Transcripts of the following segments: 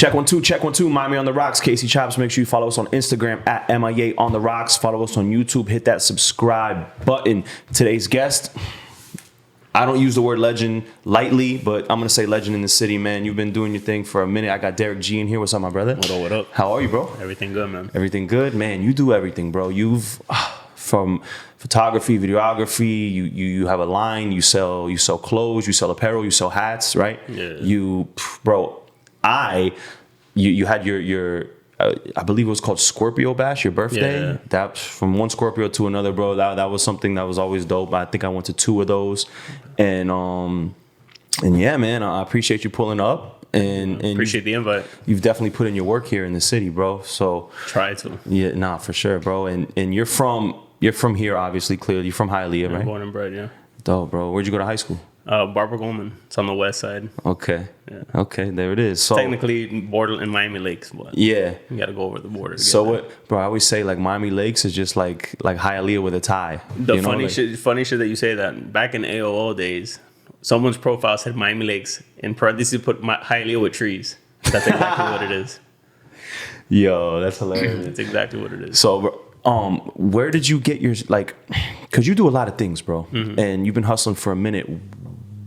Check 1 2, check 1 2. Miami on the Rocks, Casey Chops. Make sure you follow us on Instagram at MIA on the Rocks. Follow us on YouTube. Hit that subscribe button. Today's guest, I don't use the word legend lightly, but I'm gonna say legend in the city, man. You've been doing your thing for a minute. I got Derek G in here. What's up, my brother? What up? What up? How are you, bro? Everything good, man. Everything good, man. You do everything, bro. You've from photography, videography. You have a line. You sell clothes. You sell apparel. You sell hats, right? Yeah. Bro. You had your I believe it was called Scorpio Bash, your birthday. Yeah. That from one Scorpio to another, bro. That was something that was always dope. I think I went to 2 of those, and yeah, man. I appreciate you pulling up, and Appreciate the invite. You've definitely put in your work here in the city, bro. So Try to. yeah, nah, for sure, bro. And you're from here, obviously, clearly. You're from Hialeah, right? Born and bred, yeah. Dope, bro. Where'd you go to high school? Barbara Goldman. It's on the west side. Okay. Yeah. Okay, there it is. So Technically, border in Miami Lakes, but yeah. you got to go over the border. To So get what, bro? I always say like Miami Lakes is just like Hialeah with a tie. there. You know, funny like- funny shit that you say that. Back in AOL days, someone's profile said Miami Lakes. In parentheses, put Hialeah with trees. That's exactly what it is. Yo, that's hilarious. That's exactly what it is. So, where did you get your like? Because you do a lot of things, bro, and you've been hustling for a minute.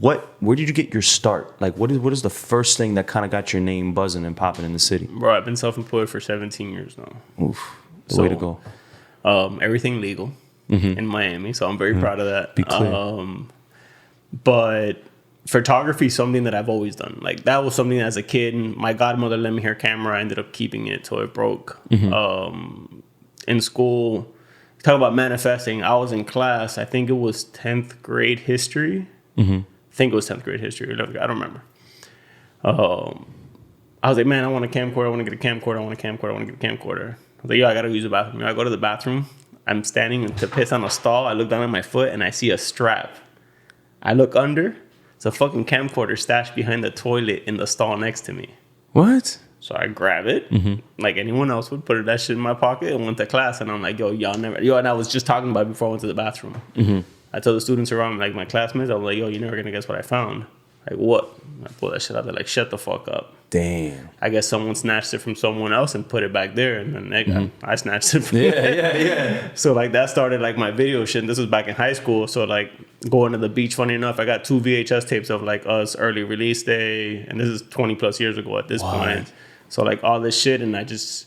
Where did you get your start? Like, what is the first thing that kind of got your name buzzing and popping in the city? Bro, I've been self-employed for 17 years now. Oof, the way to go. Everything legal in Miami, so I'm very proud of that. Be clear. But photography is something that I've always done. Like that was something as a kid. My godmother lent me her camera. I ended up keeping it till it broke. In school, talk about manifesting. I was in class. I think it was 10th grade history. I think it was 10th grade history. I don't remember. I was like, man, I want a camcorder. I want to get a camcorder. I want a camcorder. I want to get a camcorder. I was like, yo, I got to use the bathroom. I go to the bathroom. I'm standing to piss on a stall. I look down at my foot and I see a strap. I look under. It's a fucking camcorder stashed behind the toilet in the stall next to me. What? So I grab it like anyone else would, put that shit in my pocket and went to class. And I'm like, yo, y'all never. Yo, and I was just talking about it before I went to the bathroom. I told the students around, like my classmates, I was like, yo, you're never going to guess what I found. Like, what? I pulled that shit out. They're like, shut the fuck up. Damn. I guess someone snatched it from someone else and put it back there. And then I snatched it from Yeah. So, like, that started, like, my video shit. And this was back in high school. So, like, going to the beach, funny enough, I got 2 VHS tapes of, like, us early release day. And this is 20 plus years ago at this point. So, like, all this shit. And I just...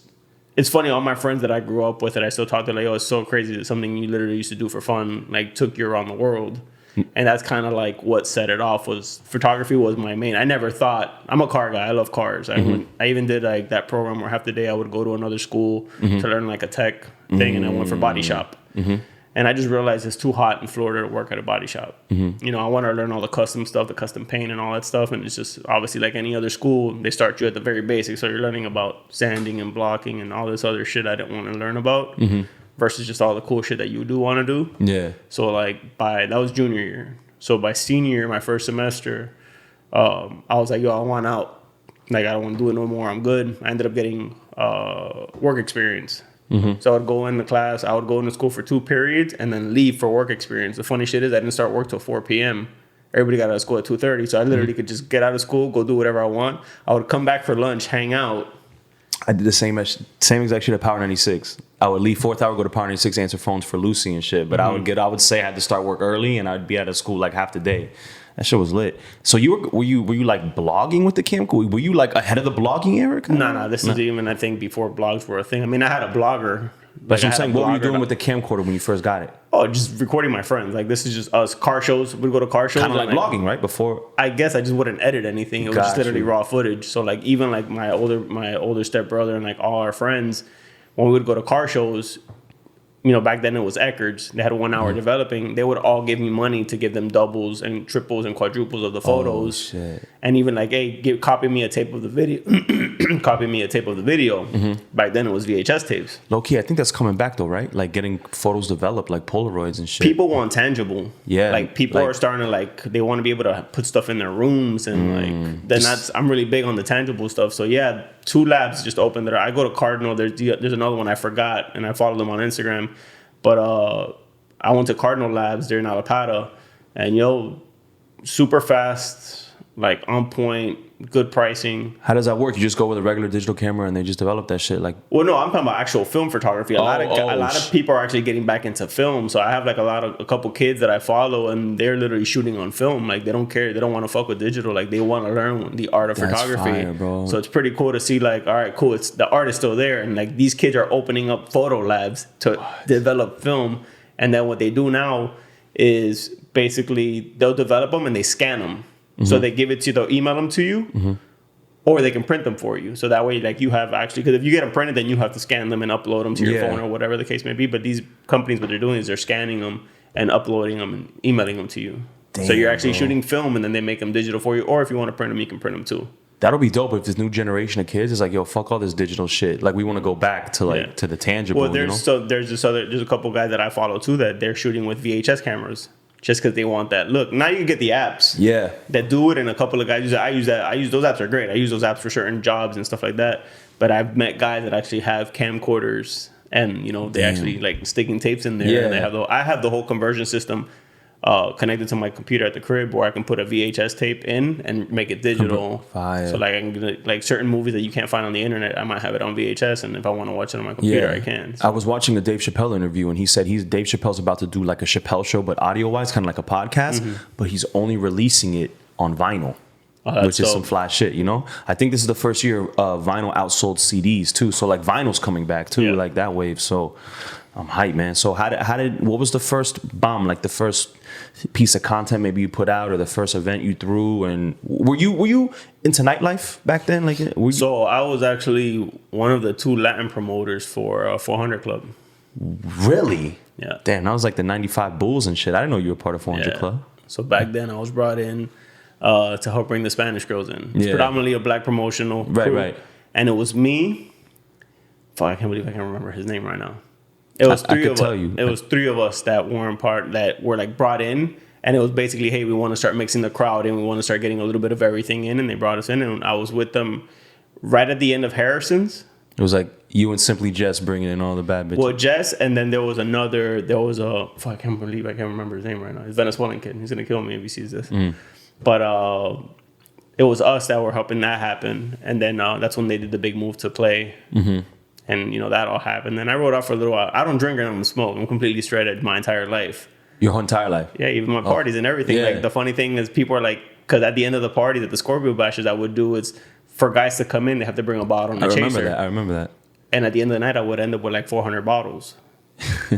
It's funny, all my friends that I grew up with that I still talk to, like, oh, it's so crazy that something you literally used to do for fun, like, took you around the world. And that's kind of like what set it off. Was photography was my main. I never thought, I'm a car guy. I love cars. I even did like that program where half the day I would go to another school to learn like a tech thing, and I went for body shop. And I just realized it's too hot in Florida to work at a body shop. You know, I want to learn all the custom stuff, the custom paint and all that stuff. And it's just obviously like any other school, they start you at the very basics. So you're learning about sanding and blocking and all this other shit I didn't want to learn about. Versus just all the cool shit that you do want to do. Yeah. So like that was junior year. So by senior year, my first semester, I was like, yo, I want out. Like I don't want to do it no more. I'm good. I ended up getting work experience. So I would go into class. I would go into school for 2 periods and then leave for work experience. The funny shit is I didn't start work till 4 p.m. Everybody got out of school at 2:30. So I literally could just get out of school, go do whatever I want. I would come back for lunch, hang out. I did the same exact shit at Power 96. I would leave 4th hour, go to Power 96, answer phones for Lucy and shit. But I would say I had to start work early, and I'd be out of school like half the day. That shit was lit. So were you like blogging with the camcorder? Were you like ahead of the blogging era? No. This is even, I think, before blogs were a thing. I mean, I had a blogger. That's what I'm saying. What were you doing with the the camcorder when you first got it? Oh, just recording my friends. Like, this is just us. Car shows. We'd go to car shows. Kind of like blogging, right? Before. I guess I just wouldn't edit anything. It was just literally raw footage. So, like, even, like, my older stepbrother and, like, all our friends, when we would go to car shows, you know, back then it was Eckerd's. They had 1 hour developing. They would all give me money to give them doubles and triples and quadruples of the photos. Oh, shit. And even like, hey, copy me a tape of the video. Copy me a tape of the video. Back then it was VHS tapes. Low key, I think that's coming back though, right? Like getting photos developed, like Polaroids and shit. People want tangible. Yeah. Like people are starting to like, they want to be able to put stuff in their rooms and like, then I'm really big on the tangible stuff. So yeah, 2 labs just opened there. I go to Cardinal. There's another one I forgot and I follow them on Instagram. But I went to Cardinal Labs there in Alapata and super fast. like on point, good pricing. How does that work? You just go with a regular digital camera and they just develop that shit? Like, Well, no, I'm talking about actual film photography. A lot of people are actually getting back into film. So I have like a couple kids that I follow, and they're literally shooting on film. Like they don't care, they don't want to fuck with digital. Like they want to learn the art of photography. Fire, bro. So it's pretty cool to see. Like, all right, cool. It's the art is still there, and like these kids are opening up photo labs to develop film. And then what they do now is basically they'll develop them and they scan them. So they give it to you, they'll email them to you, or they can print them for you. So that way, like you have actually, because if you get them printed, then you have to scan them and upload them to your phone or whatever the case may be. But these companies, what they're doing is they're scanning them and uploading them and emailing them to you. Damn, so you're actually shooting film, and then they make them digital for you. Or if you want to print them, you can print them too. that'll be dope if this new generation of kids is like, yo, fuck all this digital shit. Like we want to go back to like to the tangible. Well, there's there's a couple guys that I follow too that they're shooting with VHS cameras. Just because they want that look. Now you can get the apps that do it, and a couple of guys use it. I use those apps are great. I use those apps for certain jobs and stuff like that. But I've met guys that actually have camcorders, and they actually like sticking tapes in there. And they have I have the whole conversion system connected to my computer at the crib, where I can put a VHS tape in and make it digital. Fire. So like I can get like certain movies that you can't find on the internet, I might have it on VHS, and if I want to watch it on my computer, I can. So. I was watching a Dave Chappelle interview, and he said Dave Chappelle's about to do like a Chappelle show, but audio wise, kind of like a podcast, but he's only releasing it on vinyl. Which is some fly shit, I think this is the first year vinyl outsold CDs too. So like vinyl's coming back too, like that wave. So I'm hyped, man. So what was the first bomb, like the first piece of content maybe you put out, or the first event you threw? And were you into nightlife back then? Like, so I was actually one of the 2 Latin promoters for 400 Club. Really? Yeah. Damn, that was like the 95 Bulls and shit. I didn't know you were part of 400 Club. So back then I was brought in to help bring the Spanish girls in. It's predominantly a black promotional crew. Right. And it was me. Fuck, I can't believe I can't remember his name right now. It was three of us that were like brought in, and it was basically, hey, we want to start mixing the crowd and we want to start getting a little bit of everything in, and they brought us in, and I was with them right at the end of Harrison's. It was like you and Simply Jess bringing in all the bad bitches. Well, Jess, and then there was I can't remember his name right now. He's a Venezuelan kid. He's gonna kill me if he sees this. But it was us that were helping that happen, and then that's when they did the big move to play. And, that all happened. Then I rode out for a little while. I don't drink or I don't smoke. I'm completely straight edge my entire life. Your whole entire life? Yeah, even my parties and everything. Like, the funny thing is people are like, because at the end of the parties at the Scorpio Bashes, I would do is for guys to come in, they have to bring a bottle and a chaser. I remember that. And at the end of the night, I would end up with like 400 bottles.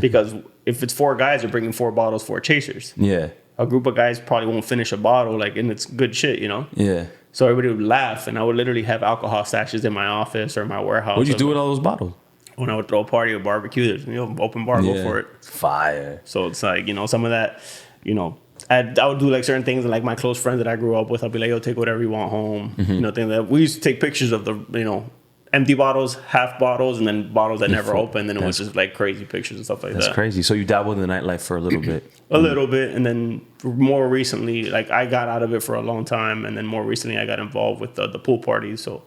Because if it's 4 guys, they're bringing 4 bottles, 4 chasers. Yeah. A group of guys probably won't finish a bottle, and it's good shit, Yeah. So everybody would laugh, and I would literally have alcohol stashes in my office or my warehouse. What'd you do with all those bottles? When I would throw a party or barbecue, there's open bar, go for it. Fire. So it's like, some of that, I would do like certain things, and like my close friends that I grew up with, I'd be like, yo, take whatever you want home. Things that we used to take pictures of the, empty bottles, half bottles, and then bottles that never opened, and it was just like crazy pictures and stuff like that. That's crazy. So you dabbled in the nightlife for a little bit. A little bit, and then more recently, like I got out of it for a long time, and then more recently I got involved with the pool parties. So,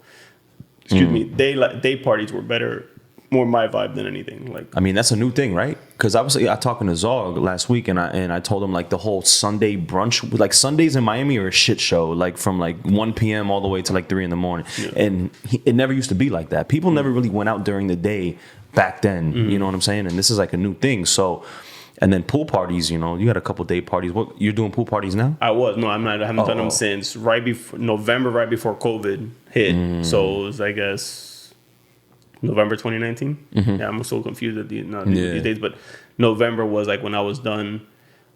excuse me, day parties were better. More my vibe than anything. Like, I mean, that's a new thing, right? Because I talking to Zog last week, and I told him like the whole Sunday brunch, like Sundays in Miami are a shit show, like from like 1 p.m. all the way to like 3 a.m. And it never used to be like that. People never really went out during the day back then. You know what I'm saying? And this is like a new thing. So, and then pool parties, you had a couple day parties. What, you're doing pool parties now? I'm not. I haven't done them since November, right before COVID hit. So it was, I guess, November 2019. Yeah, I'm so confused at these days, but November was like when I was done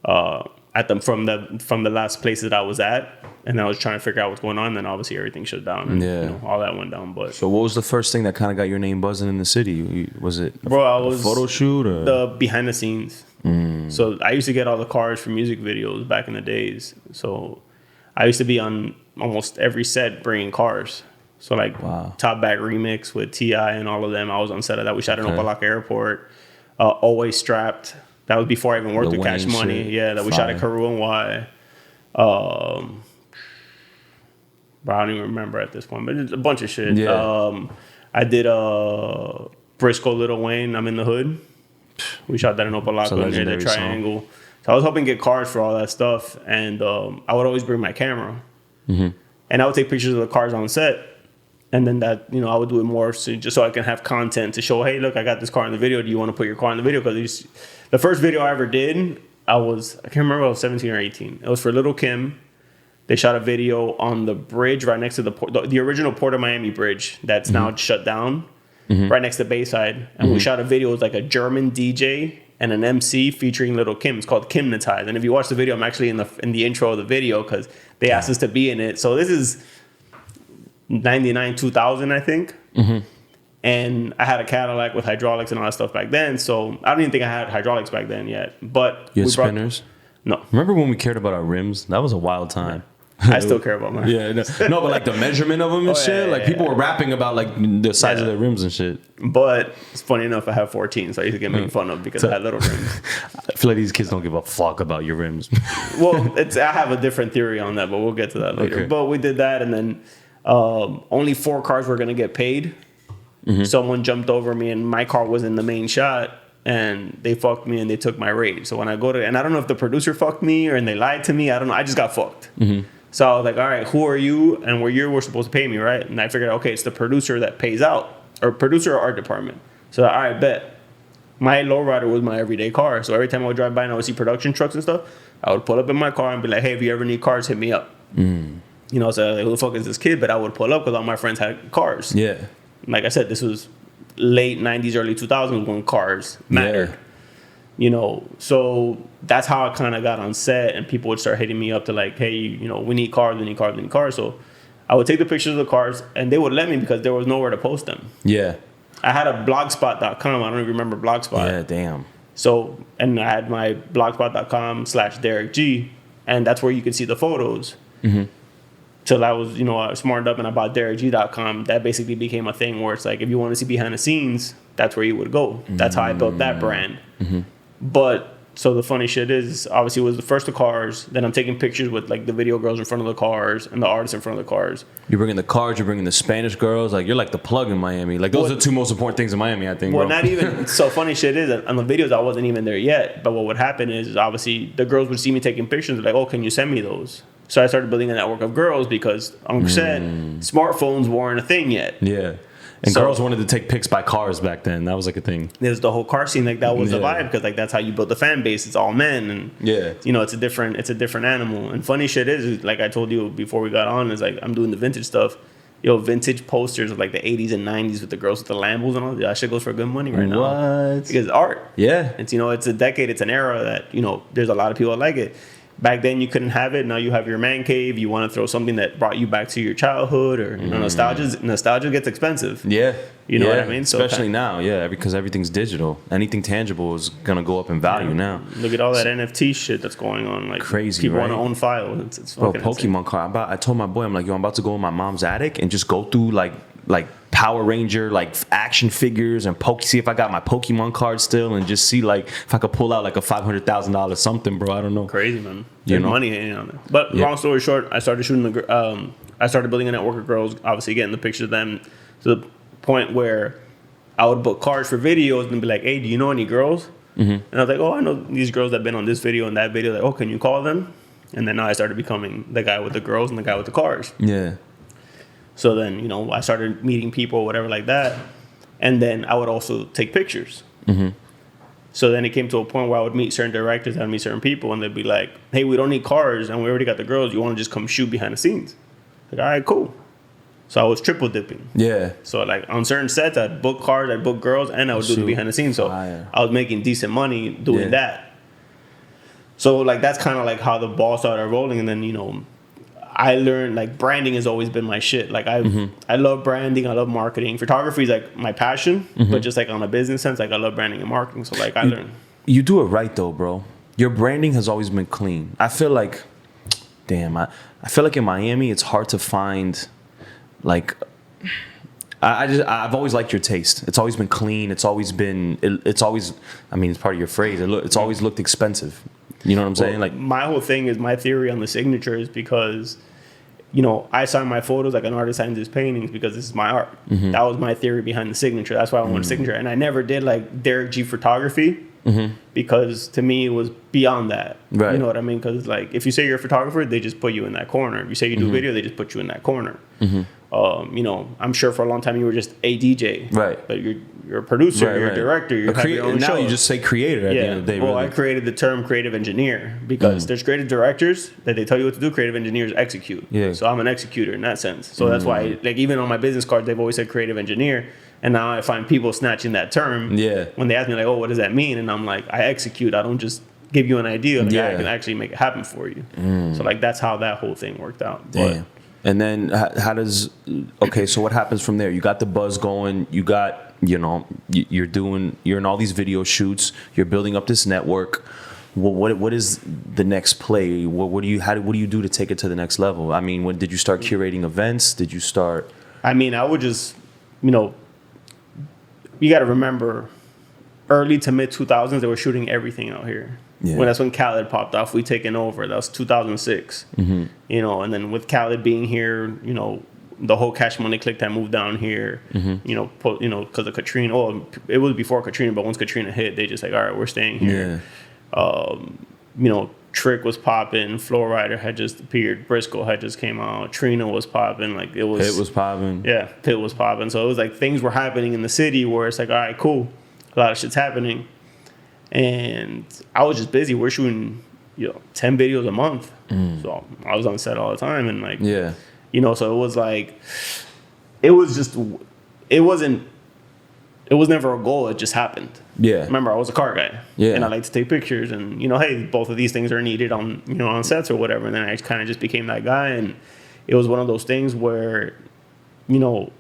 from the last place that I was at, and I was trying to figure out what's going on. Then obviously everything shut down, and all that went down. But so, what was the first thing that kind of got your name buzzing in the city? Was it a photo shoot or the behind the scenes? So I used to get all the cars for music videos back in the days. So I used to be on almost every set bringing cars. So like Top Back Remix with T.I. and all of them. I was on set of that. We shot in Opalaka Airport. Always Strapped. That was before I even worked with Cash Money. Shit. Yeah, that we shot at Karoo and Y. But I don't even remember at this point. But it's a bunch of shit. Yeah. I did Briscoe Lil Wayne, I'm in the Hood. We shot that in Opalaka near the Triangle. So I was hoping to get cars for all that stuff. And I would always bring my camera. and I would take pictures of the cars on set. And then that, I would do it more just so I can have content to show, hey, look, I got this car in the video. Do you want to put your car in the video? Because the first video I ever did, I can't remember, I was 17 or 18. It was for Little Kim. They shot a video on the bridge right next to the original Port of Miami bridge that's now shut down, right next to Bayside. And we shot a video. It was like a German DJ and an MC featuring Little Kim. It's called Kimnatize. And if you watch the video, I'm actually in the intro of the video because they asked us to be in it. So this is 99, 2000, I think. And I had a Cadillac with hydraulics and all that stuff back then. So I don't even think I had hydraulics back then yet. But you had spinners? No. Remember when we cared about our rims? That was a wild time. I still care about mine. Yeah, no, but like the measurement of them and shit. Like people were rapping about like the size of their rims and shit. But it's funny enough, I have 14, so I used to get made fun of because I had little rims. I feel like these kids don't give a fuck about your rims. Well, I have a different theory on that, but we'll get to that later. Okay. But we did that, and then only 4 cars were gonna get paid. Someone jumped over me, and my car was in the main shot. And they fucked me and they took my rate. So when I and I don't know if the producer fucked me or they lied to me. I don't know. I just got fucked. So I was like, all right, who are you? And we're supposed to pay me, right? And I figured, okay, it's the producer that pays out, or producer or art department. So all right, bet. My lowrider was my everyday car. So every time I would drive by and I would see production trucks and stuff, I would pull up in my car and be like, hey, if you ever need cars, hit me up. So like, who the fuck is this kid? But I would pull up because all my friends had cars. Yeah. Like I said, this was late 90s, early 2000s when cars mattered. So that's how I kind of got on set, and people would start hitting me up to like, hey, we need cars, we need cars, we need cars. So I would take the pictures of the cars, and they would let me because there was nowhere to post them. Yeah. I had a blogspot.com. I don't even remember Blogspot. Yeah, damn. So, and I had my blogspot.com/Derek G, and that's where you could see the photos. Till I was, I smartened up and I bought DerekG.com. That basically became a thing where it's like, if you want to see behind the scenes, that's where you would go. That's how I built that brand. But so the funny shit is, obviously, it was the first of cars. Then I'm taking pictures with like the video girls in front of the cars and the artists in front of the cars. You're bringing the cars, you're bringing the Spanish girls. Like, you're like the plug in Miami. Like, those are the 2 most important things in Miami, I think. Well, bro. not even. So funny shit is, on the videos, I wasn't even there yet. But what would happen is, obviously, the girls would see me taking pictures. Like, oh, can you send me those? So I started building a network of girls because on set, smartphones weren't a thing yet. Yeah. And girls wanted to take pics by cars back then. That was like a thing. There's the whole car scene. Like, that was the vibe because like that's how you build the fan base. It's all men, and it's a different animal. And funny shit is like I told you before we got on, is like I'm doing the vintage stuff. Vintage posters of like the 80s and 90s with the girls with the Lambos and all that shit goes for good money right now. What? Because art. Yeah. It's it's a decade. It's an era that there's a lot of people that like it. Back then you couldn't have it. Now you have your man cave. You want to throw something that brought you back to your childhood, or nostalgia gets expensive. Yeah. You know what I mean? So especially now, because everything's digital. Anything tangible is gonna go up in value now. Look at all that NFT shit that's going on. Like, crazy, people right? want to own files. It's Bro, fucking Pokemon card. I told my boy, I'm like, yo, I'm about to go in my mom's attic and just go through like Power Ranger, like action figures, and see if I got my Pokemon card still, and just see like if I could pull out like a $500,000 something, bro. I don't know. Crazy, man. There's money hanging on there. But long story short, I started shooting I started building a network of girls, obviously getting the pictures of them to the point where I would book cars for videos and be like, hey, do you know any girls? And I was like, oh, I know these girls that have been on this video and that video. Like, oh, can you call them? And then I started becoming the guy with the girls and the guy with the cars. Yeah. So then, I started meeting people, whatever like that. And then I would also take pictures. So then it came to a point where I would meet certain directors, I'd meet certain people, and they'd be like, hey, we don't need cars, and we already got the girls. You want to just come shoot behind the scenes? Like, all right, cool. So I was triple dipping. Yeah. So like on certain sets, I'd book cars, I'd book girls, and I would do the behind the scenes. So I was making decent money doing that. So like that's kind of like how the ball started rolling. And then, I learned like branding has always been my shit. Like I love branding, I love marketing. Photography is like my passion, but just like on a business sense, like I love branding and marketing. So like I learned. You do it right though, bro. Your branding has always been clean. I feel like, I feel like in Miami it's hard to find like I've always liked your taste. It's always been clean. It's always been it's always, I mean, it's part of your phrase. It's always looked expensive. You know what I'm saying? Like my whole thing is my theory on the signature is because I sign my photos like an artist signs his paintings because this is my art. That was my theory behind the signature. That's why I wanted a signature. And I never did like Derek G photography because to me it was beyond that. Right. You know what I mean? Because like if you say you're a photographer, they just put you in that corner. If you say you do video, they just put you in that corner. You know, I'm sure for a long time you were just a DJ, Right. But you're a producer, you're a director, you have your own now show. you just say creator at the end of the day. Well, really. I created the term creative engineer because there's creative directors that they tell you what to do. Creative engineers execute. Yeah. So I'm an executor in that sense. So that's why, like, even on my business card, they've always said creative engineer. And now I find people snatching that term. Yeah. When they ask me, like, oh, what does that mean? And I'm like, I execute. I don't just give you an idea. Like, Yeah. I can actually make it happen for you. So, like, that's how that whole thing worked out. Damn. And then how does, okay, so what happens from there? You got the buzz going, you got, you know, you're in all these video shoots, you're building up this network. What is the next play? What do you do to take it to the next level? I mean, when did you start curating events? Did you start? I mean, I would just, you know, you got to remember early to mid 2000s, they were shooting everything out here. Yeah. When that's when Khaled popped off, we taken over. That was 2006. You know, and then with Khaled being here, you know, the whole Cash Money clique that moved down here, you know, because of Katrina. Oh, it was before Katrina, but once Katrina hit, they just like, all right, we're staying here. You know, Trick was popping, Flow Rider had just appeared, Briscoe had just came out, Trina was popping, like it was popping. Yeah, Pitt was popping. So it was like things were happening in the city where it's like, all right, cool, a lot of shit's happening, and I was just busy. We're shooting, you know, 10 videos a month, so I was on set all the time, and like, you know, so it was like, it was never a goal. It just happened. Yeah. Remember, I was a car guy. Yeah. And I like to take pictures, and you know, hey, both of these things are needed on, you know, on sets or whatever. And then I kind of just became that guy, and it was one of those things where, you know,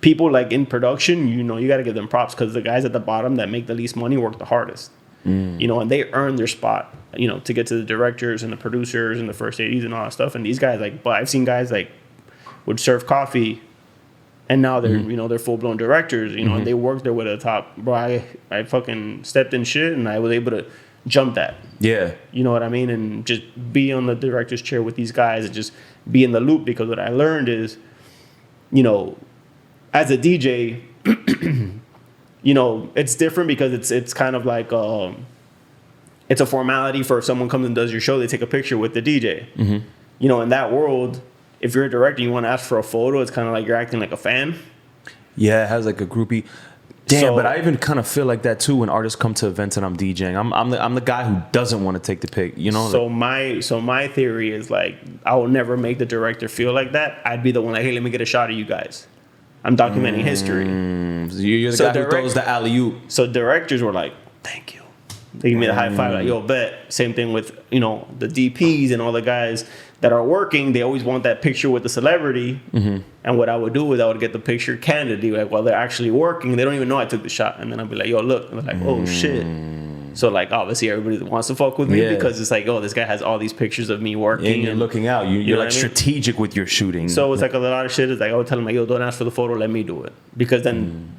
people like in production, you know, you got to give them props because the guys at the bottom that make the least money work the hardest. You know, and they earn their spot, you know, to get to the directors and the producers and the first ADs and all that stuff. And these guys, like, but I've seen guys like would serve coffee, and now they're, you know, they're full blown directors, you know, and they work their way to the top. Bro, I fucking stepped in shit, and I was able to jump that. Yeah. You know what I mean? And just be on the director's chair with these guys and just be in the loop, because what I learned is, you know, as a DJ, you know, it's different because it's kind of like it's a formality for if someone comes and does your show, they take a picture with the DJ. You know, in that world, if you're a director, you want to ask for a photo, it's kind of like you're acting like a fan. Yeah, it has like a groupie. Damn, So- but I even kind of feel like that too when artists come to events and I'm DJing. I'm the guy who doesn't want to take the pic. You know. So my theory is like, I will never make the director feel like that. I'd be the one like, hey, let me get a shot of you guys. I'm documenting history. You're the So guy who throws the alley oop. So directors were like, thank you. They give me the high five, like, yo, bet. Same thing with, you know, the DPs and all the guys that are working. They always want that picture with the celebrity. And what I would do is I would get the picture candidly, like while they're actually working. They don't even know I took the shot. And then I'd be like, yo, look. And they're like, oh, shit. So, like, obviously everybody wants to fuck with me because it's like, oh, this guy has all these pictures of me working. And you're looking out. You're know like what I mean? strategic with your shooting. So it's like a lot of shit is like, I would tell him like, yo, don't ask for the photo, let me do it. Because then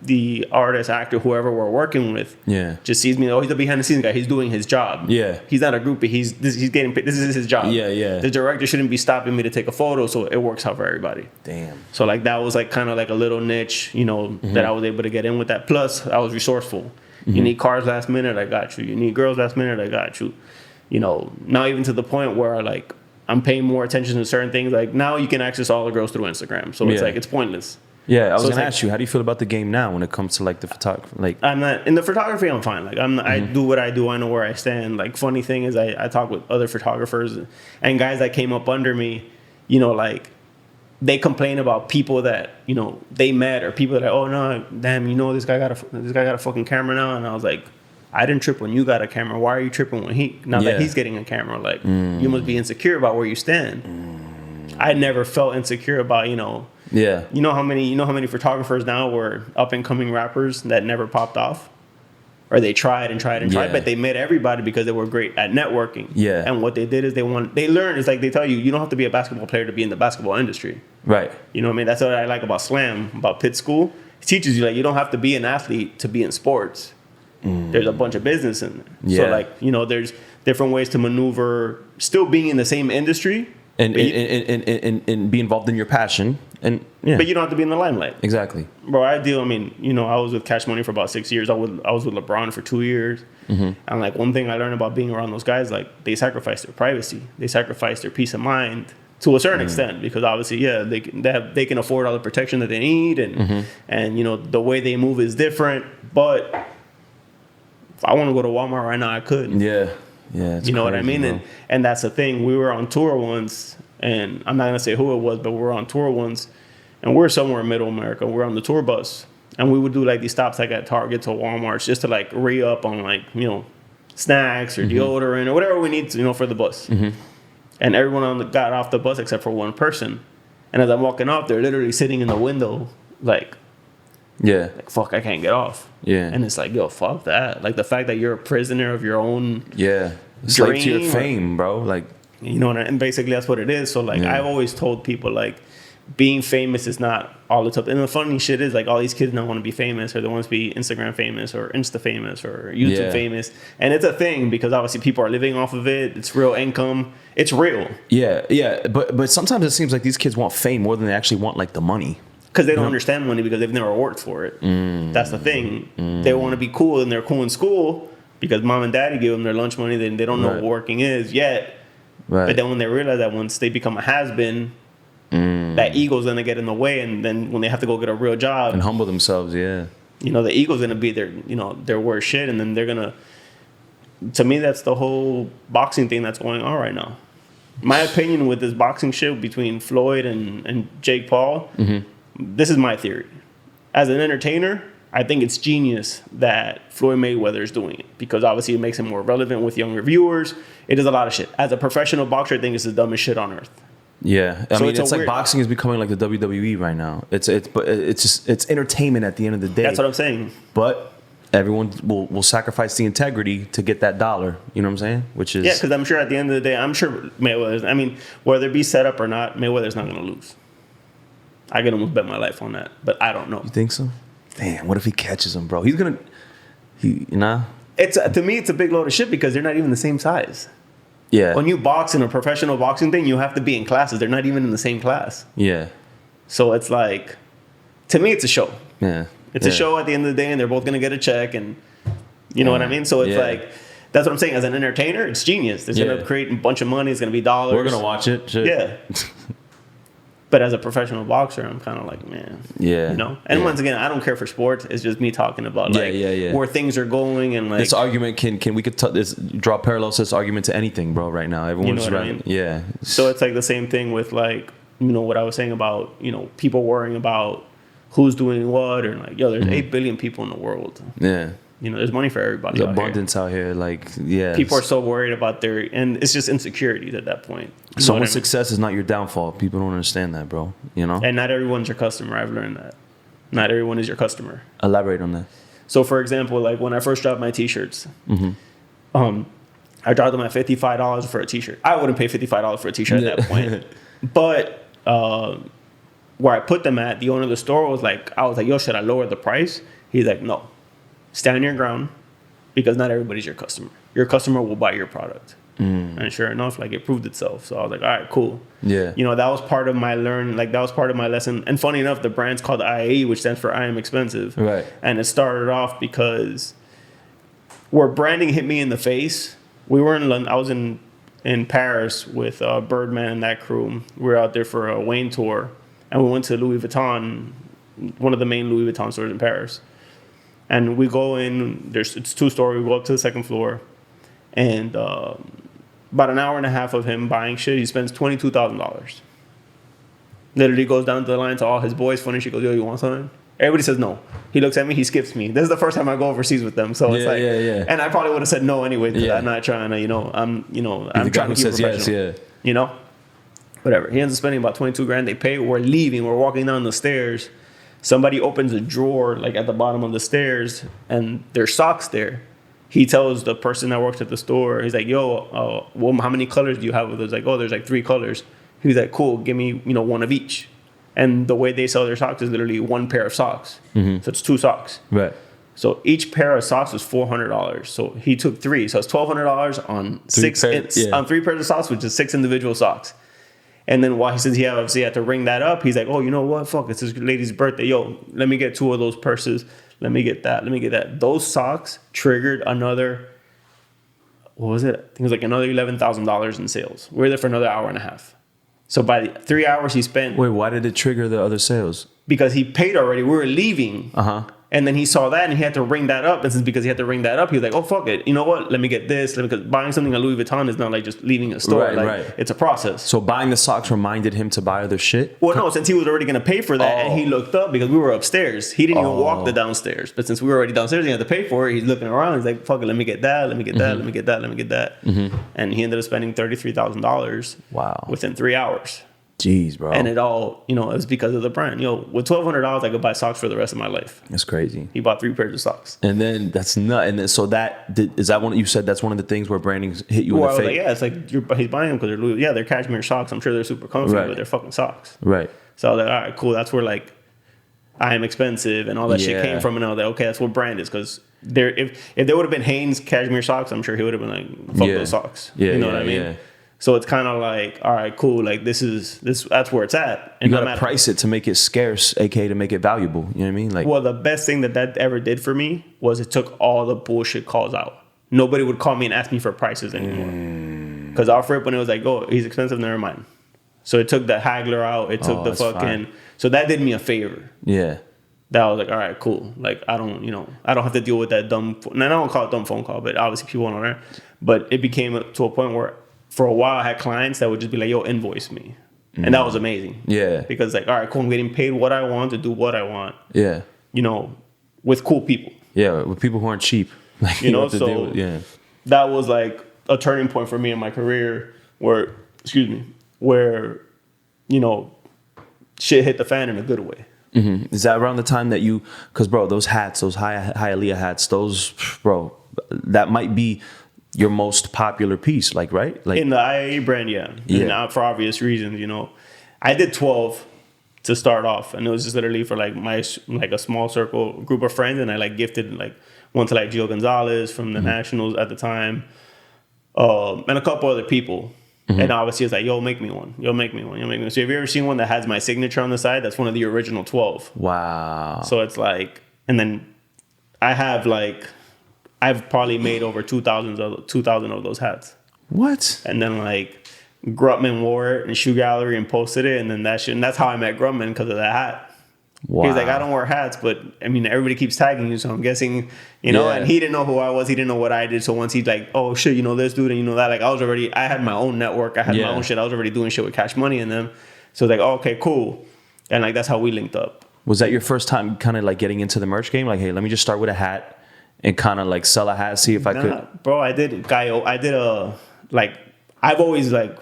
the artist, actor, whoever we're working with just sees me, oh, he's the behind the scenes guy, he's doing his job. Yeah. He's not a groupie, he's getting paid, this is his job. Yeah. The director shouldn't be stopping me to take a photo, so it works out for everybody. Damn. So like that was like kind of like a little niche, you know, that I was able to get in with that. Plus I was resourceful. You need cars last minute, I got you. You need girls last minute, I got you. You know, now even to the point where like I'm paying more attention to certain things. Like now you can access all the girls through Instagram. So it's like, it's pointless. Yeah, I was So gonna it's ask you, how do you feel about the game now when it comes to like the photography? Like, I'm not in the photography. I'm fine. Like I do what I do. I know where I stand. Like funny thing is, I talk with other photographers and guys that came up under me. You know, like they complain about people that, you know, they met, or people that are, oh no, damn, you know, this guy got a fucking camera now. And I was like, I didn't trip when you got a camera. Why are you tripping when that he's getting a camera? Like you must be insecure about where you stand. I never felt insecure about, you know. Yeah. You know how many photographers now were up and coming rappers that never popped off? Or they tried, but they met everybody because they were great at networking. Yeah. And what they did is they learned, it's like they tell you, you don't have to be a basketball player to be in the basketball industry. Right. You know what I mean? That's what I like about Slam, about Pitt School. It teaches you like you don't have to be an athlete to be in sports. There's a bunch of business in there. Yeah. So like, you know, there's different ways to maneuver, still being in the same industry. And be involved in your passion. And yeah, But you don't have to be in the limelight. exactly. Bro, I mean, I was with Cash Money for about 6 years. I was with LeBron for 2 years. And like one thing I learned about being around those guys, like they sacrifice their privacy. They sacrifice their peace of mind to a certain extent, because obviously, yeah, they can afford all the protection that they need, and the way they move is different. But if I want to go to Walmart right now, I could. Yeah. It's You know what I crazy, mean? bro. And that's the thing. We were on tour once, and I'm not gonna say who it was, but we were on tour once, and we're somewhere in Middle America. We're on the tour bus, and we would do like these stops like at Target or Walmart just to like re-up on like snacks or deodorant or whatever we need for the bus. And everyone got off the bus except for one person. And as I'm walking off, they're literally sitting in the window like Yeah. fuck, I can't get off. Yeah. And it's like, yo, fuck that. Like the fact that you're a prisoner of your own. Yeah. Slave to your Dream. fame, bro. Like, And basically that's what it is. So like I've always told people like being famous is not all it's up. And the funny shit is like all these kids now want to be famous, or they want to be Instagram famous or Insta famous or YouTube famous. And it's a thing because obviously people are living off of it. It's real income. It's real. yeah. But sometimes it seems like these kids want fame more than they actually want like the money. Because they don't understand money because they've never worked for it. That's the thing. They want to be cool and they're cool in school because mom and daddy give them their lunch money. Then they don't know what working is yet. Right. But then when they realize that once they become a has-been, that ego's going to get in the way. And then when they have to go get a real job, And humble themselves, yeah. the ego's going to be their worst shit. And then they're going to me, that's the whole boxing thing that's going on right now. My opinion with this boxing shit between Floyd and Jake Paul, this is my theory. As an entertainer, I think it's genius that Floyd Mayweather is doing it because obviously it makes him more relevant with younger viewers. It does a lot of shit. As a professional boxer, I think it's the dumbest shit on earth. Yeah, I So mean, it's a it's like weird- boxing is becoming like the WWE right now. It's entertainment at the end of the day. That's what I'm saying. But everyone will sacrifice the integrity to get that dollar. You know what I'm saying? Which is Yeah, because I'm sure at the end of the day, I'm sure Mayweather's. I mean, whether it be set up or not, Mayweather's not going to lose. I could almost bet my life on that, but I don't know. You think so? Damn, what if he catches him, bro? He's gonna. It's to me, it's a big load of shit because they're not even the same size. Yeah. When you box in a professional boxing thing, you have to be in classes. They're not even in the same class. Yeah. So it's like, to me, it's a show. Yeah. It's a show at the end of the day, and they're both gonna get a check, and you know what I mean. So it's like, that's what I'm saying. As an entertainer, it's genius. It's gonna create a bunch of money. It's gonna be dollars. We're gonna watch it. Shit. Yeah. But as a professional boxer, I'm kind of like, man. Yeah. And once again, I don't care for sports. It's just me talking about like where things are going and like This argument can we could draw parallels to this argument to anything, bro. Right now, everyone's what I right. mean? Yeah. So it's like the same thing with like, what I was saying about, people worrying about who's doing what, or like, yo, there's 8 billion people in the world. Yeah. There's money for everybody. There's out here. abundance out here. Like, yeah. People are so worried about and it's just insecurities at that point. You know what I Someone's mean? success is not your downfall. People don't understand that, bro. And not everyone's your customer. I've learned that. Not everyone is your customer. Elaborate on that. So, for example, like when I first dropped my T-shirts, I dropped them at $55 for a T-shirt. I wouldn't pay $55 for a T-shirt at that point. But where I put them at, the owner of the store was like, I was like, yo, should I lower the price? He's like, no. Stand your ground because not everybody's your customer. Your customer will buy your product. And sure enough, like it proved itself. So I was like, all right, cool. Yeah. That was part of my that was part of my lesson. And funny enough, the brand's called IAE, which stands for I Am Expensive. Right. And it started off because where branding hit me in the face, we were in London. I was in Paris with Birdman and that crew. We were out there for a Wayne tour. And we went to Louis Vuitton, one of the main Louis Vuitton stores in Paris. And we go in, it's 2-story, we go up to the second floor. And about an hour and a half of him buying shit, he spends $22,000. Literally goes down the line to all his boys, finish. He goes, yo, you want something? Everybody says no. He looks at me, he skips me. This is the first time I go overseas with them. So it's like, and I probably would have said no anyway. I'm not trying to, I'm trying to keep professional. Yes, Whatever. He ends up spending about $22,000. They pay. We're leaving. We're walking down the stairs. Somebody opens a drawer like at the bottom of the stairs, and there's socks there. He tells the person that works at the store, he's like, yo, well, how many colors do you have with us? Like, oh, there's like 3 colors. He's like, cool, give me, one of each. And the way they sell their socks is literally 1 pair of socks. So it's 2 socks. Right. So each pair of socks was $400. So he took 3. So it's $1,200 on 6 on 3 pairs of socks, which is 6 individual socks. And then while he says he obviously had to ring that up, he's like, oh, you know what? Fuck, it's this lady's birthday. Yo, let me get 2 of those purses. Let me get that. Let me get that. Those socks triggered another, what was it? I think it was like another $11,000 in sales. We were there for another hour and a half. So by the 3 hours he spent. Wait, why did it trigger the other sales? Because he paid already. We were leaving. And then he saw that and he had to ring that up. And since because he had to ring that up, he was like, oh, fuck it. You know what? Let me get this. Because buying something at Louis Vuitton is not like just leaving a store. Right, like, right. It's a process. So buying the socks reminded him to buy other shit? Well, no, since he was already going to pay for that and he looked up because we were upstairs. He didn't even walk the downstairs. But since we were already downstairs, he had to pay for it. He's looking around. He's like, fuck it. Let me get that. Let me get that. Let me get that. Let me get that. And he ended up spending $33,000 Wow. within 3 hours. Jeez, bro. And it all, it was because of the brand. With $1,200, I could buy socks for the rest of my life. That's crazy. He bought 3 pairs of socks. And then that's nut. And then so is that one you said that's one of the things where branding hit you in the face? Like, yeah, it's like he's buying them because they're Louis. Yeah, they're cashmere socks. I'm sure they're super comfy, but they're fucking socks. Right. So I was like, all right, cool. That's where like I am expensive and all that shit came from. And I was like, okay, that's what brand is. Because if there would have been Hanes cashmere socks, I'm sure he would have been like, fuck those socks. Yeah, you know what I mean? Yeah. So it's kind of like, all right, cool. Like that's where it's at. And you gotta price it to make it scarce, aka to make it valuable. You know what I mean? Like, well, the best thing that ever did for me was it took all the bullshit calls out. Nobody would call me and ask me for prices anymore. Because off rip when it was like, oh, he's expensive, never mind. So it took the haggler out. It took the fucking. Fine. So that did me a favor. Yeah. That I was like, all right, cool. Like I don't have to deal with that dumb. And I don't call it dumb phone call, but obviously people don't know. But it became to a point where. For a while, I had clients that would just be like, yo, invoice me. And that was amazing. Yeah. Because like, all right, cool, I'm getting paid what I want to do what I want. Yeah. With cool people. Yeah, with people who aren't cheap. Like, so that was like a turning point for me in my career where, shit hit the fan in a good way. Mm-hmm. Is that around the time that because bro, those hats, those Hialeah hats, bro, that might be your most popular piece, like, right? Like in the IAE brand, yeah. And for obvious reasons, I did 12 to start off, and it was just literally for like a small circle group of friends, and I like gifted like one to like Gio Gonzalez from the Nationals at the time, and a couple other people. And obviously it's like, yo, make me one. Yo, make me one. Yo, make me one. So have you ever seen one that has my signature on the side? That's one of the original 12. Wow. So it's like, and then I've probably made over 2,000 of those hats. What? And then like Grutman wore it in Shoe Gallery and posted it, and then and that's how I met Grutman because of that hat. Wow. He's like, I don't wear hats, but I mean, everybody keeps tagging you, so I'm guessing, and he didn't know who I was. He didn't know what I did. So once he's like, oh shit, this dude and that, like I had my own network. I had my own shit. I was already doing shit with Cash Money and them. So like, oh, okay, cool. And like, that's how we linked up. Was that your first time kind of like getting into the merch game? Like, hey, let me just start with a hat and kind of like sell a hat, see if I could. Bro, I did I've always like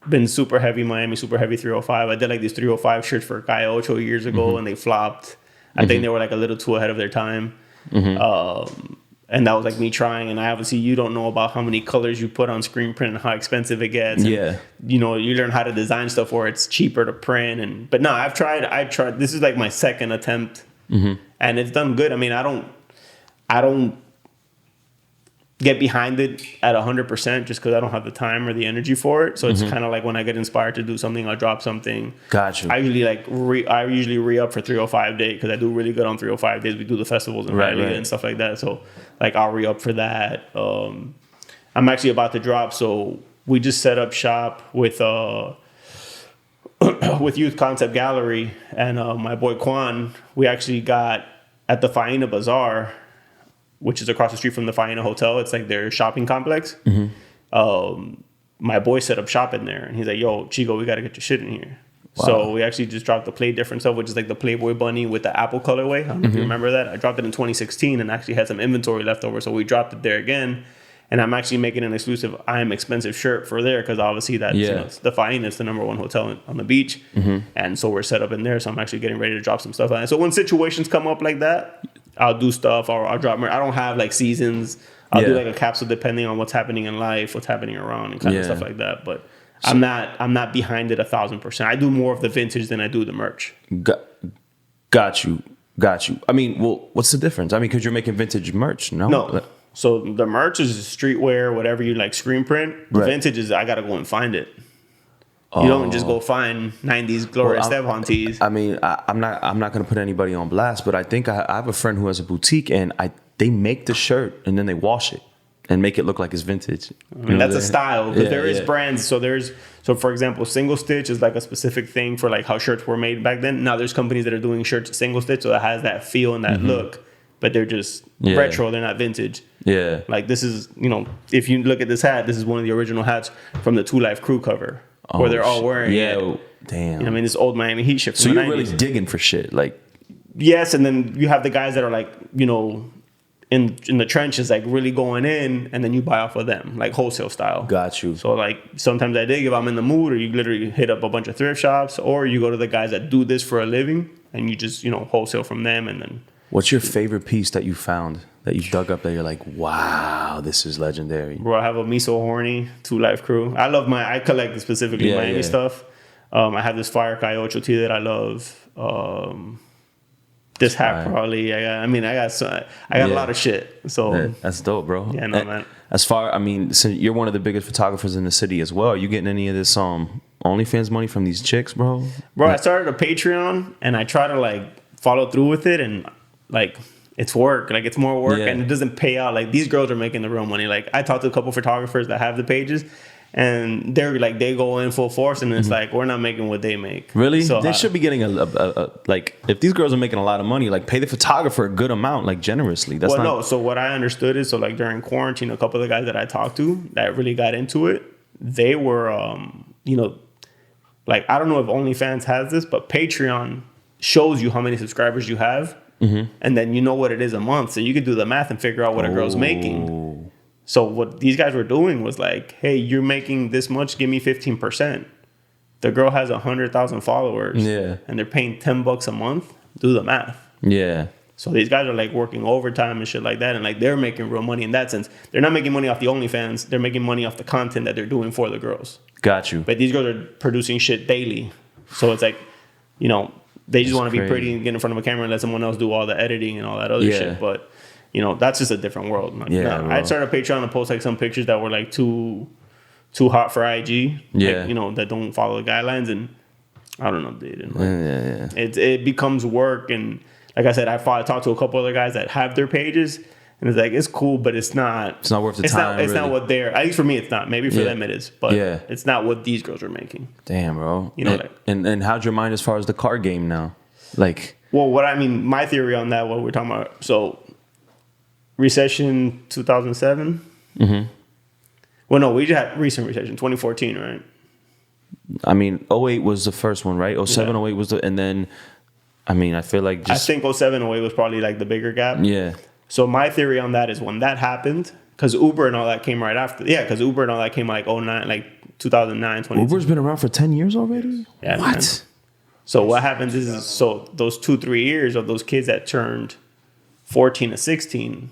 been super heavy Miami, super heavy 305. I did like these 305 shirts for Calle Ocho years ago, and they flopped. I think they were like a little too ahead of their time. And that was like me trying. And obviously you don't know about how many colors you put on screen print and how expensive it gets. And, you learn how to design stuff where it's cheaper to print. But no, I tried. This is like my second attempt, and it's done good. I mean, I don't get behind it at 100% just because I don't have the time or the energy for it. So it's kind of like when I get inspired to do something, I'll drop something. Gotcha. I usually re-up for 305 Day because I do really good on 305 Days. We do the festivals in Hialeah and stuff like that. So like I'll re-up for that. I'm actually about to drop. So we just set up shop with Youth Concept Gallery and my boy Quan. We actually got at the Faena Bazaar, which is across the street from the Faena Hotel. It's like their shopping complex. My boy set up shop in there, and he's like, yo, Chico, we got to get your shit in here. Wow. So we actually just dropped the Play Different stuff, which is like the Playboy bunny with the apple colorway. I don't know if you remember that. I dropped it in 2016 and actually had some inventory left over, so we dropped it there again. And I'm actually making an exclusive I Am Expensive shirt for there because obviously that's the Faena is the #1 hotel on the beach. And so we're set up in there, so I'm actually getting ready to drop some stuff on it. So when situations come up like that, I'll do stuff or I'll drop. I don't have like seasons. I'll do like a capsule depending on what's happening in life, what's happening around, and kind of stuff like that. But so, I'm not behind it 1,000%. I do more of the vintage than I do the merch. Got you. I mean, well, what's the difference? I mean, because you're making vintage merch, no? No. So the merch is streetwear, whatever you like, screen print. The vintage is I gotta go and find it. You don't just go find 90s Gloria Estefan tees. I mean, I'm not gonna put anybody on blast, but I think I have a friend who has a boutique, and they make the shirt and then they wash it and make it look like it's vintage. I mean, that's a style, because there is yeah. brands. So for example, single stitch is like a specific thing for like how shirts were made back then. Now there's companies that are doing shirts single stitch, so it has that feel and that look, but they're just retro. They're not vintage. Yeah. Like this is, if you look at this hat, this is one of the original hats from the 2 Live Crew cover, where they're all wearing it. Damn. I mean, this old Miami Heat shit from So the you're 90s. really digging for shit, like. Yes, and then you have the guys that are like, in the trenches, like really going in, and then you buy off of them, like wholesale style. Got you. So like sometimes I dig if I'm in the mood, or you literally hit up a bunch of thrift shops, or you go to the guys that do this for a living, and you just wholesale from them, and then. What's your favorite piece that you found that you dug up that you're like, wow, this is legendary? Bro, I have a Miso Horny 2 Live Crew. I collect specifically Miami stuff. I have this Fire Calle tee that I love. This hat probably. I got a lot of shit. So that's dope, bro. Yeah, no, man. So you're one of the biggest photographers in the city as well. Are you getting any of this OnlyFans money from these chicks, bro? Bro, I started a Patreon and I try to like follow through with it, and like it's work. Like it's more work and it doesn't pay out. Like these girls are making the real money. Like I talked to a couple photographers that have the pages, and they're like, they go in full force, and it's like, we're not making what they make. Really? So they should be getting like, if these girls are making a lot of money, like pay the photographer a good amount, like generously. So what I understood is, so like during quarantine, a couple of the guys that I talked to that really got into it, they were, like, I don't know if OnlyFans has this, but Patreon shows you how many subscribers you have. And then you know what it is a month. So you could do the math and figure out what a girl's making. So what these guys were doing was like, hey, you're making this much, give me 15%. The girl has 100,000 followers. Yeah. And they're paying $10 a month. Do the math. Yeah. So these guys are like working overtime and shit like that. And like they're making real money in that sense. They're not making money off the OnlyFans. They're making money off the content that they're doing for the girls. Got you. But these girls are producing shit daily. So it's like, they just want to be pretty and get in front of a camera and let someone else do all the editing and all that other shit. But, that's just a different world. Like, I started a Patreon to post like some pictures that were like too hot for IG. Yeah. Like, that don't follow the guidelines. And I don't know, dude. And like, it becomes work. And like I said, I talked to a couple other guys that have their pages. And it's like, it's cool, but it's not. It's not worth the time. It's not what they're. At least for me, it's not. Maybe for them it is, but it's not what these girls are making. Damn, bro. And how's your mind as far as the card game now? Like, well, my theory on that, what we're talking about. So, recession 2007. Well, no, we just had recent recession 2014, right? I mean, 08 was the first one, right? 07, 08 was and then, I feel like I think 07, 08 was probably like the bigger gap. Yeah. So my theory on that is when that happened, because Uber and all that came right after. Yeah, because Uber and all that came like 09, like 2009, 20. Uber's been around for 10 years already? Yeah. What? Man. So what happens is those 2-3 years of those kids that turned 14 to 16,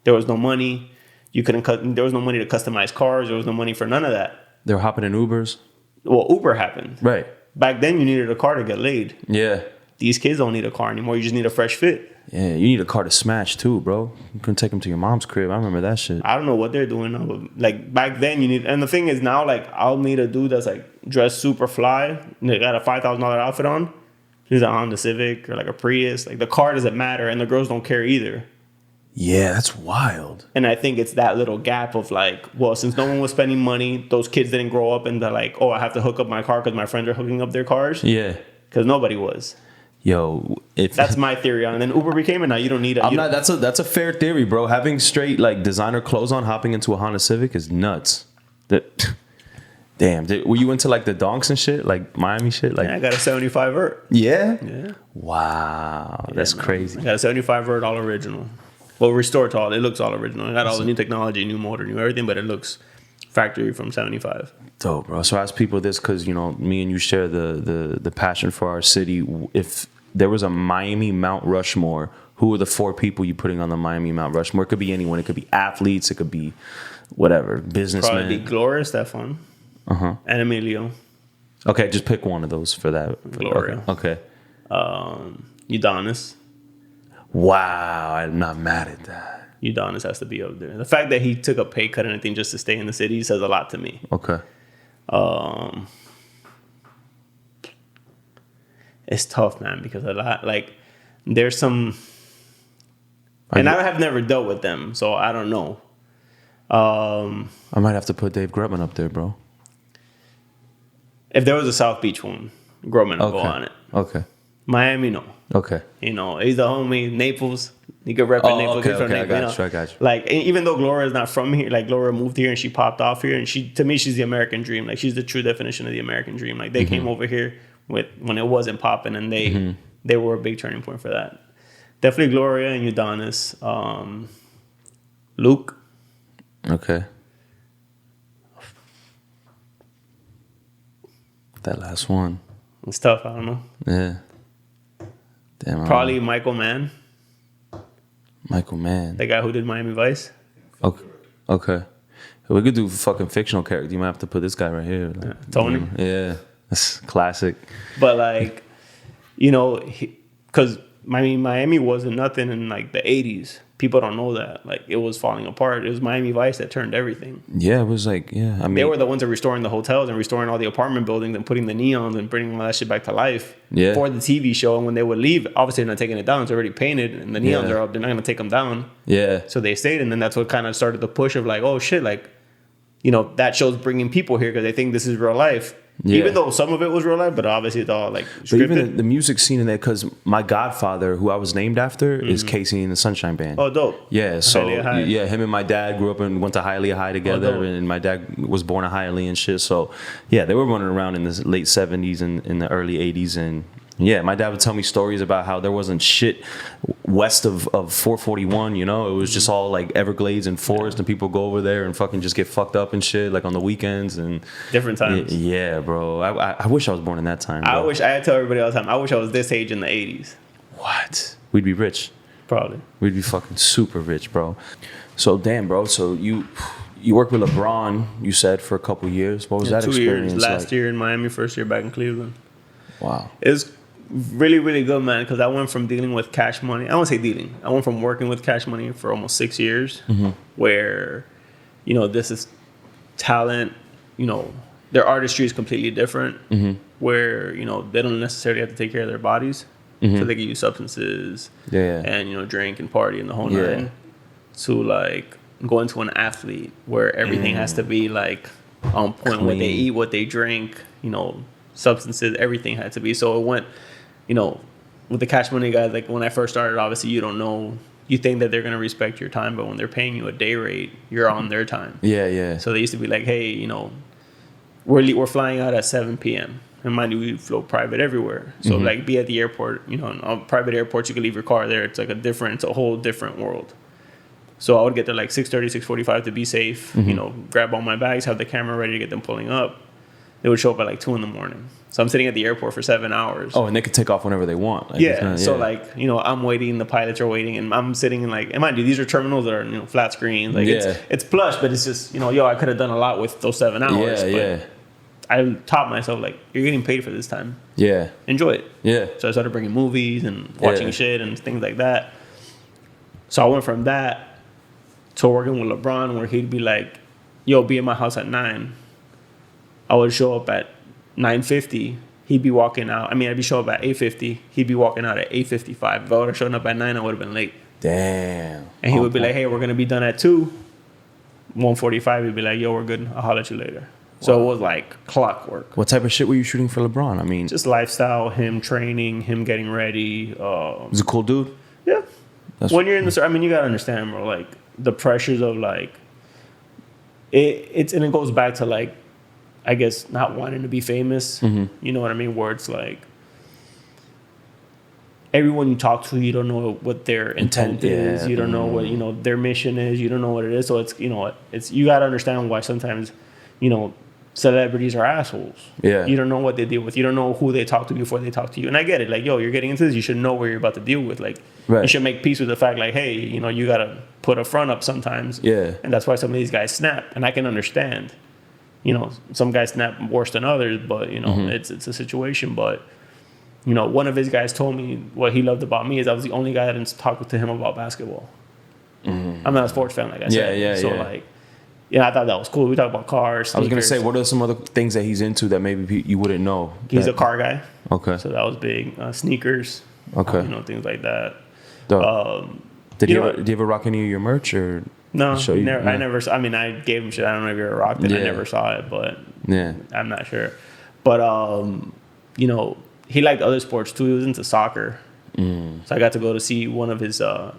there was no money. There was no money to customize cars. There was no money for none of that. They were hopping in Ubers? Well, Uber happened. Right. Back then, you needed a car to get laid. Yeah. These kids don't need a car anymore. You just need a fresh fit. Yeah, you need a car to smash too, bro. You couldn't take them to your mom's crib. I remember that shit. I don't know what they're doing now, but like back then you need. And the thing is now, like I'll meet a dude that's like dressed super fly. And they got a $5,000 outfit on. He's a Honda Civic or like a Prius. Like the car doesn't matter, and the girls don't care either. Yeah, that's wild. And I think it's that little gap of like, well, since no one was spending money, those kids didn't grow up and they're like, oh, I have to hook up my car because my friends are hooking up their cars. Yeah, because nobody was. Yo, that's my theory on it. And then Uber became it. Now you don't need it. That's a fair theory, bro. Having straight like designer clothes on, hopping into a Honda Civic is nuts. Damn, were you into like the donks and shit, like Miami shit? Like, yeah, I got a 75 vert. Yeah. Yeah. Wow, that's crazy. I got a 75 vert, all original. Well, restored to all. It looks all original. I got all the new technology, new motor, new everything, but it looks factory from 75. Dope, bro. So I ask people this because me and you share the passion for our city. If there was a Miami Mount Rushmore, who are the 4 people you putting on the Miami Mount Rushmore? It could be anyone. It could be athletes. It could be whatever, businessmen. Probably be Gloria Estefan. And Emilio. Okay, just pick one of those for that. Gloria. Okay. Udonis. Wow, I'm not mad at that. Udonis has to be up there. The fact that he took a pay cut and anything just to stay in the city says a lot to me. Okay. It's tough, man, because a lot like there's some, and I have never dealt with them, so I don't know. I might have to put Dave Grubman up there, bro. If there was a South Beach one, Grumman would go on it. Okay. Miami, no. Okay. You know, he's the homie. Naples, he could rep in Naples. Okay, He's from okay, Naples, I got you. Like, even though Gloria is not from here, like Gloria moved here and she popped off here, and to me, she's the American dream. Like, she's the true definition of the American dream. Like, they came over here when it wasn't popping, and they were a big turning point for that. Definitely Gloria and Udonis. Luke. Okay. That last one. It's tough. I don't know. Yeah. Damn. Probably Michael Mann, Michael Mann. the guy who did Miami Vice. Okay. Okay. We could do fucking fictional character. You might have to put this guy right here. Like, Tony. Yeah. That's classic. But like, you know, because Miami wasn't nothing in like the 80s. People don't know that. Like, it was falling apart. It was Miami Vice that turned everything. Yeah, it was like, yeah. I mean, They were the ones that were restoring the hotels and restoring all the apartment buildings and putting the neons and bringing all that shit back to life for the TV show. And when they would leave, obviously they're not taking it down. It's already painted and the neons are up. They're not going to take them down. Yeah. So they stayed. And then that's what kind of started the push of like, oh shit, like, you know, that show's bringing people here because they think this is real life. Yeah. Even though some of it was real life, but obviously it's all like scripted. But even the music scene in there, because my godfather, who I was named after, is Casey and the Sunshine Band. Oh, dope. Yeah, so Hialeah High. yeah, him and my dad grew up and went to Hialeah High together, dope. and my dad was born in Hialeah and shit. So yeah, they were running around in the late 70s and in the early 80s, and yeah, my dad would tell me stories about how there wasn't shit west of 441, you know? It was just all like Everglades and forest, and people go over there and fucking just get fucked up and shit, like on the weekends and Different times. Yeah, bro. I wish I was born in that time, bro. I tell everybody all the time, I wish I was this age in the 80s. What? We'd be rich. Probably. We'd be fucking super rich, bro. So damn, bro. So you worked with LeBron, you said, for a couple years. What was that 2 experience years. Last like? year in Miami, first year back in Cleveland. Wow. It was really, really good, man, because I went from dealing with cash money. I won't say dealing. I went from working with cash money for almost 6 years, where, you know, this is talent, you know, their artistry is completely different, where, you know, they don't necessarily have to take care of their bodies. So they can use substances and, you know, drink and party and the whole nine, to like go into an athlete where everything has to be like on point. Clean. What they eat, what they drink, you know, substances, everything had to be. So it went, you know, with the cash money guys, like when I first started, obviously you don't know, you think that they're going to respect your time, but when they're paying you a day rate, you're on their time. Yeah, yeah. So they used to be like, hey, you know, we're flying out at 7 p.m. And mind you, we flew private everywhere. So like be at the airport, you know, on private airports, you can leave your car there. It's like it's a whole different world. So I would get there like 6:30, 6:45 to be safe, you know, grab all my bags, have the camera ready to get them pulling up. They would show up at like 2 a.m. So I'm sitting at the airport for 7 hours. Oh, and they could take off whenever they want. Like, So like, you know, I'm waiting, the pilots are waiting, and I'm sitting in like, and mind you, these are terminals that are, you know, flat screens. Like it's plush, but it's just, you know, I could have done a lot with those 7 hours. But I taught myself, like, you're getting paid for this time. Yeah. Enjoy it. Yeah. So I started bringing movies and watching shit and things like that. So I went from that to working with LeBron, where he'd be like, yo, be in my house at 9. I would show up at 9:50. He'd be walking out. I mean, I'd be showing up at 8:50. He'd be walking out at 8:55. If I would have shown up at 9, I would have been late. Damn. And he would be like, hey, we're going to be done at 2. 1:45, he'd be like, yo, we're good. I'll holler at you later. So it was like clockwork. What type of shit were you shooting for LeBron? I mean, just lifestyle, him training, him getting ready. He's a cool dude. Yeah. When you're in the, I mean, you gotta understand, bro. Like the pressures of like it goes back to like, I guess, not wanting to be famous. You know what I mean? Where it's like everyone you talk to, you don't know what their intent is. You don't know what, you know, their mission is. You don't know what it is. So it's, you know, it's, you gotta understand why sometimes, you know, celebrities are assholes. Yeah. You don't know what they deal with. You don't know who they talk to before they talk to you. And I get it. Like, yo, you're getting into this. You should know what you're about to deal with. Like, you should make peace with the fact, like, hey, you know, you got to put a front up sometimes. Yeah. And that's why some of these guys snap. And I can understand. You know, some guys snap worse than others, but, you know, it's a situation. But, you know, one of his guys told me what he loved about me is I was the only guy that didn't talk to him about basketball. I'm not a sports fan, like I said. So, like, Yeah, I thought that was cool. We talked about cars. I was gonna sneakers. say, what are some other things that he's into that maybe you wouldn't know? He's a That- car guy, Okay. so that was big. Sneakers, Okay. things like that. Dope. Did you you know ever, did you ever rock any of your merch or? No, show you? never, No. I never. I mean, I gave him shit. I don't know if you ever rocked it. I Yeah. never saw it, but Yeah. I'm not sure. But he liked other sports too. He was into soccer, so I got to go to see one of his. I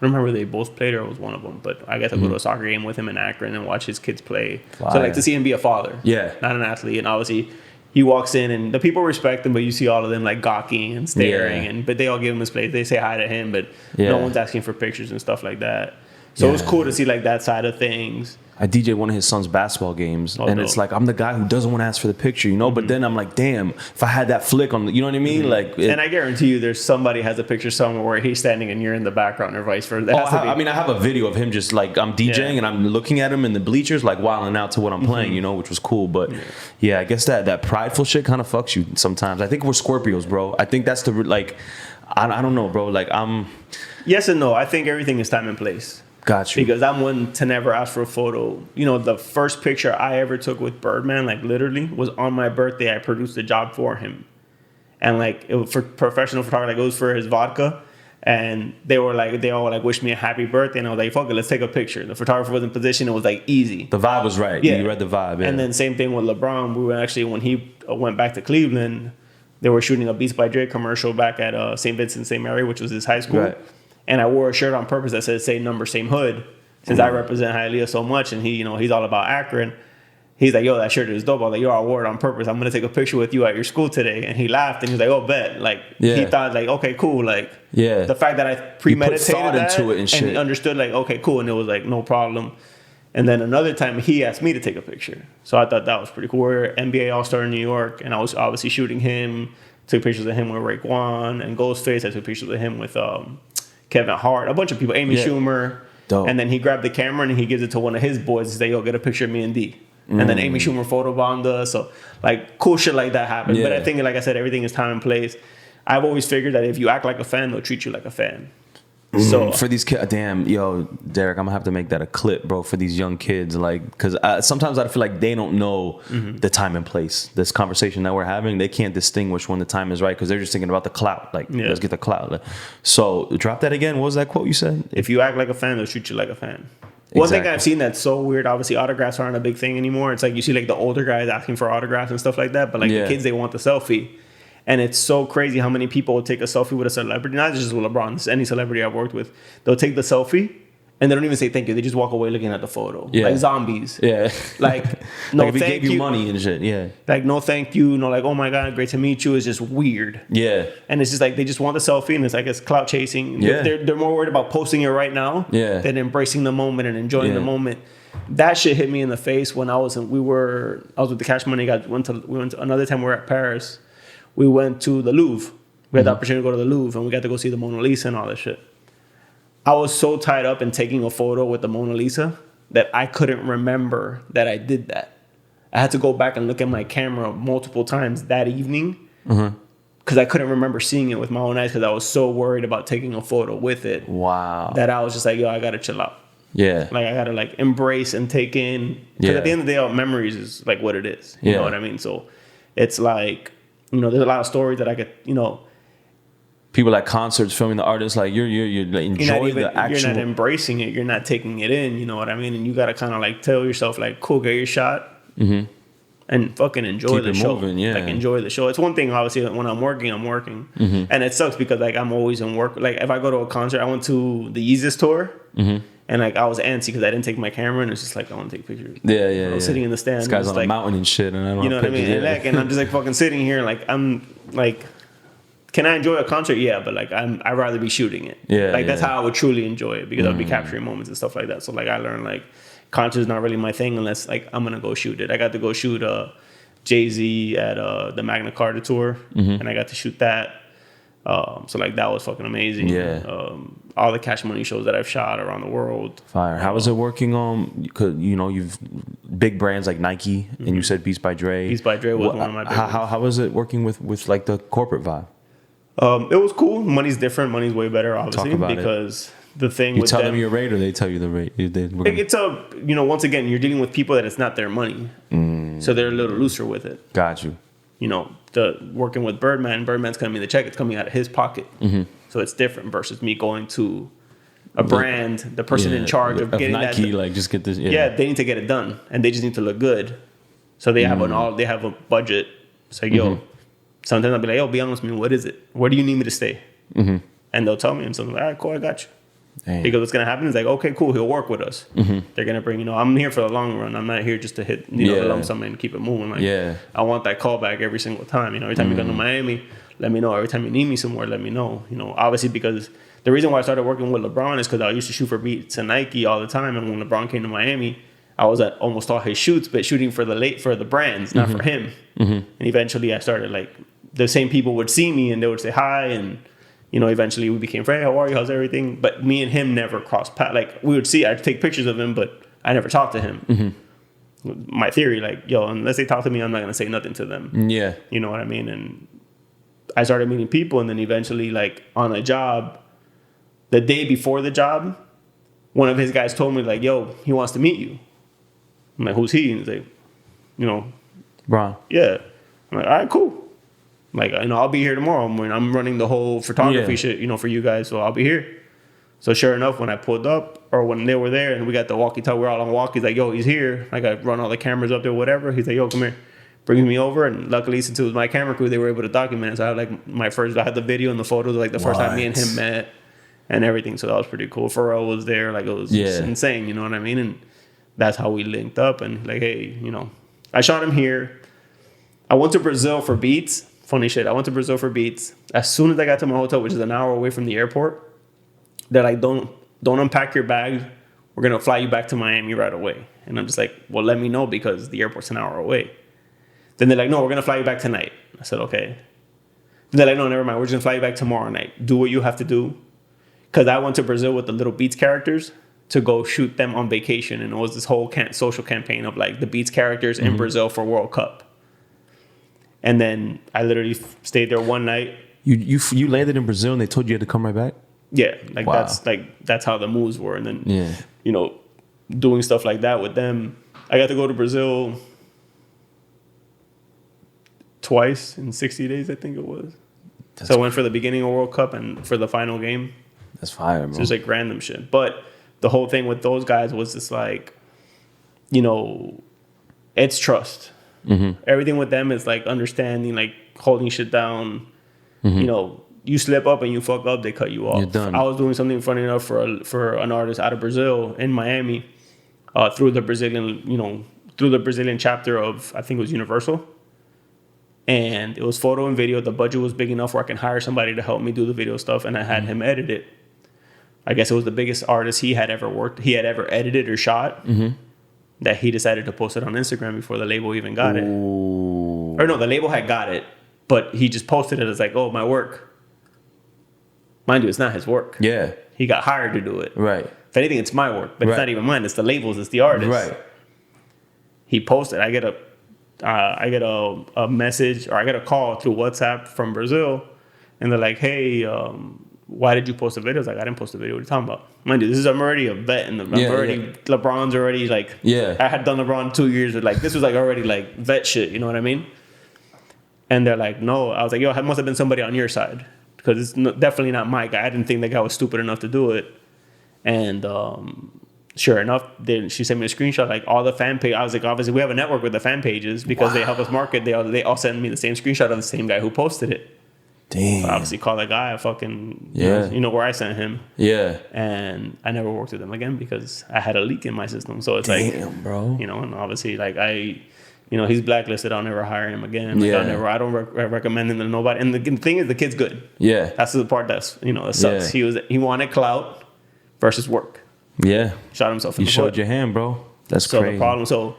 don't remember whether they both played or it was one of them, but I got to go to a soccer game with him in Akron and watch his kids play. So Fire. like to see him be a father, Yeah. not an athlete, and obviously. He walks in and the people respect him, but you see all of them like gawking and staring, Yeah. but they all give him his place. They say hi to him, but Yeah. no one's asking for pictures and stuff like that. So it was Yeah. cool to see like that side of things. I DJ one of his son's basketball games, Oh, and dope. it's like I'm the guy who doesn't want to ask for the picture, But then I'm like, damn, if I had that flick on, you know what I mean? Like, And I guarantee you, there's somebody has a picture somewhere where he's standing and you're in the background, or vice versa. There has to be. I have a video of him just like I'm DJing Yeah. and I'm looking at him in the bleachers, like wilding out to what I'm playing, which was cool. But yeah, I guess that prideful shit kind of fucks you sometimes. I think we're Scorpios, bro. I think that's I don't know, bro. Like Yes and no. I think everything is time and place. got you. Because I'm one to never ask for a photo. The first picture I ever took with Birdman, like literally, was on my birthday. I produced a job for him. And like, it was for professional photography, like it was for his vodka. And they all like wished me a happy birthday. And I was like, fuck it, let's take a picture. The photographer was in position. It was like easy. The vibe was right. Yeah. You read the vibe. Yeah. And then same thing with LeBron. We were actually, when he went back to Cleveland, they were shooting a Beats by Dre commercial back at St. Vincent St. Mary, which was his high school. Right. And I wore a shirt on purpose that said "Same number, same hood," since I represent Hialeah so much, and he's all about Akron. He's like, "Yo, that shirt is dope." I was like, "Yo, I wore it on purpose. I'm gonna take a picture with you at your school today." And he laughed and he was like, "Oh, bet." Like Yeah. he thought like, "Okay, cool." Like Yeah. the fact that I premeditated thought that into it and shit. he understood like, "Okay, cool," and it was like no problem. And then another time he asked me to take a picture, so I thought that was pretty cool. We're NBA All Star in New York, and I was obviously shooting him. Took pictures of him with Raekwon and Ghostface. I took pictures of him with Kevin Hart, a bunch of people, Amy Yeah. Schumer. Dope. And then he grabbed the camera and he gives it to one of his boys. He's like, "Yo, get a picture of me and D." And then Amy Schumer photobombed us. So like cool shit like that happened. But Yeah. I think, like I said, everything is time and place. I've always figured that if you act like a fan, they'll treat you like a fan. So for these kids, damn, yo, Derek, I'm gonna have to make that a clip, bro, for these young kids. Like, because sometimes I feel like they don't know the time and place. This conversation that we're having, they can't distinguish when the time is right because they're just thinking about the clout. Like, Yeah. let's get the clout. Like, so, drop that again. What was that quote you said? if you act like a fan, they'll treat you like a fan. One thing Exactly. I've seen that's so weird, obviously autographs aren't a big thing anymore. It's like you see like the older guys asking for autographs and stuff like that, but like Yeah. the kids, they want the selfie. And it's so crazy how many people will take a selfie with a celebrity, not just with LeBron, it's any celebrity I've worked with. They'll take the selfie and they don't even say thank you. They just walk away looking at the photo. Yeah. Like zombies. Yeah. Like, no like if he thank gave you you. money and shit. Yeah. Like, no thank you. No, like, oh my God, great to meet you. It's just weird. Yeah. And it's just like they just want the selfie, and it's like it's clout chasing. Yeah. They're more worried about posting it right now Yeah. than embracing the moment and enjoying Yeah. the moment. That shit hit me in the face when I was with the Cash Money guys. We went to another time we were at Paris. We went to the Louvre. We had the opportunity to go to the Louvre, and we got to go see the Mona Lisa and all that shit. I was so tied up in taking a photo with the Mona Lisa that I couldn't remember that I did that. I had to go back and look at my camera multiple times that evening because I couldn't remember seeing it with my own eyes because I was so worried about taking a photo with it Wow. that I was just like, yo, I gotta chill out. Yeah. Like I gotta like embrace and take in. Because Yeah. at the end of the day, memories is like what it is. You Yeah. know what I mean? So it's like, there's a lot of stories that I could, People at concerts filming the artists, like you're enjoy the you're not actual. embracing it. You're not taking it in. You know what I mean? And you gotta kind of like tell yourself like, cool, get your shot. And fucking enjoy Keep the it show. moving, yeah. Like enjoy the show. It's one thing, obviously, when I'm working, and it sucks because like I'm always in work. Like if I go to a concert, I went to the Yeezus tour, and like I was antsy because I didn't take my camera, and it's just like I want to take pictures. Yeah. I was sitting in the stand. This and guy's it's on like, a mountain and shit, and I don't you know have what I mean? pictures. And, like, and I'm just like fucking sitting here, like I'm like, can I enjoy a concert? Yeah, but like I'd rather be shooting it. Yeah, like that's yeah. how I would truly enjoy it because I'd be capturing moments and stuff like that. So like I learned like concert is not really my thing unless like I'm gonna go shoot it. I got to go shoot Jay-Z at the Magna Carta tour, and I got to shoot that. So like that was fucking amazing. Yeah. All the Cash Money shows that I've shot around the world. Fire. How is it working on? Cause you've big brands like Nike, and you said Beats by Dre. Beats by Dre was one of my big ones. How is it working with like the corporate vibe? It was cool. Money's different. Money's way better, obviously, about it. because the thing You with tell them, them your rate, or they tell you the rate. it's a, once again, you're dealing with people that it's not their money, so they're a little looser with it. Got you. The working with Birdman's coming me the check, it's coming out of his pocket, so it's different versus me going to a brand, the person in charge of getting Nike, that. like just get this. Yeah, they need to get it done, and they just need to look good. So they have they have a budget. It's like, yo, sometimes I'll be like, yo, be honest with me, what is it? Where do you need me to stay? And they'll tell me, and so I'm like, all right, cool, I got you. Dang. Because what's gonna happen is like, okay, cool, he'll work with us. They're gonna bring, I'm here for the long run. I'm not here just to hit, the lump sum and keep it moving. Like, I want that callback every single time. Every time you come to Miami, let me know. Every time you need me somewhere, let me know. Obviously because the reason why I started working with LeBron is because I used to shoot for Beats and Nike all the time, and when LeBron came to Miami, I was at almost all his shoots, but shooting for the brands, not for him. And eventually I started like the same people would see me and they would say hi, and eventually we became friends. Hey, how are you? How's everything? But me and him never crossed paths. Like we would see, I'd take pictures of him, but I never talked to him. My theory, like, yo, unless they talk to me, I'm not gonna say nothing to them. Yeah. You know what I mean? And I started meeting people, and then eventually, like on a job, the day before the job, one of his guys told me like, yo, he wants to meet you. I'm like, who's he? And he's like, Bron. yeah. I'm like, all right, cool. Like, I'll be here tomorrow. I'm running the whole photography shit, for you guys, so I'll be here. So sure enough, when I pulled up, or when they were there and we got the walkie-talkie, we're all on walkies, like, yo, he's here. Like, I run all the cameras up there, whatever. He's like, yo, come here. Brings me over, and luckily, since it was my camera crew, they were able to document it. So I had, like, I had the video and the photos, like, the first time me and him met and everything. So that was pretty cool. Pharrell was there. Like, it was insane, you know what I mean? And that's how we linked up. And, like, hey, I shot him here. I went to Brazil for Beats. Funny shit. I went to Brazil for Beats. As soon as I got to my hotel, which is an hour away from the airport, they're like, don't unpack your bags. We're going to fly you back to Miami right away. And I'm just like, well, let me know because the airport's an hour away. Then they're like, no, we're going to fly you back tonight. I said, okay. Then they're like, no, never mind. We're just going to fly you back tomorrow night. Do what you have to do. Because I went to Brazil with the little Beats characters to go shoot them on vacation. And it was this whole social campaign of like the Beats characters in Brazil for World Cup. And then I literally stayed there one night. You landed in Brazil and they told you had to come right back? Yeah, Wow. that's how the moves were. And then doing stuff like that with them. I got to go to Brazil twice in 60 days, I think it was. So I went for the beginning of World Cup and for the final game. That's fire, bro. So it's like random shit. But the whole thing with those guys was just like, it's trust. Everything with them is like understanding, like holding shit down. You slip up and you fuck up, they cut you off. You're done. I was doing something funny enough for an artist out of Brazil in Miami, through the Brazilian chapter of, I think it was Universal. And it was photo and video. The budget was big enough where I can hire somebody to help me do the video stuff, and I had him edit it. I guess it was the biggest artist he had ever edited or shot. That he decided to post it on Instagram before the label even got it. Or no, the label had got it, but he just posted it as like, oh, my work. Mind you, it's not his work. Yeah. He got hired to do it. Right. If anything, it's my work, but it's not even mine. It's the label's, it's the artist. Right. He posted. I get a message, or I get a call through WhatsApp from Brazil, and they're like, hey, why did you post a video? I was like, I didn't post a video. What are you talking about? Mind you, I'm already a vet, and LeBron's already like, I had done LeBron 2 years with like, this was like already like vet shit, you know what I mean? And they're like, no. I was like, yo, it must have been somebody on your side, because it's definitely not my guy. I didn't think the guy was stupid enough to do it. And sure enough, then she sent me a screenshot, like all the fan page. I was like, obviously we have a network with the fan pages because they help us market. They all send me the same screenshot of the same guy who posted it. Damn. So obviously call that guy. I fucking where I sent him. Yeah. And I never worked with him again because I had a leak in my system. So it's damn, bro. And obviously like he's blacklisted. I'll never hire him again. Like, I don't recommend him to nobody. And the thing is, the kid's good. Yeah. That's the part that sucks. Yeah. He wanted clout versus work. Yeah. Shot himself in You the showed foot. your hand, bro. That's so crazy. the problem. So,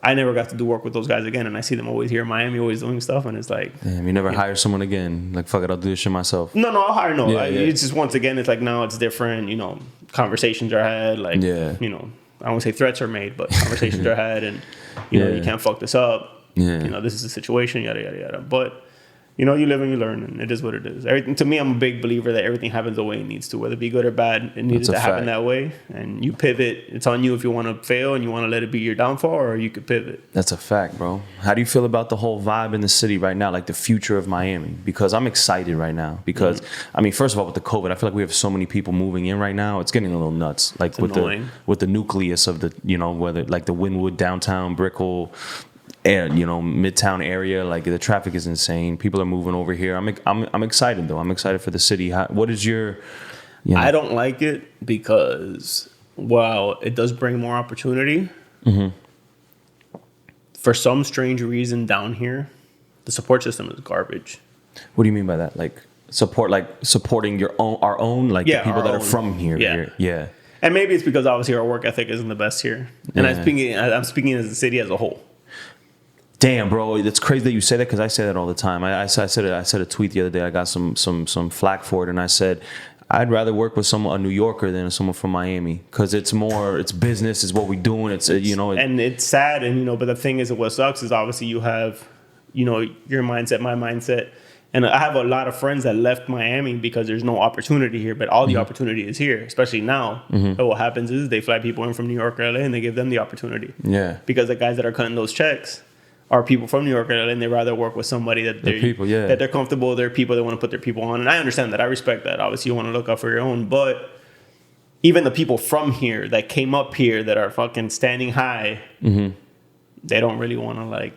I never got to do work with those guys again, and I see them always here in Miami, always doing stuff, and it's like, damn, you never hire someone again. Like, fuck it, I'll do this shit myself. No, I'll hire. No, Yeah, it's just once again, it's like now it's different. Conversations are had. Like, I won't say threats are made, but conversations are had, and you can't fuck this up. Yeah. This is the situation. Yada yada yada. But You know, you live and you learn, and it is what it is. Everything to me, I'm a big believer that everything happens the way it needs to, whether it be good or bad. It needs That's to a happen fact. that way, and you pivot. It's on you if you want to fail and you want to let it be your downfall, or you could pivot. That's a fact, bro. How do you feel about the whole vibe in the city right now, like the future of Miami? Because I'm excited right now. Because I mean, first of all, with the COVID, I feel like we have so many people moving in right now. It's getting a little nuts. Like with annoying. the nucleus of the, you know, whether like the Wynwood downtown, Brickell, and you know, Midtown area, like the traffic is insane. People are moving over here. I'm excited though. I'm excited for the city. What is your? You know, I don't like it because while it does bring more opportunity, for some strange reason down here, the support system is garbage. what do you mean by that? Like supporting our own, like Yeah, the people our that are own. from here. Yeah. Yeah. And maybe it's because obviously our work ethic isn't the best here. And Yeah. I'm speaking as a city as a whole. Damn, bro, it's crazy that you say that because I say that all the time. I said a tweet the other day. I got some flack for it, and I said I'd rather work with a New Yorker than someone from Miami because it's business, it's what we're doing. It's you know, And it's sad, and but the thing is, what sucks is obviously you have, your mindset, my mindset, and I have a lot of friends that left Miami because there's no opportunity here, but all the opportunity is here, especially now. But what happens is they fly people in from New York or LA, and they give them the opportunity. Yeah. Because the guys that are cutting those checks are people from New York or LA, and they rather work with somebody that they're people, yeah. that they're comfortable. They're people that want to put their people on, and I understand that. I respect that. Obviously, you want to look out for your own, but even the people from here that came up here that are fucking standing high, they don't really want to like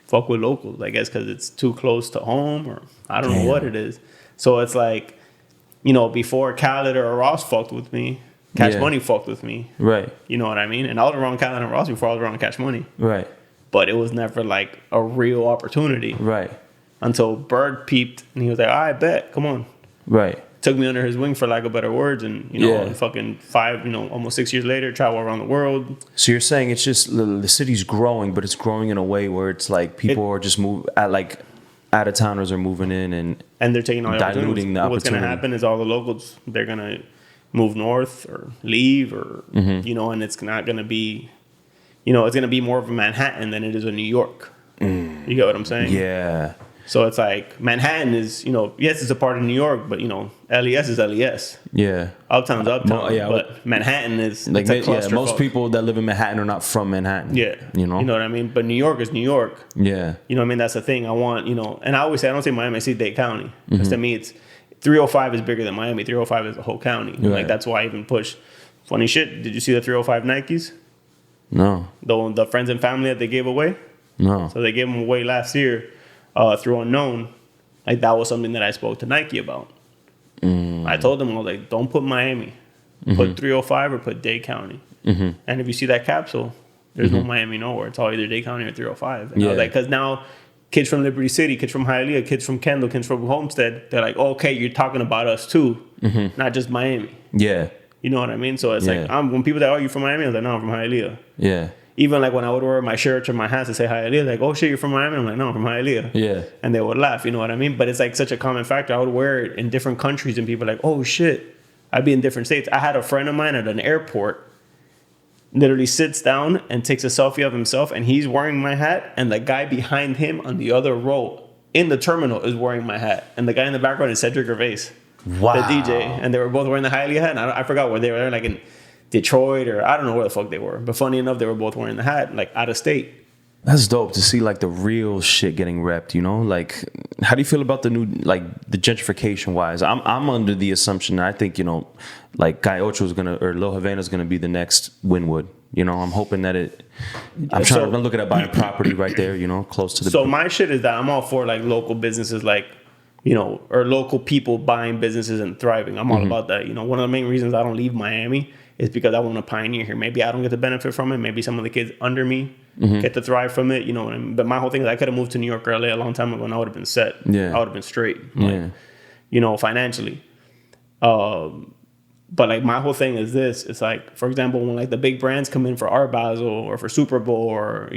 fuck with locals, I guess, because it's too close to home, or I don't know what it is. So it's like, before Khaled or Ross fucked with me, Cash Yeah. Money fucked with me. right, You know what I mean? And I was around Khaled and Ross before I was around Cash Money. right, But it was never like a real opportunity right, until Bird peeped and he was like, all right, bet, come on. right. Took me under his wing, for lack of better words, and Yeah. fucking 5, almost 6 years later, travel around the world. So you're saying it's just the city's growing, but it's growing in a way where it's like people are just out of towners are moving in And they're taking all the Diluting opportunities. the What's going to opportunity. happen is all the locals, they're going to move north or leave, or and it's not going to be, it's going to be more of a Manhattan than it is a New York. You get what I'm saying? yeah, So it's like Manhattan is, yes, it's a part of New York, but LES is LES. yeah. Uptown's uptown, yeah, but Manhattan is Like it's a cluster. most people that live in Manhattan are not from Manhattan. Yeah, you know. you know what I mean. But New York is New York. Yeah, You know what I mean? That's the thing. I want, and I always say, I don't say Miami, I say Dade County. Because Mm-hmm. to me, it's 305 is bigger than Miami. 305 is the whole county. Right. Like, that's why I even push. Funny shit, did you see the 305 Nikes? no, The friends and family that they gave away? no. So they gave them away last year through Unknown. Like, that was something that I spoke to Nike about. I told them, I was like, don't put Miami. Put 305 or put Dade County. And if you see that capsule, there's no Miami nowhere. It's all either Dade County or 305. And I was Yeah. like, because now kids from Liberty City, kids from Hialeah, kids from Kendall, kids from Homestead, they're like, okay, you're talking about us too, not just Miami. Yeah, You know what I mean? So it's like, Yeah. when people say, oh, you from Miami? I was like, no, I'm from Hialeah. yeah, Even like when I would wear my shirts or my hats and say Hialeah, like, oh shit, you're from Miami? I'm like, no, I'm from Hialeah. yeah. And they would laugh, you know what I mean? But it's like such a common factor. I would wear it in different countries and people are like, oh shit. I'd be in different states. I had a friend of mine at an airport literally sits down and takes a selfie of himself and he's wearing my hat and the guy behind him on the other row in the terminal is wearing my hat. And the guy in the background is Cedric Gervais, Wow. the DJ. And they were both wearing the Hialeah hat. And I forgot where they were, like in Detroit or I don't know where the fuck they were. But funny enough, they were both wearing the hat, like out of state. That's dope to see like the real shit getting repped, you know? Like how do you feel about the new like the gentrification wise? I'm under the assumption that I think, like Calle Ocho is or Little Havana is gonna be the next Wynwood. I'm hoping that I'm looking at buying a property right there, close to the So my shit is that I'm all for like local businesses, like, or local people buying businesses and thriving. I'm all about that. One of the main reasons I don't leave Miami is because I want to pioneer here. Maybe I don't get the benefit from it. Maybe some of the kids under me get to thrive from it. You know what I mean? But my whole thing is I could have moved to New York or LA a long time ago and I would have been set. Yeah. I would have been straight. Yeah. Financially. But like my whole thing is this. It's like, for example, when like the big brands come in for Art Basel or for Super Bowl or,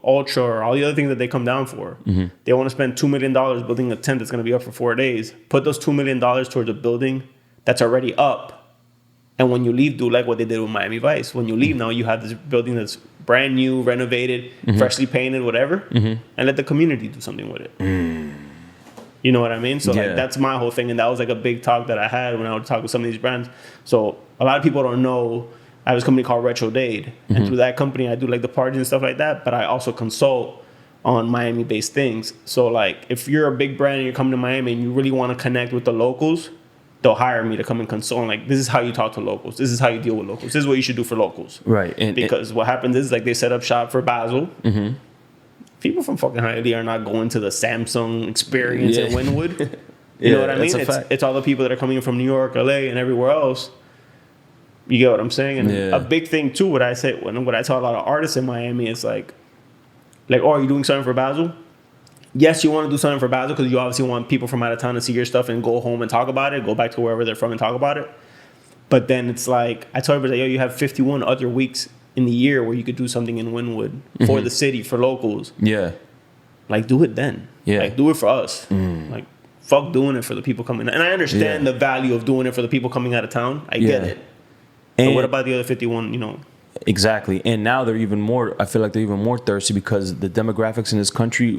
Ultra or all the other things that they come down for, they want to spend $2 million building a tent that's going to be up for 4 days. Put those $2 million towards a building that's already up. And when you leave, do like what they did with Miami Vice. When you leave now, you have this building that's brand new, renovated, freshly painted, whatever, and let the community do something with it. You know what I mean? So Yeah. like that's my whole thing, and that was like a big talk that I had when I would talk with some of these brands. So a lot of people don't know I have this company called Retro Dade, and through that company I do like the parties and stuff like that. But I also consult on Miami-based things. So like if you're a big brand and you're coming to Miami and you really want to connect with the locals, they'll hire me to come and consult. Like, this is how you talk to locals. This is how you deal with locals. This is what you should do for locals. Right. Because what happens is like they set up shop for Basel. People from fucking Hialeah are not going to the Samsung experience in Wynwood. You know what I mean? that's a fact. It's all the people that are coming in from New York, LA, and everywhere else. You get what I'm saying? And a big thing too, what I say when I tell a lot of artists in Miami, it's like, oh, are you doing something for Basel? Yes, you want to do something for Basel because you obviously want people from out of town to see your stuff and go home and talk about it, go back to wherever they're from and talk about it. But then it's like, I tell everybody, yo, you have 51 other weeks in the year where you could do something in Wynwood for the city, for locals. Yeah. Like, do it then. Yeah. Like, do it for us. Like, fuck doing it for the people coming. And I understand the value of doing it for the people coming out of town. I get it. And But what about the other 51, you know? Exactly. And now they're even more, I feel like they're even more thirsty because the demographics in this country,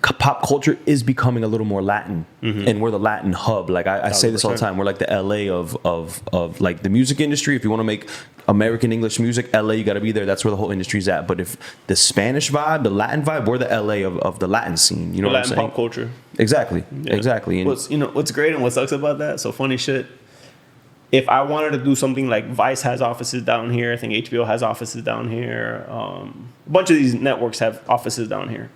pop culture is becoming a little more Latin, and we're the Latin hub. Like I say this all the time. We're like the LA of like the music industry. If you want to make American English music, LA, you got to be there. That's where the whole industry's at. But if the Spanish vibe, the Latin vibe, we're the LA of the Latin scene. You know what I'm Latin saying? pop culture. Exactly. Yeah. Exactly. And What's great and what sucks about that? So funny shit. If I wanted to do something like Vice has offices down here, I think HBO has offices down here. A bunch of these networks have offices down here.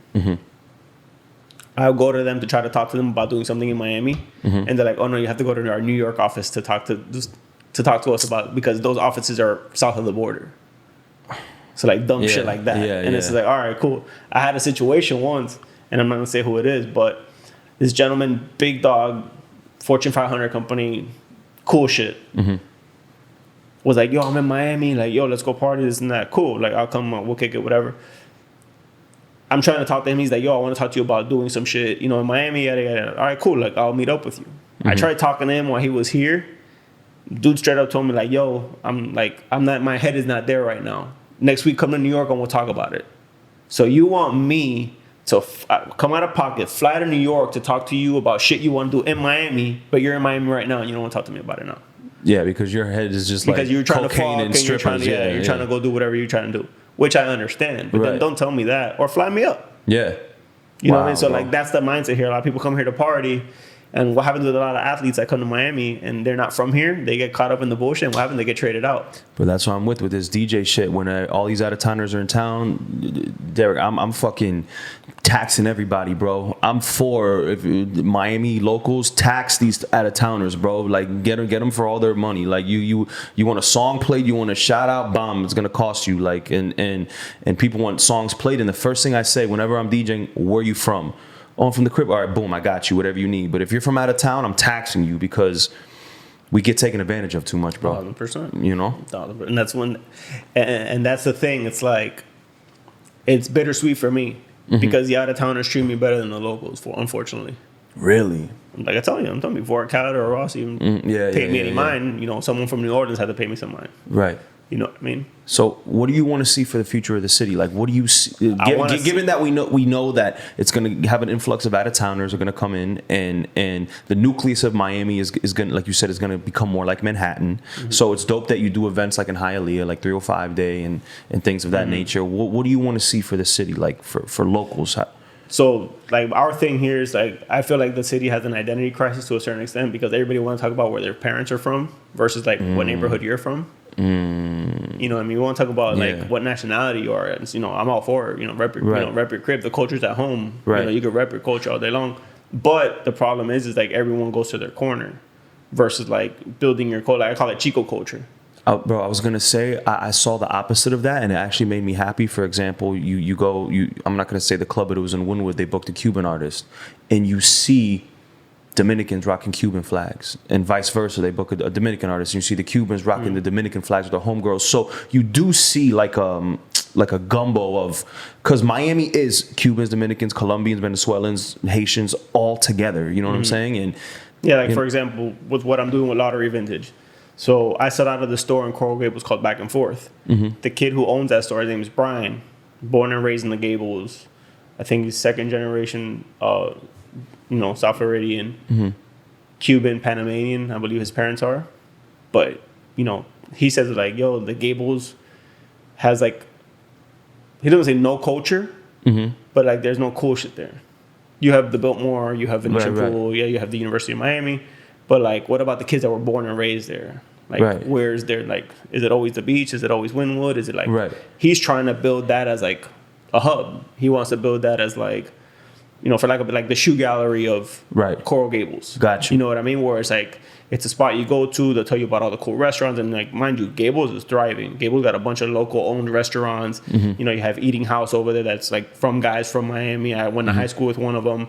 I'll go to them to try to talk to them about doing something in Miami, and they're like, "Oh no, you have to go to our New York office to talk to us about because those offices are south of the border." So like dumb shit like that, and it's like, all right, cool. I had a situation once, and I'm not gonna say who it is, but this gentleman, big dog, Fortune 500 company. Cool shit. Was like, yo, I'm in Miami. Like, yo, let's go party, this and that. Cool. Like, I'll come, we'll kick it, whatever. I'm trying to talk to him. He's like, yo, I want to talk to you about doing some shit, in Miami. Yada, yada. All right, cool. Like, I'll meet up with you. I tried talking to him while he was here. Dude straight up told me, like, yo, I'm not, my head is not there right now. Next week, come to New York and we'll talk about it. So you want me to come out of pocket, fly to New York to talk to you about shit you want to do in Miami, but you're in Miami right now and you don't want to talk to me about it now. Yeah, because your head is just because like you're trying to cocaine fuck and and you're trying strippers. to, trying to go do whatever you're trying to do, which I understand. But then don't tell me that or fly me up. Yeah. You know what I mean? So like that's the mindset here. A lot of people come here to party. And what happens with a lot of athletes that come to Miami and they're not from here, they get caught up in the bullshit. And what happens? They get traded out. But that's what I'm with this DJ shit. When all these out-of-towners are in town, Derek, I'm fucking taxing everybody, bro. I'm for if Miami locals tax these out-of-towners, bro. Like get them for all their money. Like you want a song played, you want a shout out, bomb. It's gonna cost you. Like and people want songs played. And the first thing I say whenever I'm DJing, where you from? Oh, I'm from the crib. All right, boom, I got you, whatever you need. But if you're from out of town, I'm taxing you because we get taken advantage of too much, bro. 1,000%. You know? And that's when, and that's the thing. It's like, it's bittersweet for me because the out-of-towners treat me better than the locals, unfortunately. Really? Like I tell you, I'm telling you, before Khaled or Ross even paid me any mind, someone from New Orleans had to pay me some mind. Right. You know what I mean? So, what do you want to see for the future of the city? Like, what do you see? Given that we know that it's going to have an influx of out of towners are going to come in, and the nucleus of Miami is going, like you said, is going to become more like Manhattan. So it's dope that you do events like in Hialeah, like 305 Day, and things of that nature. What do you want to see for the city, like for locals? So, like, our thing here is, like, I feel like the city has an identity crisis to a certain extent because everybody wants to talk about where their parents are from versus, like, what neighborhood you're from. You know what I mean? We want to talk about, like, what nationality you are. And, I'm all for it. Rep your crib. The culture's at home. Right. You can rep your culture all day long. But the problem is, like, everyone goes to their corner versus, like, building your culture. Like, I call it Chico culture. Bro, I was gonna say I saw the opposite of that, and it actually made me happy. For example, I'm not gonna say the club, but it was in Wynwood. They booked a Cuban artist, and you see Dominicans rocking Cuban flags, and vice versa. They book a Dominican artist, and you see the Cubans rocking the Dominican flags with their homegirls. So you do see like a gumbo of, because Miami is Cubans, Dominicans, Colombians, Venezuelans, Haitians all together. You know what I'm saying? And for example, with what I'm doing with Lottery Vintage. So I set out of the store in Coral Gables called Back and Forth. The kid who owns that store, his name is Brian, born and raised in the Gables. I think he's second generation, South Floridian, Cuban, Panamanian. I believe his parents are, but he says like, yo, the Gables has like, he doesn't say no culture, but like there's no cool shit there. You have the Biltmore, you have Venetian Pool, yeah, you have the University of Miami, but like, what about the kids that were born and raised there? Like, where's their, like, is it always the beach? Is it always Wynwood? Is it like, he's trying to build that as like a hub. He wants to build that as like, for like the shoe gallery of Coral Gables. Gotcha. You know what I mean? Where it's like, it's a spot you go to, they'll tell you about all the cool restaurants. And like, mind you, Gables is thriving. Gables got a bunch of local owned restaurants. You have Eating House over there that's like from guys from Miami. I went to high school with one of them.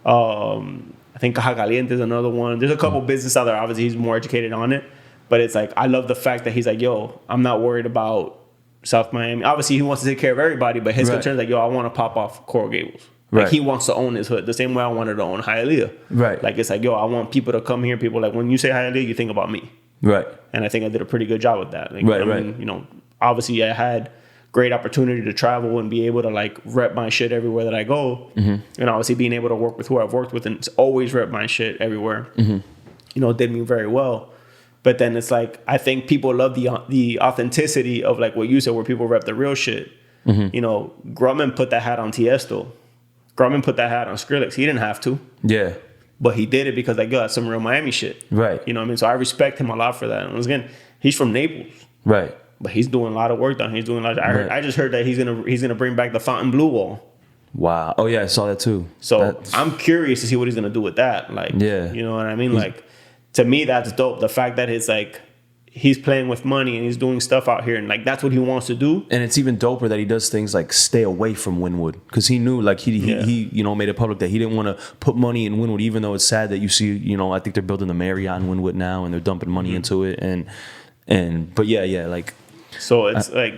I think Caja Caliente is another one. There's a couple businesses out there. Obviously, he's more educated on it. But it's like, I love the fact that he's like, yo, I'm not worried about South Miami. Obviously, he wants to take care of everybody, but his concern is like, yo, I want to pop off Coral Gables. Like, he wants to own his hood the same way I wanted to own Hialeah. Like, it's like, yo, I want people to come here. People like, when you say Hialeah, you think about me. And I think I did a pretty good job with that. Like, I mean, obviously, I had great opportunity to travel and be able to like rep my shit everywhere that I go. And obviously, being able to work with who I've worked with and always rep my shit everywhere, did me very well. But then it's like, I think people love the authenticity of like what you said, where people rep the real shit. Grumman put that hat on Tiesto. Grumman put that hat on Skrillex. He didn't have to. Yeah. But he did it because like, yo, that's some real Miami shit. You know what I mean? So I respect him a lot for that. And once again, he's from Naples. But he's doing a lot of work down here. He's doing a lot of, I just heard that he's gonna bring back the Fontainebleau wall. Wow. Oh yeah, I saw that too. So I'm curious to see what he's gonna do with that. Like, you know what I mean? Like, to me, that's dope. The fact that it's like he's playing with money and he's doing stuff out here, and like that's what he wants to do. And it's even doper that he does things like stay away from Wynwood, because he knew like he made it public that he didn't want to put money in Wynwood, even though it's sad that you see, I think they're building the Marriott in Wynwood now and they're dumping money into it, but like. So it's like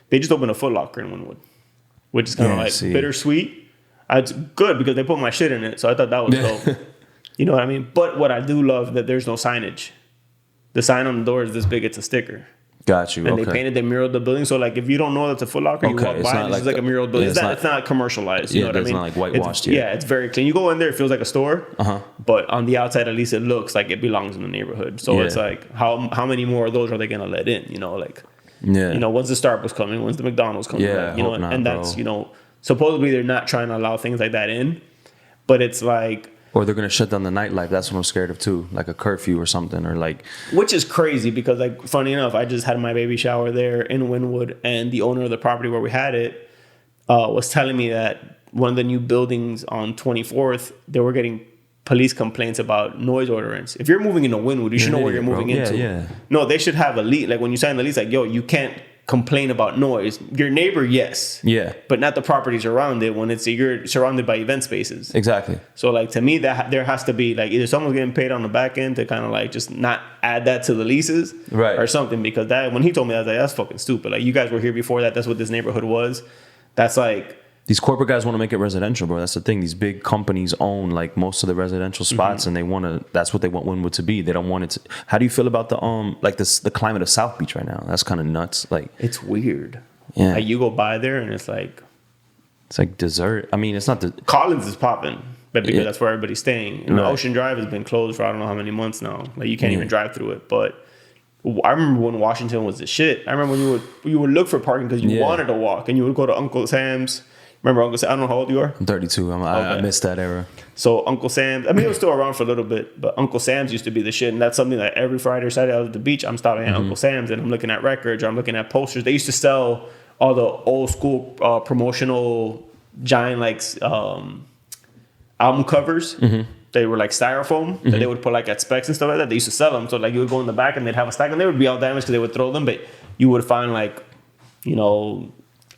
they just opened a Foot Locker in Wynwood, which is kind of bittersweet. It's good because they put my shit in it, so I thought that was dope. You know what I mean? But what I do love that there's no signage. The sign on the door is this big. It's a sticker. Got you. And they painted, they muraled the building. So like, if you don't know that's a Foot Locker, you walk by. This is like a mural building. It's not commercialized. You know what I mean? It's not like whitewashed. It's very clean. You go in there, it feels like a store. But on the outside, at least it looks like it belongs in the neighborhood. So it's like, how many more of those are they gonna let in? When's the Starbucks coming? When's the McDonald's coming? That's supposedly they're not trying to allow things like that in, but it's like. Or they're going to shut down the nightlife. That's what I'm scared of too. Like a curfew or something, or like. Which is crazy because, like, funny enough, I just had my baby shower there in Wynwood, and the owner of the property where we had it was telling me that one of the new buildings on 24th, they were getting police complaints about noise ordinance. If you're moving into Wynwood, you should know where you're moving into. No, they should have a lease. Like when you sign the lease, like, yo, you can't complain about noise. Your neighbor, yes. But not the properties around it when you're surrounded by event spaces. Exactly. So like to me, that there has to be like either someone's getting paid on the back end to kind of like just not add that to the leases. Or something, because that when he told me, I was like, that's fucking stupid. Like you guys were here before that. That's what this neighborhood was. That's like. These corporate guys want to make it residential, bro. That's the thing. These big companies own like most of the residential spots, and they want to. That's what they want Wynwood to be. They don't want it to. How do you feel about the climate of South Beach right now? That's kind of nuts. Like it's weird. Yeah, like, you go by there and it's like dessert. I mean, it's not the Collins is popping, but because that's where everybody's staying. And the Ocean Drive has been closed for I don't know how many months now. Like you can't even drive through it. But I remember when Washington was the shit. I remember when you would look for parking because you wanted to walk, and you would go to Uncle Sam's. Remember Uncle Sam? I don't know how old you are. I'm 32. I missed that era. So Uncle Sam's, I mean, it was still around for a little bit, but Uncle Sam's used to be the shit. And that's something that every Friday or Saturday out at the beach, I'm stopping at Uncle Sam's and I'm looking at records or I'm looking at posters. They used to sell all the old school promotional giant album covers. They were like styrofoam that they would put like at Specs and stuff like that. They used to sell them. So like you would go in the back and they'd have a stack and they would be all damaged because they would throw them. But you would find like,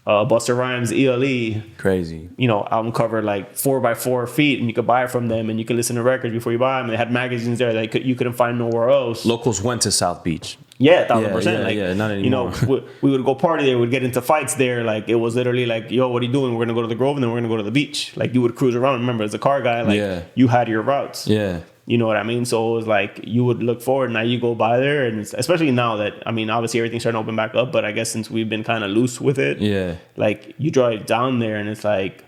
Busta Rhymes ELE, crazy, album cover like 4x4 feet, and you could buy it from them, and you could listen to records before you buy them. And they had magazines there that you couldn't find nowhere else. Locals went to South Beach. Yeah, 1,000%. Not anymore. We would go party there. We'd get into fights there. Like it was literally like, yo, what are you doing? We're gonna go to the Grove, and then we're gonna go to the beach. Like you would cruise around. Remember, as a car guy, like you had your routes. Yeah. You know what I mean? So it was like you would look forward. Now you go by there, and especially now that obviously everything's starting to open back up. But I guess since we've been kind of loose with it, like you drive down there, and it's like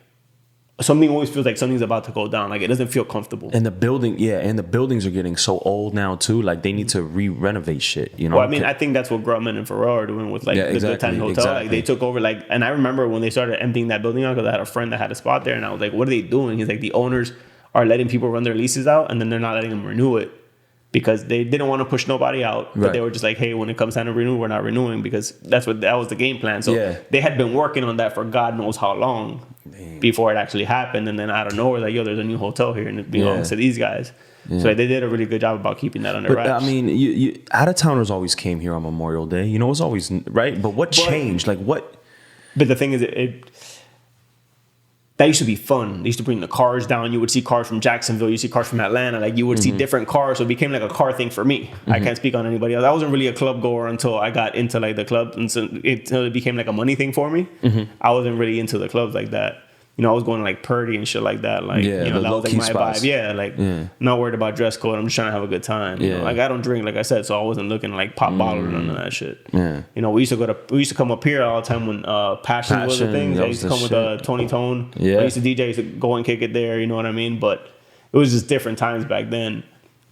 something always feels like something's about to go down. Like it doesn't feel comfortable. And the buildings are getting so old now too. Like they need to renovate shit. You know. Well, I mean, I think that's what Grumman and Pharrell are doing with like the Good Time Hotel. Like they took over and I remember when they started emptying that building out because I had a friend that had a spot there, and I was like, "What are they doing?" He's like, "The owners are letting people run their leases out, and then they're not letting them renew it because they didn't want to push nobody out, but they were just like, hey, when it comes time to renew, we're not renewing because that was the game plan." So they had been working on that for God knows how long before it actually happened, and then out of nowhere, like, yo, there's a new hotel here, and it belongs to these guys. So they did a really good job about keeping that under wraps. I mean, you out of towners always came here on Memorial Day. You know, it was always right. But what changed? Like what? But the thing is, that used to be fun. They used to bring the cars down. You would see cars from Jacksonville. You see cars from Atlanta. Like you would see different cars. So it became like a car thing for me. I can't speak on anybody else. I wasn't really a club goer until I got into like the club, and so it became like a money thing for me. I wasn't really into the clubs like that. You know, I was going to like Purdy and shit like that. Like, you know, that was like my spots. Vibe. Yeah, like not worried about dress code. I'm just trying to have a good time. You know? Like I don't drink, like I said, so I wasn't looking like pop bottle or none of that shit. You know, we used to come up here all the time when Passion was a thing. I used to come with Tony Tone. I used to DJ, used to go and kick it there. You know what I mean? But it was just different times back then.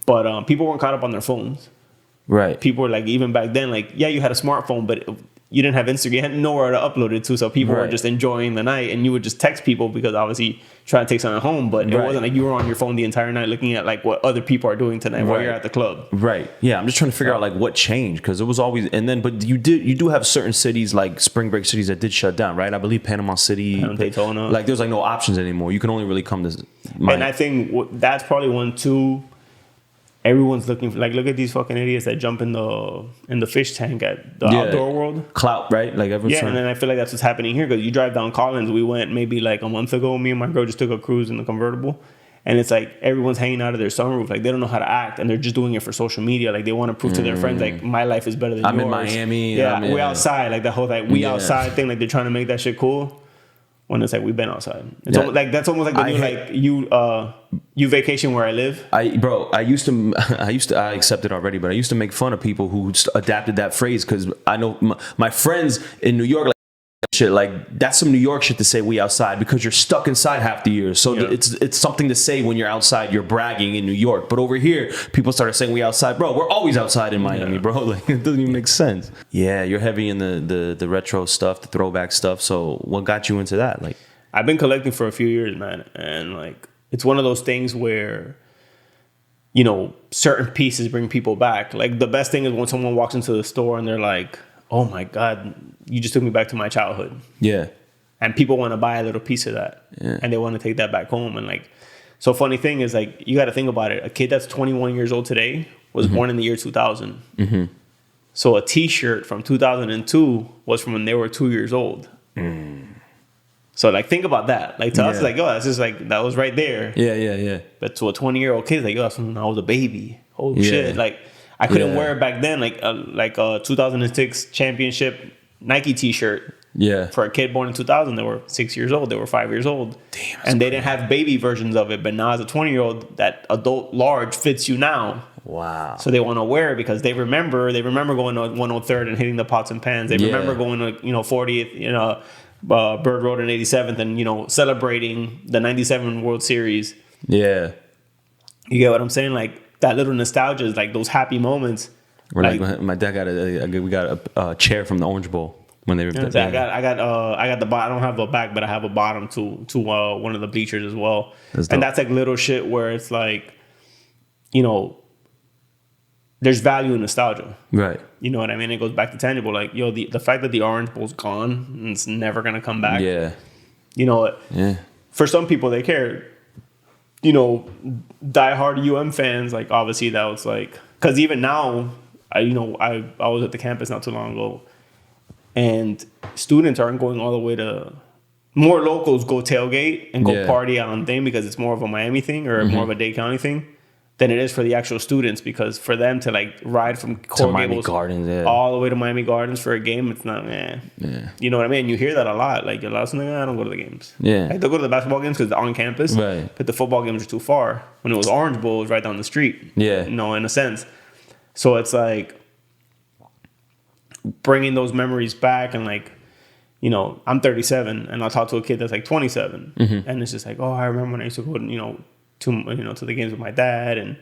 But people weren't caught up on their phones. Right. People were like, even back then, like, yeah, you had a smartphone, but you didn't have Instagram. You had nowhere to upload it to. So people were just enjoying the night, and you would just text people because obviously trying to take something home. But it wasn't like you were on your phone the entire night looking at like what other people are doing tonight while you're at the club. Right. Yeah. I'm just trying to figure out like what changed, because it was always, and then, but you do have certain cities like spring break cities that did shut down, right? I believe Panama City, Daytona. Like there's like no options anymore. You can only really come to. And I think that's probably one too. Everyone's looking for, like, look at these fucking idiots that jump in the fish tank at the outdoor world. Clout, right? Like everyone's and then I feel like that's what's happening here, because you drive down Collins. We went maybe like a month ago. Me and my girl just took a cruise in the convertible, and it's like everyone's hanging out of their sunroof. Like they don't know how to act, and they're just doing it for social media. Like they want to prove to their friends like my life is better than yours. I'm in Miami. Yeah, we outside. Like the whole like we outside thing. Like they're trying to make that shit cool. When it's like we've been outside, it's almost like that's almost like the new like you vacation where I live. I accept it already, but I used to make fun of people who adapted that phrase, because I know my friends in New York, like shit, like that's some New York shit to say we outside, because you're stuck inside half the year. So it's something to say when you're outside, you're bragging in New York. But over here, people started saying we outside. Bro, we're always outside in Miami, bro. Like it doesn't even make sense. Yeah, you're heavy in the retro stuff, the throwback stuff. So what got you into that? Like I've been collecting for a few years, man. And like it's one of those things where, you know, certain pieces bring people back. Like the best thing is when someone walks into the store and they're like, oh my God, you just took me back to my childhood. Yeah. And people want to buy a little piece of that. Yeah. And they want to take that back home. And like, so funny thing is like, you got to think about it. A kid that's 21 years old today was born in the year 2000. So a t-shirt from 2002 was from when they were 2 years old. So like, think about that. Like to us, it's like, yo, that's just like, that was right there. Yeah. But to a 20-year-old kid, it's like, yo, that's when I was a baby. Oh shit. Like, I couldn't wear it back then, like a 2006 championship Nike T-shirt. Yeah. For a kid born in 2000, they were 6 years old. They were 5 years old. Damn. And they didn't have baby versions of it. But now as a 20-year-old, that adult large fits you now. Wow. So they want to wear it because they remember going to 103rd and hitting the pots and pans. They remember going to 40th, Bird Road and 87th, and celebrating the 97 World Series. Yeah. You get what I'm saying? Like, that little nostalgia is like those happy moments. Like my dad we got a chair from the Orange Bowl when they were. I got the bottom. I don't have a back, but I have a bottom to one of the bleachers as well. And that's like little shit where it's like, there's value in nostalgia. Right. You know what I mean? It goes back to tangible. Like, the fact that the Orange Bowl's gone and it's never gonna come back. Yeah. You know what? Yeah. For some people, they care. Diehard UM fans, like obviously that was like, because even now, I was at the campus not too long ago, and students aren't going all the way to. More locals go tailgate and go party on thing because it's more of a Miami thing or more of a Dade County thing than it is for the actual students, because for them to like ride from Coral Gables Gardens, all the way to Miami Gardens for a game, it's not, You know what I mean? You hear that a lot. Like, a lot of something, I don't go to the games. Yeah. Like, they'll go to the basketball games because they're on campus. Right. But the football games are too far. When it was Orange Bowl, it was right down the street. Yeah. In a sense. So it's like bringing those memories back and like, you know, I'm 37 and I'll talk to a kid that's like 27, and it's just like, oh, I remember when I used to go, you know, to the games with my dad and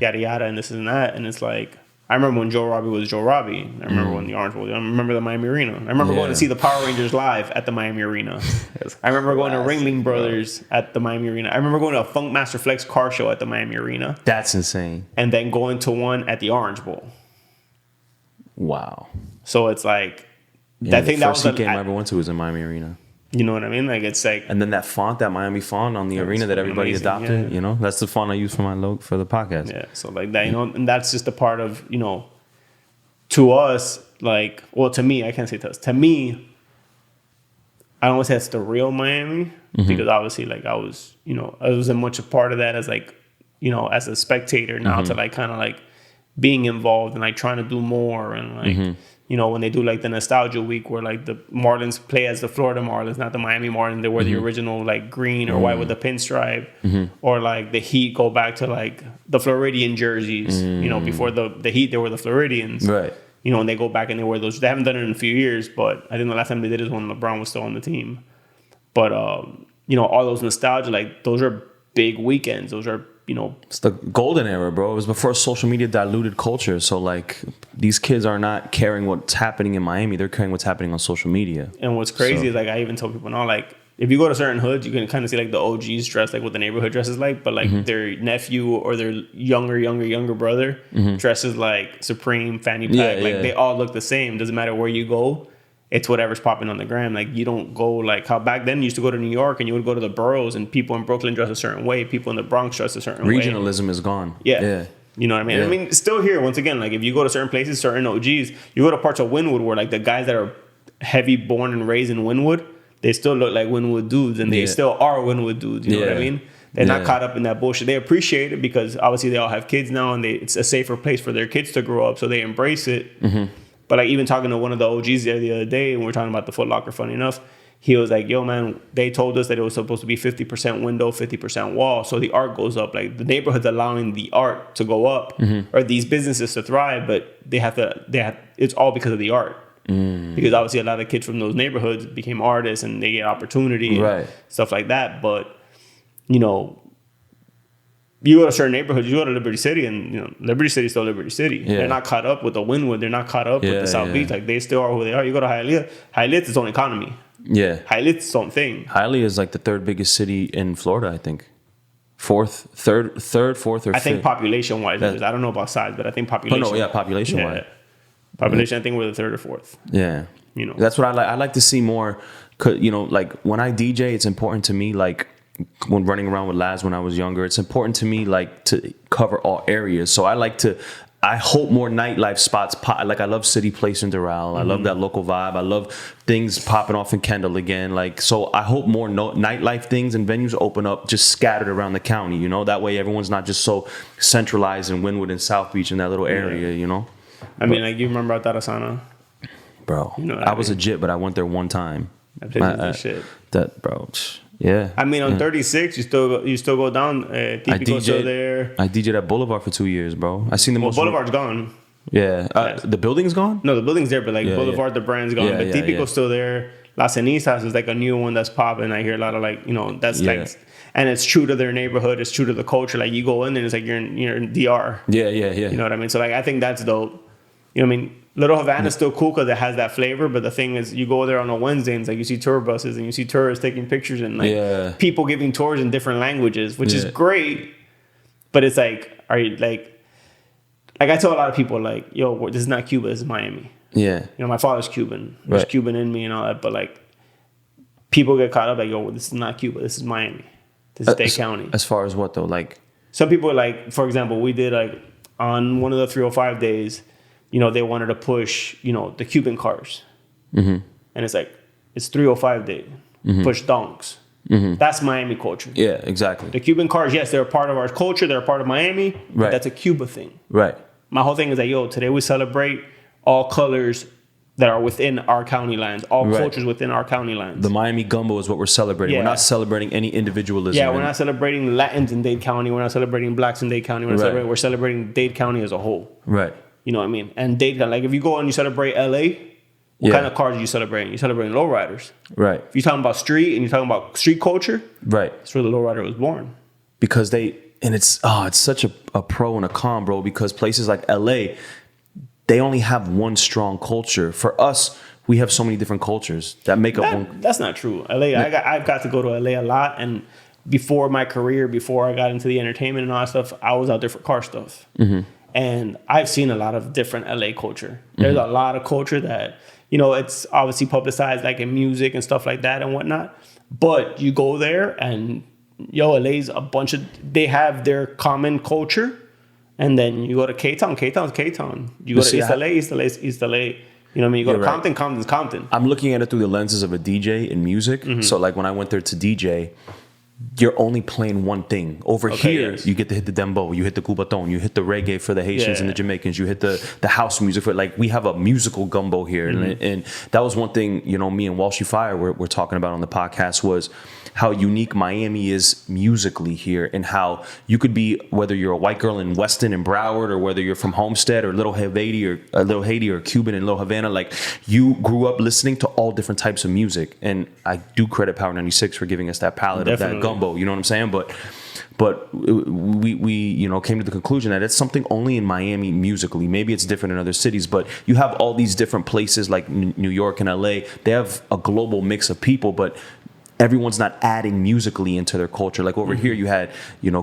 yada yada and this and that, and it's like. I remember when Joe Robbie was Joe Robbie. I remember when the Orange Bowl. I remember the Miami Arena. I remember going to see the Power Rangers live at the Miami Arena. I remember going to Ringling Brothers at the Miami Arena. I remember going to a Funkmaster Flex car show at the Miami Arena. That's insane. And then going to one at the Orange Bowl. Wow. So it's like, Yeah, I think the that first was game I ever went to was in Miami Arena. You know what I mean? Like it's like, And then that font, that Miami font on the arena that everybody amazing, adopted, yeah. you know, that's the font I use for my logo for the podcast. yeah. So like that, you know, and that's just a part of, you know, to us, like, well, to me, I can't say to us. To me, I don't want to say that's the real Miami because obviously, like, I was, you know, I wasn't much a part of that as like, you know, as a spectator now to like kind of like being involved and like trying to do more and like, you know, when they do like the nostalgia week where like the Marlins play as the Florida Marlins, not the Miami Marlins, they were the original like green or white with the pinstripe, or like the Heat go back to like the Floridian jerseys, you know, before the Heat, they were the Floridians. Right. You know, and they go back and they wear those. They haven't done it in a few years, but I think the last time they did is when LeBron was still on the team. But, you know, all those nostalgia, like those are big weekends. Those are, you know. It's the golden era, bro. It was before social media diluted culture. So, like, these kids are not caring what's happening in Miami. They're caring what's happening on social media. And what's crazy is, like, I even tell people now, like, if you go to certain hoods, you can kind of see, like, the OGs dress like what the neighborhood dresses like. But, like, their nephew or their younger brother dresses like Supreme, Fanny Pack. Yeah, like, yeah. they all look the same. Doesn't matter where you go. It's whatever's popping on the gram. Like, you don't go, like, how back then you used to go to New York and you would go to the boroughs and people in Brooklyn dress a certain way. People in the Bronx dress a certain way. Regionalism is gone. Yeah. You know what I mean? Yeah. I mean, still here, once again, like if you go to certain places, certain OGs, you go to parts of Wynwood where like the guys that are heavy born and raised in Wynwood, they still look like Wynwood dudes and they Yeah. still are Wynwood dudes. You know what I Yeah. mean? They're not Yeah. caught up in that bullshit. They appreciate it because obviously they all have kids now and it's a safer place for their kids to grow up. So they embrace it. But like even talking to one of the OGs there the other day, and we were talking about the Foot Locker, funny enough, he was like, yo, man, they told us that it was supposed to be 50% window, 50% wall. So the art goes up. Like the neighborhood's allowing the art to go up or these businesses to thrive, but it's all because of the art. Because obviously a lot of kids from those neighborhoods became artists and they get opportunity and Right. stuff like that. But, you know, you go to certain neighborhoods, you go to Liberty City, and you know Liberty City is still Liberty City. Yeah. They're not caught up with the Wynwood. They're not caught up with Yeah, the South yeah. Beach. Like they still are who they are. You go to Hialeah. Hialeah's its own economy. Yeah. Hialeah's its own thing. Hialeah is like the third biggest city in Florida, I think. Fourth, fourth, or fifth. I think population wise, That- I don't know about size, but I think Oh, population. no, yeah, population wise. Population. I think we're the third or fourth. Yeah. You know. That's what I like. I like to see more, you know, like when I DJ, it's important to me, like when running around with lads when I was younger, it's important to me, like to cover all areas. So I hope more nightlife spots pop. Like I love City Place in Doral. I love that local vibe. I love things popping off in Kendall again. Like, so I hope more nightlife things and venues open up just scattered around the county, you know, that way everyone's not just so centralized in Wynwood and South Beach in that little area, you know? I mean, like you remember Tarasana? Bro, You know what I I was mean? legit, but I went there one time. That place is the shit. That, bro, yeah. I mean, on 36, you still go down. Tipico's still there. I DJ'd at Boulevard for 2 years, bro. I seen the Well, most. Boulevard's gone. Yeah, the building's gone. No, the building's there, but like Yeah, Boulevard, yeah. the brand's gone. Yeah, But yeah, Tipico's yeah. still there. Las Cenizas is like a new one that's popping. I hear a lot of like, you know, that's Yeah. like, and it's true to their neighborhood. It's true to the culture. Like you go in and it's like you're in DR. Yeah. You know what I mean? So like I think that's dope. You know what I mean? Little Havana's still cool because it has that flavor, but the thing is, you go there on a Wednesday and it's like you see tour buses and you see tourists taking pictures and like Yeah. people giving tours in different languages, which is Yeah. great. But it's like, are you like I tell a lot of people like, yo, this is not Cuba, this is Miami. Yeah, You know, my father's Cuban. There's Right. Cuban in me and all that, but like people get caught up like, yo, this is not Cuba, this is Miami. This is Dade County. As far as what though, like, Some people like, for example, we did like on one of the 305 days, you know, they wanted to push, you know, the Cuban cars. And it's like, it's 305 day, push donks. That's Miami culture. yeah, exactly. The Cuban cars, yes, they're a part of our culture, they're a part of Miami, but Right. that's a Cuba thing. Right. My whole thing is like, yo, today we celebrate all colors that are within our county lines, all Right. cultures within our county lines. The Miami gumbo is what we're celebrating. We're Yeah. not celebrating any individualism. Yeah, we're in- not celebrating Latins in Dade County. We're not celebrating blacks in Dade County. Right. We're celebrating Dade County as a whole. Right. You know what I mean? And Dade, like if you go and you celebrate LA, What Yeah. kind of cars are you celebrating? You're celebrating lowriders. Right. If you're talking about street and you're talking about street culture, Right. that's where the lowrider was born. Because it's such a pro and a con, bro, because places like LA, they only have one strong culture. For us, we have so many different cultures that make up one. That's not true. LA, I've got to go to LA a lot, and before my career, before I got into the entertainment and all that stuff, I was out there for car stuff. And I've seen a lot of different LA culture. There's a lot of culture that, you know, it's obviously publicized like in music and stuff like that and whatnot. But you go there and, LA's a bunch of, they have their common culture. And then you go to K-Town, K-Town's K-Town. You go to East LA, East LA, East LA. You know what I mean? You go to Compton, Compton's Compton. I'm looking at it through the lenses of a DJ in music. So like when I went there to DJ, you're only playing one thing. Over here, you get to hit the dembow, you hit the cubaton, you hit the reggae for the Haitians and the Jamaicans, you hit the house music for, like, we have a musical gumbo here. And that was one thing, me and Walshy Fire were talking about on the podcast, was how unique Miami is musically here, and how you could be, whether you're a white girl in Weston and Broward, or whether you're from Homestead or Little Haiti or Cuban in Little Havana, like, you grew up listening to all different types of music. And I do credit Power 96 for giving us that palette of that gumbo, you know what I'm saying? But we came to the conclusion that it's something only in Miami musically. Maybe it's different in other cities, but you have all these different places like New York and LA. They have a global mix of people, but everyone's not adding musically into their culture. Like over here, you had,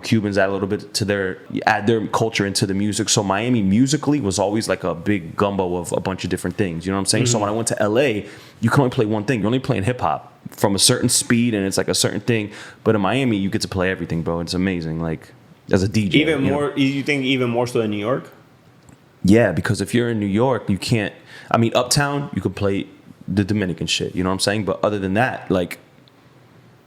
Cubans add a little bit to add their culture into the music. So Miami musically was always like a big gumbo of a bunch of different things. You know what I'm saying? So when I went to LA, you can only play one thing. You're only playing hip hop from a certain speed, and it's like a certain thing. But in Miami, you get to play everything, bro. It's amazing. Like, as a DJ. Even more, you think even more so in New York? Yeah, because if you're in New York, you can't, Uptown, you could play the Dominican shit. You know what I'm saying? But other than that, like,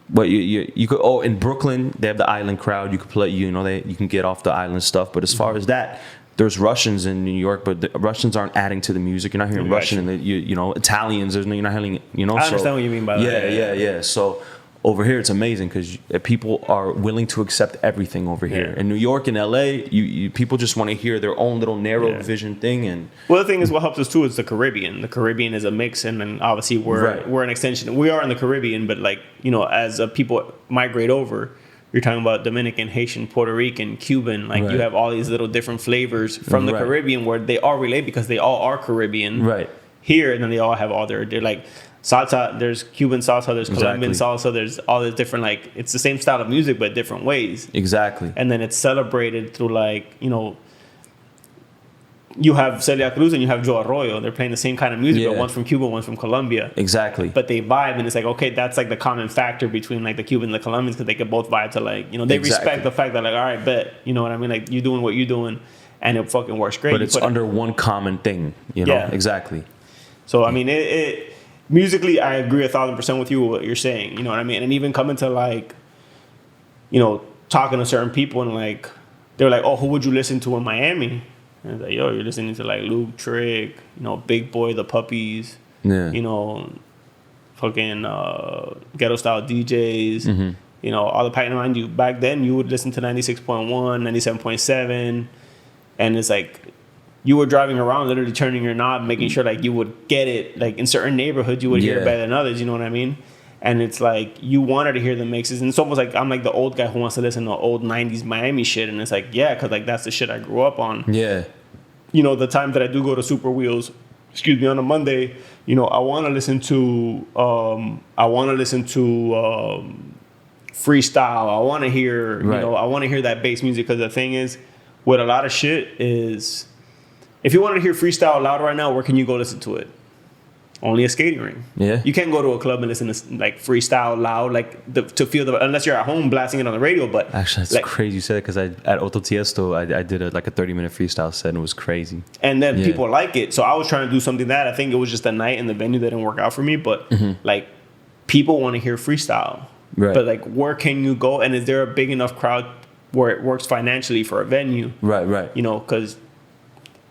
but you could, in Brooklyn they have the island crowd. You could play, you can get off the island stuff. But as far as that, there's Russians in New York, but the Russians aren't adding to the music. You're not hearing Russian, and Italians. You're not hearing, I understand what you mean by that. Yeah. So over here, it's amazing because people are willing to accept everything over here. In New York and LA, people just want to hear their own little narrow vision thing. And well, the thing is, what helps us too is the Caribbean. The Caribbean is a mix, and then obviously we're an extension. We are in the Caribbean, but as people migrate over, you're talking about Dominican, Haitian, Puerto Rican, Cuban. You have all these little different flavors from the Caribbean where they all relate because they all are Caribbean here, and then they all have all they're like. Salsa, there's Cuban salsa, there's Colombian salsa, there's all this different, it's the same style of music, but different ways. Exactly. And then it's celebrated through, you have Celia Cruz and you have Joe Arroyo. They're playing the same kind of music, but one's from Cuba, one's from Colombia. Exactly. But they vibe, and it's like, okay, that's the common factor between the Cuban and the Colombians, because they can both vibe to they respect the fact that all right, bet, you know what I mean? You doing what you doing, and it fucking works great. But it's under one common thing, Exactly. So, it musically, I agree 1,000% with you with what you're saying. You know what I mean? And even coming to talking to certain people, and they're like, "Oh, who would you listen to in Miami?" And it's like, "Yo, you're listening to Luke Trick, Big Boy, the Puppies, fucking ghetto style DJs, all the pack." Mind you, back then you would listen to 96.1, 97.7, and it's like, you were driving around, literally turning your knob, making sure you would get it. In certain neighborhoods, you would hear it better than others. You know what I mean? And it's you wanted to hear the mixes, and it's almost like I'm the old guy who wants to listen to old '90s Miami shit. And it's because that's the shit I grew up on. Yeah. The time that I do go to Super Wheels, on a Monday, I want to listen to freestyle. I want to hear, I want to hear that bass music, because the thing is, with a lot of shit is, if you wanted to hear freestyle loud right now, where can you go listen to it? Only a skating ring. Yeah. You can't go to a club and listen to freestyle loud, to feel unless you're at home blasting it on the radio. But actually, it's crazy you said it, because at Otto Tiesto, I did a 30-minute freestyle set, and it was crazy. And then people like it. So I was trying to do something that I think it was just the night and the venue that didn't work out for me. But people want to hear freestyle. Right. But where can you go? And is there a big enough crowd where it works financially for a venue? Right. Because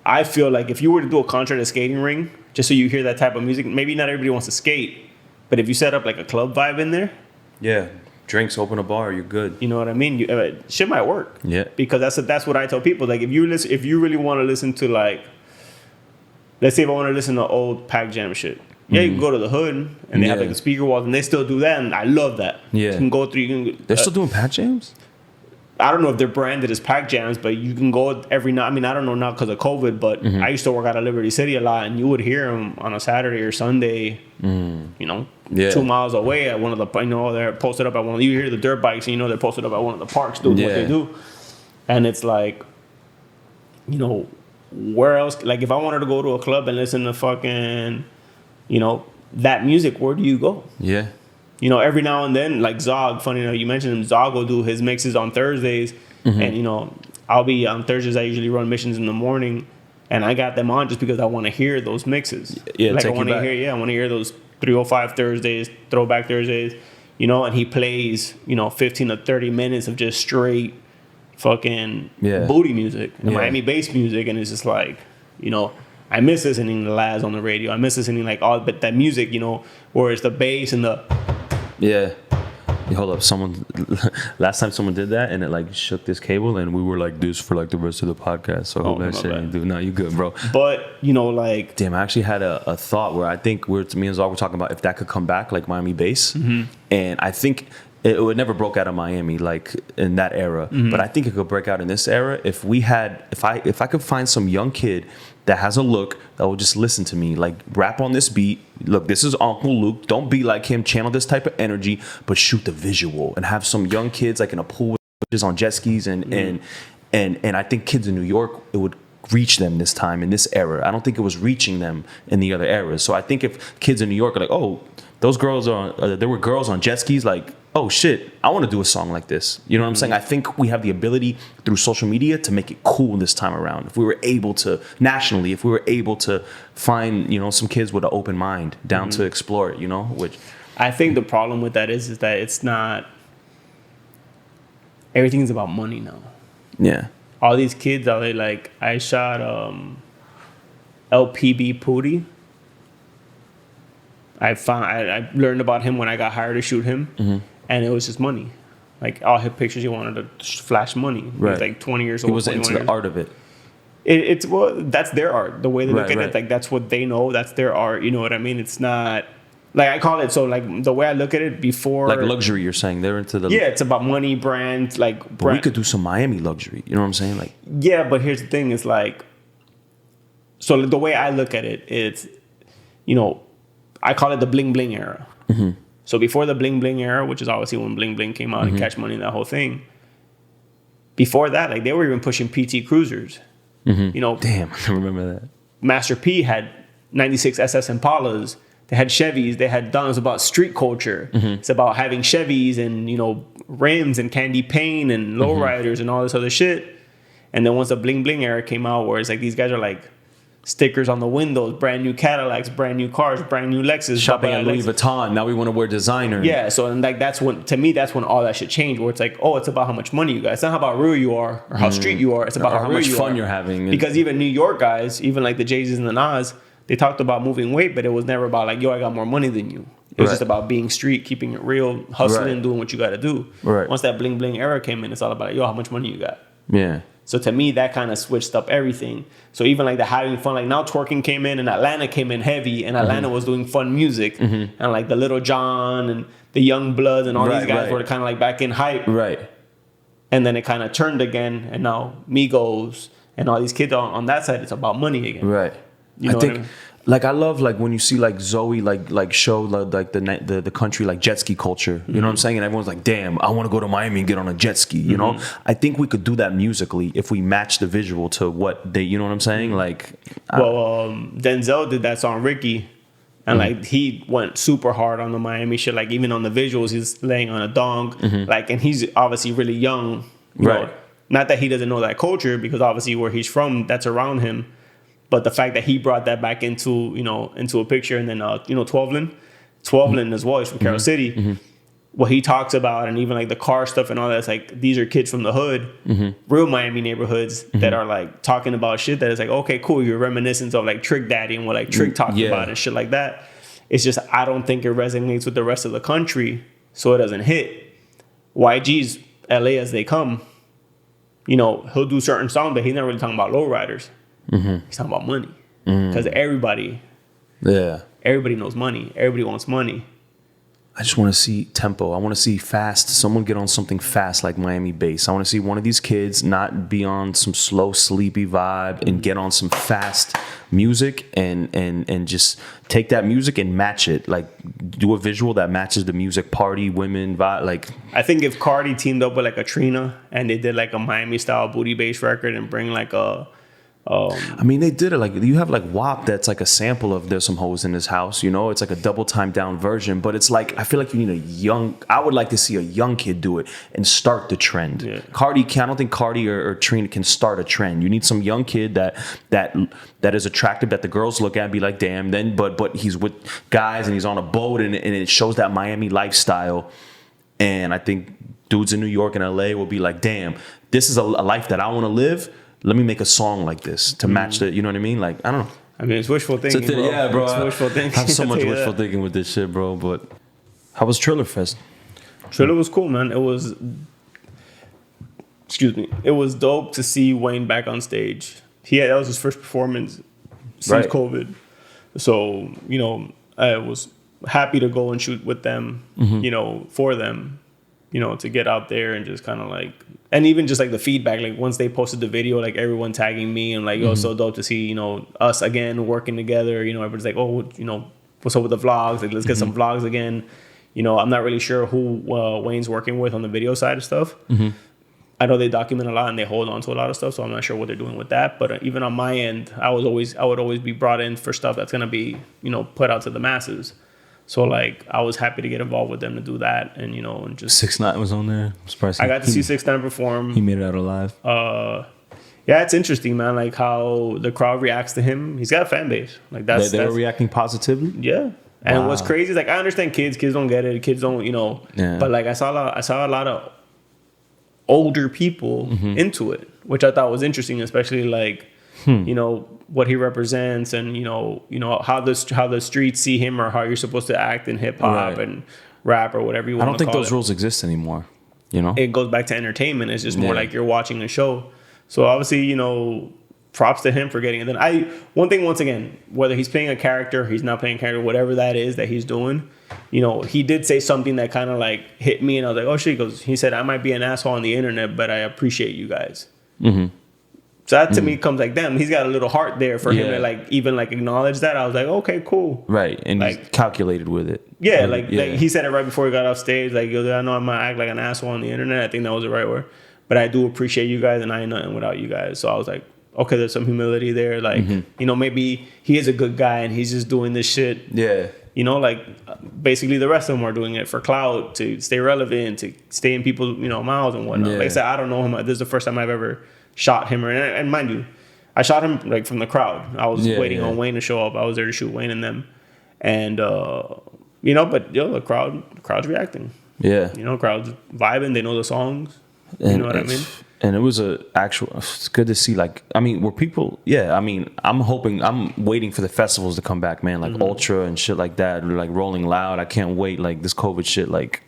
I feel if you were to do a concert at a skating ring, just so you hear that type of music, maybe not everybody wants to skate, but if you set up a club vibe in there, drinks, open a bar, you're good. You know what I mean? Shit might work. Yeah. Because that's what I tell people. If you really want to listen to let's say if I want to listen to old Pac Jam shit, Yeah, you can go to the hood and they have Yeah. like the speaker walls, and they still do that, and I love that. Yeah. You can go through. You can. They're still doing Pat Jams? I don't know if they're branded as pack jams, but you can go every night. I mean, I don't know now because of COVID, but Mm-hmm. I used to work out of Liberty City a lot, and you would hear them on a Saturday or Sunday. You know, Yeah. 2 miles away at one of the. You know, they're posted up at one. You hear the dirt bikes, and you know they're posted up at one of the parks doing what they Yeah. do, and it's like, you know, where else? Like, if I wanted to go to a club and listen to fucking, you know, that music, where do you go? Yeah. You know, every now and then, like Zog, funny enough, you mentioned him, Zog will do his mixes on Thursdays. And, you know, I'll be on Thursdays, I usually run missions in the morning. And I got them on just because I want to hear those mixes. Yeah, like take I you want to back. hear, I want to hear those 305 Thursdays, Throwback Thursdays, you know, and he plays, you know, 15 to 30 minutes of just straight fucking Yeah. booty music, and Yeah. Miami bass music. And it's just like, you know, I miss listening to Laz on the radio. I miss listening like all, but that music, you know, where it's the bass and the, Yeah. Hey, hold up. Someone last time someone did that and it like shook this cable and we were like this for like the rest of the podcast. So I hope Oh, that my shit bad. ain't do. No, you good, bro. but you know, like, Damn, I actually had a thought where I think me and Zog were talking about if that could come back, like Miami bass. And I think it would never broke out of Miami, like in that era. But I think it could break out in this era if we had, if I could find some young kid that has a look that will just listen to me, like rap on this beat. Look, this is Uncle Luke. Don't be like him. Channel this type of energy, but shoot the visual and have some young kids like in a pool with bitches on jet skis and I think kids in New York, it would reach them this time in this era. I don't think it was reaching them in the other eras. So I think if kids in New York are like, oh, those girls are, there were girls on jet skis, like, oh shit, I want to do a song like this. You know what I'm saying? I think we have the ability through social media to make it cool this time around. If we were able to, nationally, if we were able to find, you know, some kids with an open mind down to explore it, you know, which, I think the problem with that is that it's not, everything's about money now. yeah. All these kids are like, I shot LPB Pooty. I learned about him when I got hired to shoot him, and it was just money. Like all his pictures, he wanted to flash money. He Right. was like 20 years He old. wasn't 21 into the years. art of it. It's well, that's their art. The way they look Right, at right. it, like that's what they know. That's their art. You know what I mean? It's not like I call it. So like the way I look at it before, Like luxury, you're saying. They're into the, yeah, it's about money, brand, like but brand. we could do some Miami luxury. You know what I'm saying? Like, Yeah, but here's the thing: is like, so the way I look at it, it's, you know, I call it the bling bling era. So before the bling bling era, which is obviously when bling bling came out and Cash Money and that whole thing. Before that, like they were even pushing PT Cruisers. You know, damn, I remember that. Master P had 96 SS Impalas. They had Chevys. They had Don. It was about street culture. It's about having Chevys and, you know, rims and candy paint and lowriders and all this other shit. And then once the bling bling era came out, where it's like these guys are like stickers on the windows, brand new Cadillacs, brand new cars, brand new Lexus. Shopping blah, at blah, Louis Lexus. Vuitton. Now we want to wear designer. Yeah, so and like that's when, to me, that's when all that shit changed. Where it's like, oh, it's about how much money you got. It's not how real you are or how street you are. It's about Or how how real much you fun are. you're having. Because even New York guys, even like the Jay-Z's and the Nas, they talked about moving weight, but it was never about like, yo, I got more money than you. It was Right. just about being street, keeping it real, hustling, Right. doing what you got to do. Right. Once that bling bling era came in, it's all about, yo, how much money you got. Yeah. So to me, that kind of switched up everything. So even like the having fun, like now twerking came in and Atlanta came in heavy, and Atlanta was doing fun music, and like the Little John and the Young Bloods and all Right, these guys right. were kind of like back in hype. Right. And then it kind of turned again, and now Migos and all these kids on that side, it's about money again. Right. You know I what think, I mean? like, I love like when you see like Zoe like show like the country like jet ski culture. You know what I'm saying? And everyone's like, damn, I want to go to Miami and get on a jet ski. You know, I think we could do that musically if we match the visual to what they. You know what I'm saying? Like, Well, Denzel did that song Ricky, and like he went super hard on the Miami shit. Like even on the visuals, he's laying on a dong. Like, and he's obviously really young. You know? Right. Not that he doesn't know that culture, because obviously where he's from, that's around him. But the fact that he brought that back into a picture, and then you know, Twelvelin as well, he's from Carroll City. What he talks about, and even like the car stuff and all that, it's like these are kids from the hood, real Miami neighborhoods that are like talking about shit that is like, okay, cool, you're reminiscent of like Trick Daddy and what like Trick talked Yeah. about and shit like that. It's just I don't think it resonates with the rest of the country, so it doesn't hit. YG's LA as they come, you know, he'll do certain songs, but he's not really talking about lowriders. He's talking about money, because everybody yeah. everybody knows money. Everybody wants money. I just want to see tempo. I want to see fast. Someone get on something fast like Miami Bass. I want to see one of these kids not be on some slow, sleepy vibe and get on some fast music and just take that music and match it. Like do a visual that matches the music, party, women vibe. Like I think if Cardi teamed up with like a Trina and they did like a Miami style booty bass record and bring like a I mean, they did it. Like you have like WAP that's like a sample of "There's Some Hoes in This House." You know, it's like a double time down version. But it's like I feel like you need a young. I would like to see a young kid do it and start the trend. Yeah. Cardi, I don't think Cardi or Trina can start a trend. You need some young kid that is attractive that the girls look at and be like, damn. Then, but he's with guys and he's on a boat and it shows that Miami lifestyle. And I think dudes in New York and LA will be like, damn, this is a life that I want to live. Let me make a song like this to match the, you know what I mean? Like, I don't know. I mean, it's wishful thinking, bro. Yeah, bro. It's wishful thinking. I have so I'll much tell you wishful that. thinking with this shit, bro. But how was Triller Fest? Triller was cool, man. It was, excuse me, it was dope to see Wayne back on stage. That was his first performance since Right. COVID. So, you know, I was happy to go and shoot with them, you know, for them, you know, to get out there and just kind of like, and even just like the feedback, like once they posted the video, like everyone tagging me and like, yo, so dope to see, you know, us again working together. You know, everybody's like, oh, you know, what's up with the vlogs? Like, let's get some vlogs again. You know, I'm not really sure who Wayne's working with on the video side of stuff. I know they document a lot and they hold on to a lot of stuff, so I'm not sure what they're doing with that. But even on my end, I would always be brought in for stuff that's gonna be, you know, put out to the masses. So like, I was happy to get involved with them to do that, and you know, and just 6ix9ine was on there. I'm surprised I got to see 6ix9ine perform. he made it out alive. Yeah, it's interesting, man. Like how the crowd reacts to him. He's got a fan base. Like They that's were reacting positively. yeah. And Wow. what's crazy is like I understand kids don't get it. Kids don't, you know. Yeah. But like I saw a lot of older people into it, which I thought was interesting, especially like you know what he represents and you know how the streets see him or how you're supposed to act in hip hop Right. and rap or whatever you want I to don't think call those it. rules exist anymore. You know, It goes back to entertainment. It's just more Yeah. like you're watching a show. So obviously, you know, props to him for getting it. Then one thing, once again, whether he's playing a character, he's not playing a character, whatever that is that he's doing, you know, he did say something that kind of like hit me, and I was like, oh shit. He said, I might be an asshole on the internet, but I appreciate you guys. So that to me comes like, damn, he's got a little heart there for him Yeah. to like even like acknowledge that. I was like, okay, cool. right? And he's Like- calculated with it. Yeah, like he said it right before he got off stage. Like, yo, I know I might act like an asshole on the internet. I think that was the right word. But I do appreciate you guys, and I ain't nothing without you guys. So I was like, okay, there's some humility there. Like, you know, maybe he is a good guy, and he's just doing this shit. Yeah. You know, like basically the rest of them are doing it for clout, to stay relevant, to stay in people's, you know, mouths and whatnot. Yeah. Like I said, I don't know him. This is the first time I've ever shot him. And mind you, I shot him like from the crowd. I was waiting on Wayne to show up. I was there to shoot Wayne and them. And, you know, but yo, the crowd's reacting. Yeah. You know, crowd's vibing. They know the songs. You know what I mean? And it was it's good to see, like, I mean, were people, yeah, I mean, I'm waiting for the festivals to come back, man, like Ultra and shit like that, or like Rolling Loud. I can't wait. Like, this COVID shit, like,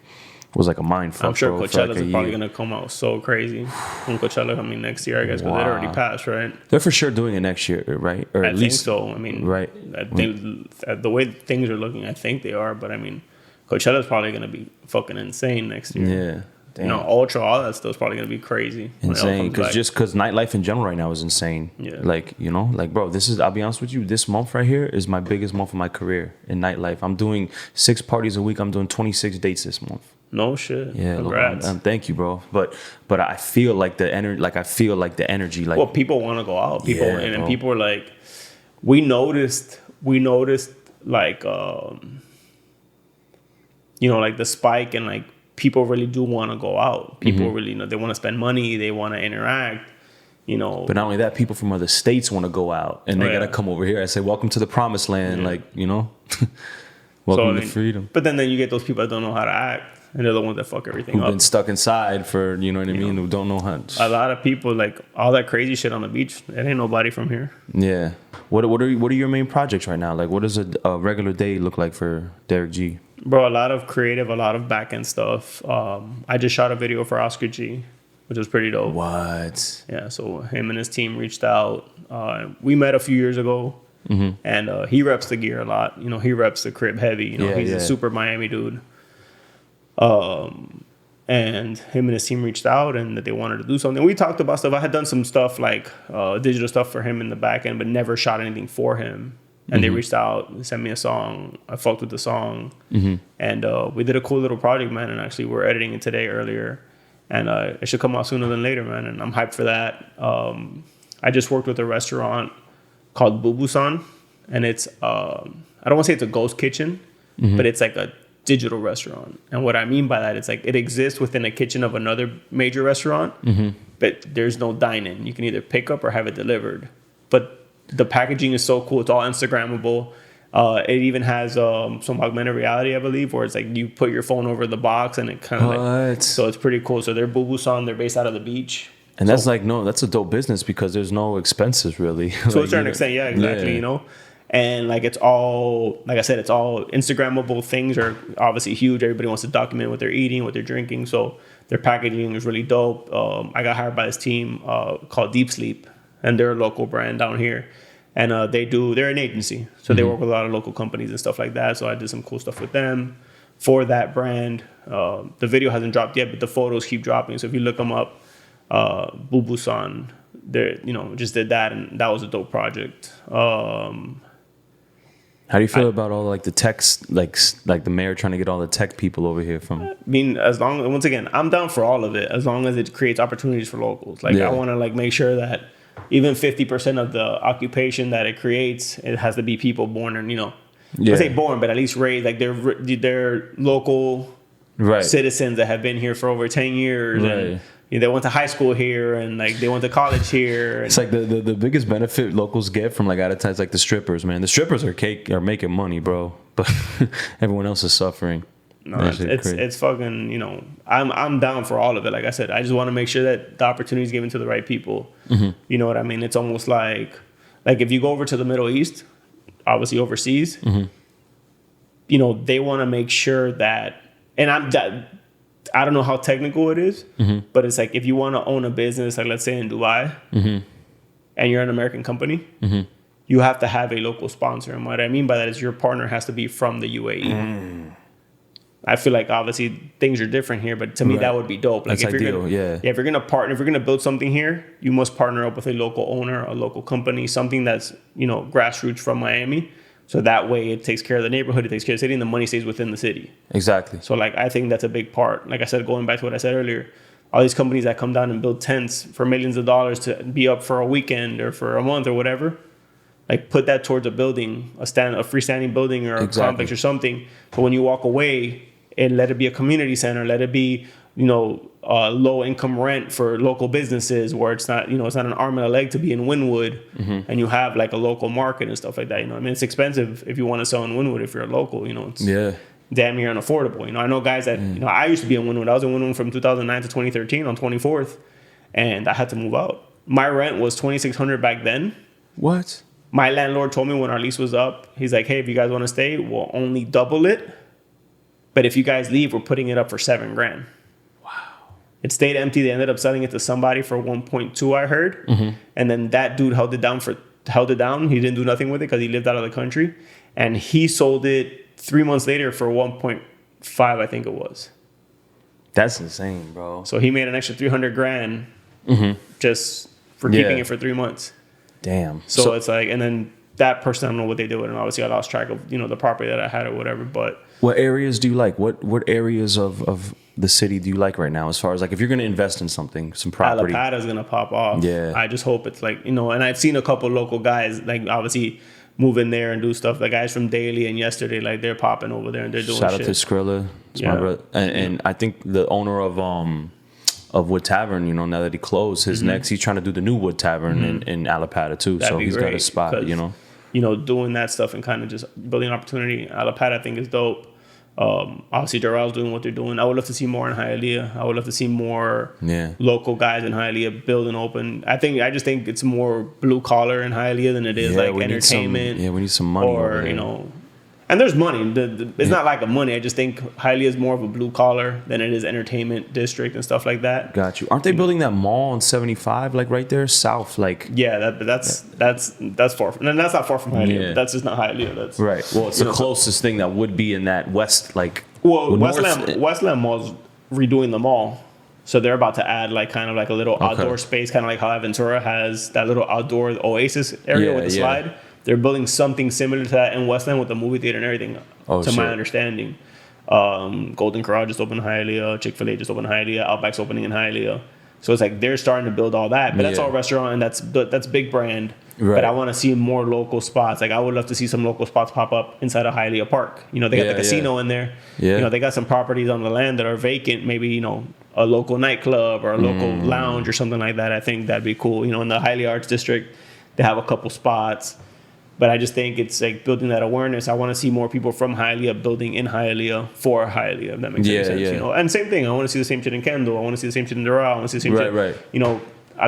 was like a mind fuck, I'm sure bro, for Coachella's like a probably year. going to come out so crazy. When Coachella, I mean, next year, I guess, because it already Wow. passed, right? They're for sure doing it next year, right? Or I at think least, so. I mean, right. I think the way things are looking, I think they are. But I mean, Coachella's probably going to be fucking insane next year. Yeah. You know, Ultra, all that stuff's probably going to be crazy. when it all Insane, comes back. because nightlife in general right now is insane. Yeah. Like, you know, like, bro, I'll be honest with you, this month right here is my biggest month of my career in nightlife. I'm doing 6 parties a week. I'm doing 26 dates this month. No shit. Yeah, Congrats. thank you, bro. But I feel like the energy, like, Well, people want to go out. People Yeah, and bro. people are like, we noticed like, you know, like the spike and like people really do want to go out. People Mm-hmm. really, you know, they want to spend money. They want to interact. You know, but not only that, people from other states want to go out and they Oh, yeah. gotta come over here. I say, welcome to the promised land, Yeah. like, you know, So, welcome I to mean, freedom. But then you get those people that don't know how to act, and they're the ones that fuck everything Who've up. been stuck inside for, you know what I mean, who don't know how. A lot of people, like all that crazy shit on the beach, it ain't nobody from here. Yeah. What are your main projects right now? Like, what does a regular day look like for Derek G? Bro, a lot of creative, a lot of back end stuff. I just shot a video for Oscar G, which was pretty dope. What? Yeah, so him and his team reached out. We met a few years ago. and he reps the gear a lot. You know, he reps the crib heavy. You know, Yeah, he's yeah. a super Miami dude. And him and his team reached out and that they wanted to do something. We talked about stuff. I had done some stuff like digital stuff for him in the back end, but never shot anything for him. And they reached out and sent me a song. I fucked with the song. And we did a cool little project, man. And actually, we're editing it today earlier. And it should come out sooner than later, man. And I'm hyped for that. I just worked with a restaurant called Bubusan. And it's, I don't want to say it's a ghost kitchen, but it's like a digital restaurant. And what I mean by that, it's like it exists within a kitchen of another major restaurant, but there's no dine-in. You can either pick up or have it delivered. But the packaging is so cool. It's all Instagrammable. It even has some augmented reality, I believe, where it's like you put your phone over the box and it kind of like, so it's pretty cool. So they're Bubusan. They're based out of the beach. And that's like, no, that's a dope business because there's no expenses really. To a certain extent, yeah, exactly, you know? And like it's all, like I said, it's all Instagrammable. Things are obviously huge. Everybody wants to document what they're eating, what they're drinking. So their packaging is really dope. I got hired by this team called Deep Sleep, and they're a local brand down here. And they're an agency. So they work with a lot of local companies and stuff like that. So I did some cool stuff with them for that brand. The video hasn't dropped yet, but the photos keep dropping. So if you look them up, Bubusan, they just did that, and that was a dope project. How do you feel about all like the techs, like the mayor trying to get all the tech people over here from? I mean, once again, I'm down for all of it as long as it creates opportunities for locals. Like I want to like make sure that even 50% of the occupation that it creates, it has to be people born and I say born, but at least raised. Like they're local citizens that have been here for over 10 years and they went to high school here and like they went to college here. And it's like the biggest benefit locals get from like out of town is like the strippers, man. The strippers are making money, bro, but everyone else is suffering. No, it's fucking, I'm down for all of it. Like I said, I just want to make sure that the opportunity is given to the right people. You know what I mean? It's almost like if you go over to the Middle East, obviously overseas, they want to make sure that, and I don't know how technical it is, but it's like if you want to own a business, like let's say in Dubai, and you're an American company, you have to have a local sponsor. And what I mean by that is your partner has to be from the UAE. I feel like obviously things are different here, but to me that would be dope. Like that's if ideal, if you're gonna build something here, you must partner up with a local owner, a local company, something that's grassroots from Miami. So that way it takes care of the neighborhood, it takes care of the city, and the money stays within the city. Exactly. So like I think that's a big part. Like I said, going back to what I said earlier, all these companies that come down and build tents for millions of dollars to be up for a weekend or for a month or whatever, like put that towards a building, a freestanding building or a complex or something. So when you walk away, and let it be a community center, let it be, low income rent for local businesses where it's not, it's not an arm and a leg to be in Wynwood and you have like a local market and stuff like that. I mean, it's expensive if you want to sell in Wynwood if you're a local, it's damn near unaffordable. I know guys that, I used to be in Wynwood. I was in Wynwood from 2009 to 2013 on 24th and I had to move out. My rent was $2,600 back then. What? My landlord told me when our lease was up, he's like, hey, if you guys want to stay, we'll only double it. But if you guys leave, we're putting it up for $7,000. Wow. It stayed empty. They ended up selling it to somebody for 1.2, I heard. And then that dude held it down. He didn't do nothing with it because he lived out of the country. And he sold it 3 months later for 1.5, I think it was. That's insane, bro. So he made an extra $300,000 just for keeping it for 3 months. Damn. So it's like, and then that person, I don't know what they did with it. And obviously I lost track of, the property that I had or whatever, but. What areas do you like? What areas of the city do you like right now? As far as like if you're going to invest in something, some property. Allapattah is going to pop off. Yeah. I just hope it's like, and I've seen a couple local guys like obviously move in there and do stuff. The guys from Daily and Yesterday, like they're popping over there and they're doing Shout shit. out to Skrilla. My brother. And I think the owner of Wood Tavern, now that he closed, his next, he's trying to do the new Wood Tavern in Allapattah too. That'd so be he's great, got a spot, doing that stuff and kind of just building opportunity. Allapattah, I think, is dope. Obviously, Doral doing what they're doing. I would love to see more in Hialeah. I would love to see more local guys in Hialeah build and open. I just think it's more blue collar in Hialeah than it is like entertainment. We need some money. Or, And there's money. It's not lack of money. I just think Hialeah is more of a blue collar than it is entertainment district and stuff like that. Got you. Aren't they building that mall on 75, like right there south? Like Yeah, that's far. And that's not far from Hialeah. Yeah. But that's just not Hialeah. That's right. Well, it's the closest thing that would be in that west, like. Well, north- Westland Mall's redoing the mall. So they're about to add like kind of like a little outdoor space, kind of like how Aventura has that little outdoor oasis area Yeah, with the yeah. slide. They're building something similar to that in Westland with the movie theater and everything, Oh, to my shit. understanding. Golden Corral just opened in Hialeah. Chick-fil-A just opened in Hialeah. Outback's opening in Hialeah. So it's like they're starting to build all that. But that's Yeah. all restaurant and that's big brand. Right. But I want to see more local spots. Like I would love to see some local spots pop up inside of Hialeah Park. You know, they got Yeah, the casino in there. Yeah. You know, they got some properties on the land that are vacant. Maybe, you know, a local nightclub or a local lounge or something like that. I think that'd be cool. You know, in the Hialeah Arts District, they have a couple spots. But I just think it's like building that awareness. I want to see more people from Hialeah building in Hialeah for Hialeah, if that makes any Yeah, sense. yeah. You know, and same thing. I want to see the same shit in Kendall. I want to see the same shit in Doral. I want to see the same Right, shit. right. You know,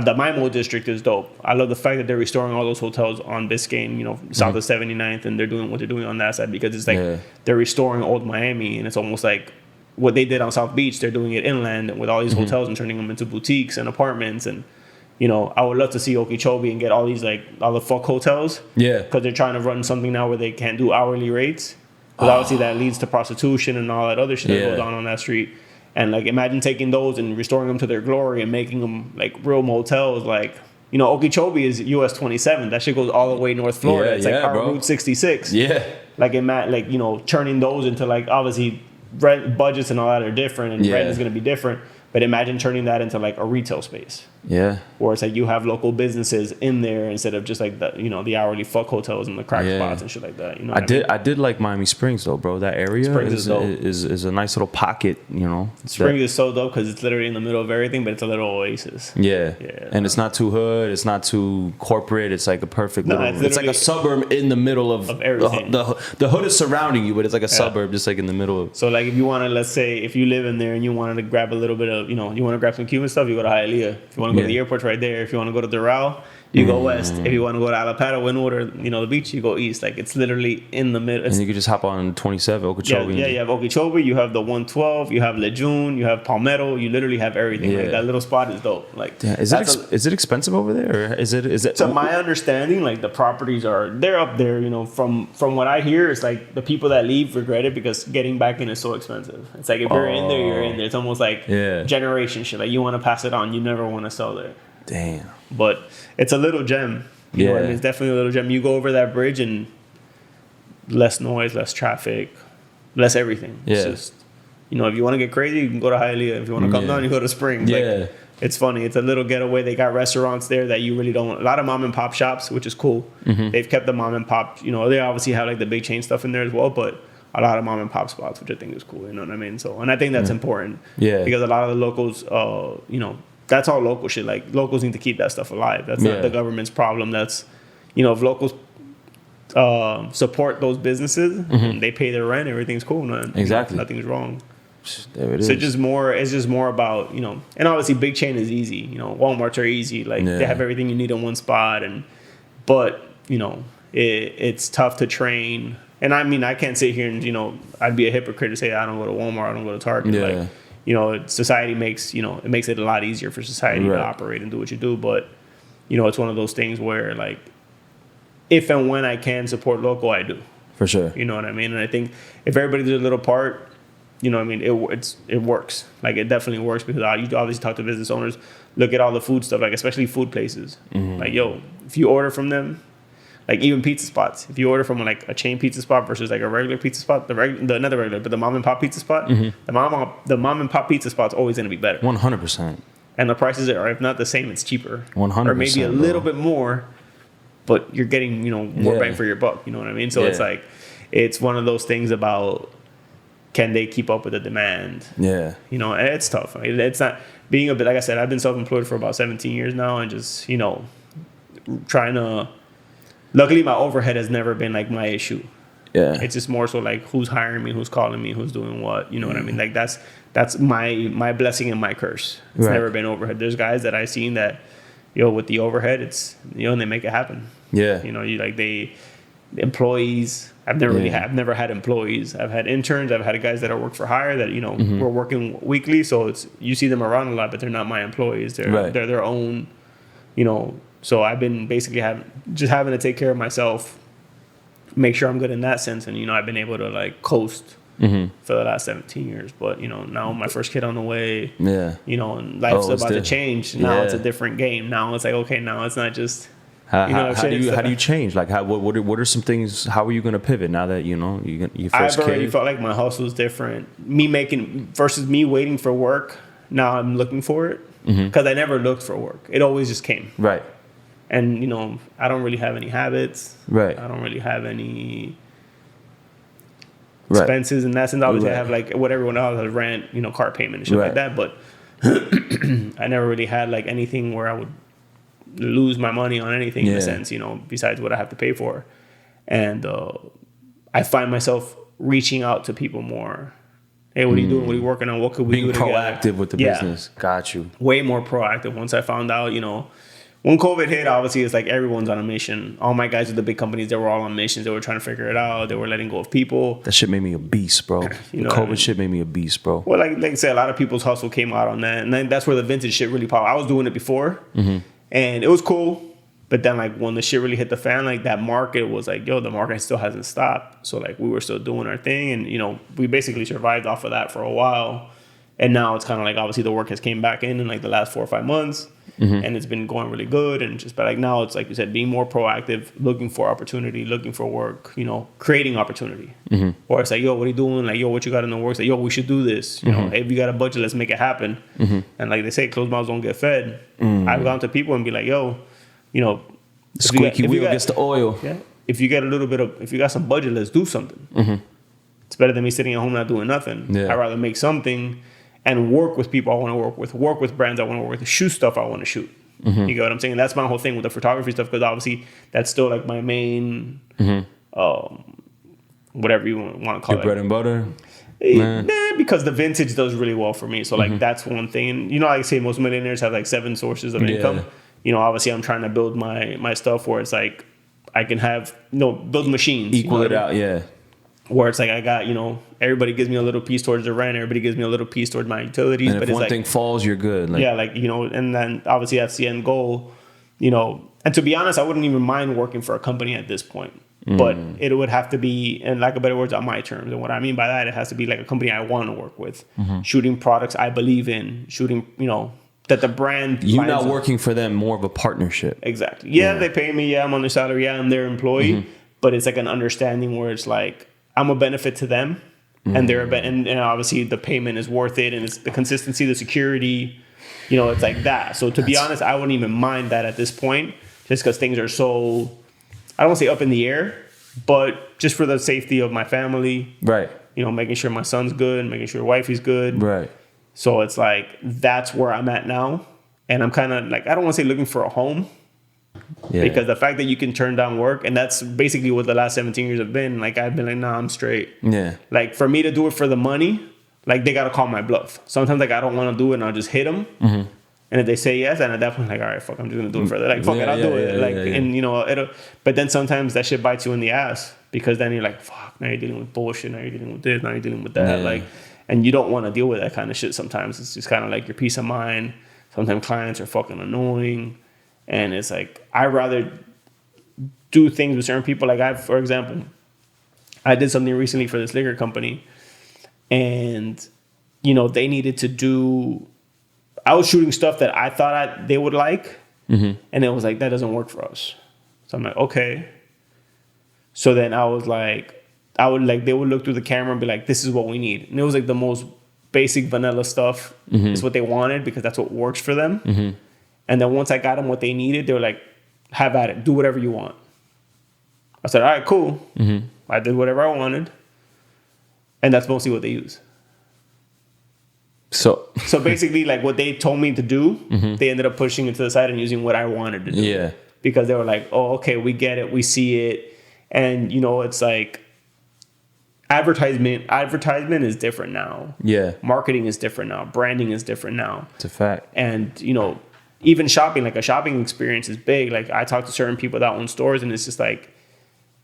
the Mimo district is dope. I love the fact that they're restoring all those hotels on Biscayne, you know, south of 79th, and they're doing what they're doing on that side because it's like Yeah. they're restoring old Miami, and it's almost like what they did on South Beach. They're doing it inland with all these hotels and turning them into boutiques and apartments. And you know, I would love to see Okeechobee and get all these like all the fuck hotels. Yeah. Because they're trying to run something now where they can't do hourly rates. Because obviously that leads to prostitution and all that other shit that Yeah. goes on that street. And like imagine taking those and restoring them to their glory and making them like real motels. Like, you know, Okeechobee is US 27. That shit goes all the way North Florida. Yeah, It's like yeah, our bro. Route 66. Yeah. Like like you know, turning those into like obviously rent budgets and all that are different and Yeah. rent is going to be different. But imagine turning that into like a retail space. Yeah. Or it's like you have local businesses in there instead of just like the, you know, the hourly fuck hotels and the crack Yeah. spots and shit like that. You know, I what mean? did like Miami Springs though, bro. That area Springs is is dope. is a nice little pocket, you know. Springs is so dope because it's literally in the middle of everything, but it's a little oasis. Yeah. Yeah. And it's not too hood, it's not too corporate. It's like a perfect No, little. it's It's like a literally- suburb in the middle of everything. The hood is surrounding you, but it's like a suburb just like in the middle of. So like if you want to, let's say if you live in there and you wanted to grab a little bit of, you know, you want to grab some Cuban stuff, you go to Hialeah. If you want to go to the Yeah. airport right there, if you want to go to Doral, you go west. If you want to go to Alapata, Wynwood, or you know the beach, you go east. Like it's literally in the middle. It's, And you could just hop on 27 Okeechobee. yeah, you have Okeechobee, you have the 112, you have Lejeune, you have Palmetto. You literally have everything. Yeah. Like that little spot is dope. Like Yeah. Is it expensive over there, or is it? to my understanding, like the properties they're up there. You know, from what I hear, it's like the people that leave regret it because getting back in is so expensive. It's like if you're in there, you're in there. It's almost like Yeah. generation shit. Like you want to pass it on, you never want to sell there. Damn. But it's a little gem. You know what I Yeah. mean? It's definitely a little gem. You go over that bridge and less noise, less traffic, less everything. It's Yeah. just, you know, if you want to get crazy, you can go to Hialeah. If you want to come Yeah. down, you go to Springs. Yeah. Like, it's funny. It's a little getaway. They got restaurants there that you really don't. A lot of mom and pop shops, which is cool. Mm-hmm. They've kept the mom and pop. You know, they obviously have like the big chain stuff in there as well, but a lot of mom and pop spots, which I think is cool. You know what I mean? So, and I think that's important. Yeah. Because a lot of the locals, you know, that's all local shit. Like locals need to keep that stuff alive. That's Yeah. not the government's problem. That's, you know, if locals support those businesses and they pay their rent, everything's cool. Exactly. Nothing's wrong. There it is. So it's just more about, you know, and obviously big chain is easy. You know, Walmarts are easy. Like Yeah. they have everything you need in one spot. But you know, it's tough to train. And I mean, I can't sit here and, you know, I'd be a hypocrite to say I don't go to Walmart, I don't go to Target. Yeah. Like, you know, society makes, you know, it makes it a lot easier for society Right. to operate and do what you do. But, you know, it's one of those things where like, if and when I can support local, I do. For sure. You know what I mean? And I think if everybody does a little part, you know what I mean, it works. Like it definitely works because you obviously talk to business owners, look at all the food stuff, like especially food places. Like, yo, if you order from them, like even pizza spots, if you order from like a chain pizza spot versus like a regular pizza spot, the mom and pop pizza spot, the mom and pop pizza spot's always gonna be better. 100%. And the prices are, if not the same, it's cheaper. 100%, Or maybe a bro. little bit more, but you're getting, you know, more Yeah. bang for your buck. You know what I mean? So it's Yeah. like, it's one of those things about, can they keep up with the demand? Yeah. You know, and it's tough. It's not being a bit, like I said, I've been self-employed for about 17 years now and just, you know, trying to, luckily my overhead has never been like my issue. Yeah. It's just more so like who's hiring me, who's calling me, who's doing what. You know what I mean? Like that's my blessing and my curse. It's Right. never been overhead. There's guys that I've seen that, with the overhead, it's, and they make it happen. Yeah. You know, employees. I've never had employees. I've had interns. I've had guys that I work for hire that we're working weekly. So it's you see them around a lot, but they're not my employees. They're their own. So I've been basically having to take care of myself, make sure I'm good in that sense, and I've been able to like coast for the last 17 years. But now my first kid on the way. Yeah. And life's about to change. Now it's a different game. Now it's like okay, now it's not just. How do you change? Like, what are some things? How are you going to pivot now that you first I've already kid? felt like my hustle is different. Me making versus me waiting for work. Now I'm looking for it because I never looked for work. It always just came. Right. And I don't really have any habits. Right. I don't really have any expenses in that sense. Obviously, I have like what everyone else has: rent, car payment and shit like that. But I never really had like anything where I would lose my money on anything in a sense, besides what I have to pay for. And I find myself reaching out to people more. Hey, what are you doing? What are you working on? What could we do together? Being proactive with the business. Got you. Way more proactive. Once I found out, when COVID hit, obviously it's like everyone's on a mission. All my guys with the big companies, they were all on missions. They were trying to figure it out. They were letting go of people. That shit made me a beast, bro. The COVID shit made me a beast, bro. Well, like I said, a lot of people's hustle came out on that. And then that's where the vintage shit really popped. I was doing it before. And it was cool. But then, like, when the shit really hit the fan, like, that market was like, yo, the market still hasn't stopped. So, like, we were still doing our thing. And, we basically survived off of that for a while. And now it's kind of like, obviously, the work has came back in like, the last 4 or 5 months. And it's been going really good. And but, like, now it's, like you said, being more proactive, looking for opportunity, looking for work, creating opportunity. Or it's like, yo, what are you doing? Like, yo, what you got in the works? Like, yo, we should do this. Hey, if you got a budget, let's make it happen. And, like they say, closed mouths don't get fed. I've gone to people and be like, yo, squeaky wheel gets the oil. Yeah. If you got some budget, let's do something. It's better than me sitting at home not doing nothing. Yeah. I'd rather make something and work with people I want to work with brands I want to work with, shoot stuff I want to shoot. You get what I'm saying? That's my whole thing with the photography stuff, because obviously that's still like my main, whatever you want to call it. Bread and butter? Nah, because the vintage does really well for me. So like that's one thing. And like I say, most millionaires have like 7 sources of income. Obviously I'm trying to build my stuff where it's like I can have build machines. Equal it out, yeah. Where it's like I got, everybody gives me a little piece towards the rent, everybody gives me a little piece towards my utilities. And but if it's one like, thing falls, you're good. Like, and then obviously that's the end goal, And to be honest, I wouldn't even mind working for a company at this point. But it would have to be, in lack of better words, on my terms. And what I mean by that, it has to be like a company I want to work with, shooting products I believe in, shooting, that the brand. You're not working for them, more of a partnership. Exactly. Yeah, they pay me. Yeah, I'm on their salary. Yeah, I'm their employee. But it's like an understanding where it's like I'm a benefit to them, and they're and obviously the payment is worth it, and it's the consistency, the security. It's like that. So to be honest, I wouldn't even mind that at this point, just because things are so. I don't want to say up in the air, but just for the safety of my family. Right. Making sure my son's good, making sure wifey's good. Right. So it's like, that's where I'm at now. And I'm kind of like, I don't want to say looking for a home. Yeah. Because the fact that you can turn down work, and that's basically what the last 17 years have been. Like, I've been like, nah, I'm straight. Yeah. Like, for me to do it for the money, like, they got to call my bluff. Sometimes, like, I don't want to do it, and I'll just hit them. And if they say yes, and at that point, like, all right, fuck, I'm just going to do it further. Like, fuck it, I'll do it. And, it'll, but then sometimes that shit bites you in the ass, because then you're like, fuck, now you're dealing with bullshit, now you're dealing with this, now you're dealing with that. Like, and you don't want to deal with that kind of shit sometimes. It's just kind of like your peace of mind. Sometimes clients are fucking annoying. And it's like, I'd rather do things with certain people. Like, for example, I did something recently for this liquor company. And, they needed to do... I was shooting stuff that I thought they would like. And it was like, that doesn't work for us. So I'm like, okay. So then I was like, they would look through the camera and be like, this is what we need. And it was like the most basic vanilla stuff. Is what they wanted, because that's what works for them. And then once I got them what they needed, they were like, have at it. Do whatever you want. I said, all right, cool. I did whatever I wanted. And that's mostly what they use. So basically, like, what they told me to do, they ended up pushing it to the side and using what I wanted to do. Yeah. Because they were like, oh, okay, we get it. We see it. And, it's like, advertisement is different now. Yeah. Marketing is different now. Branding is different now. It's a fact. And, even shopping, like, a shopping experience is big. Like, I talk to certain people that own stores, and it's just like,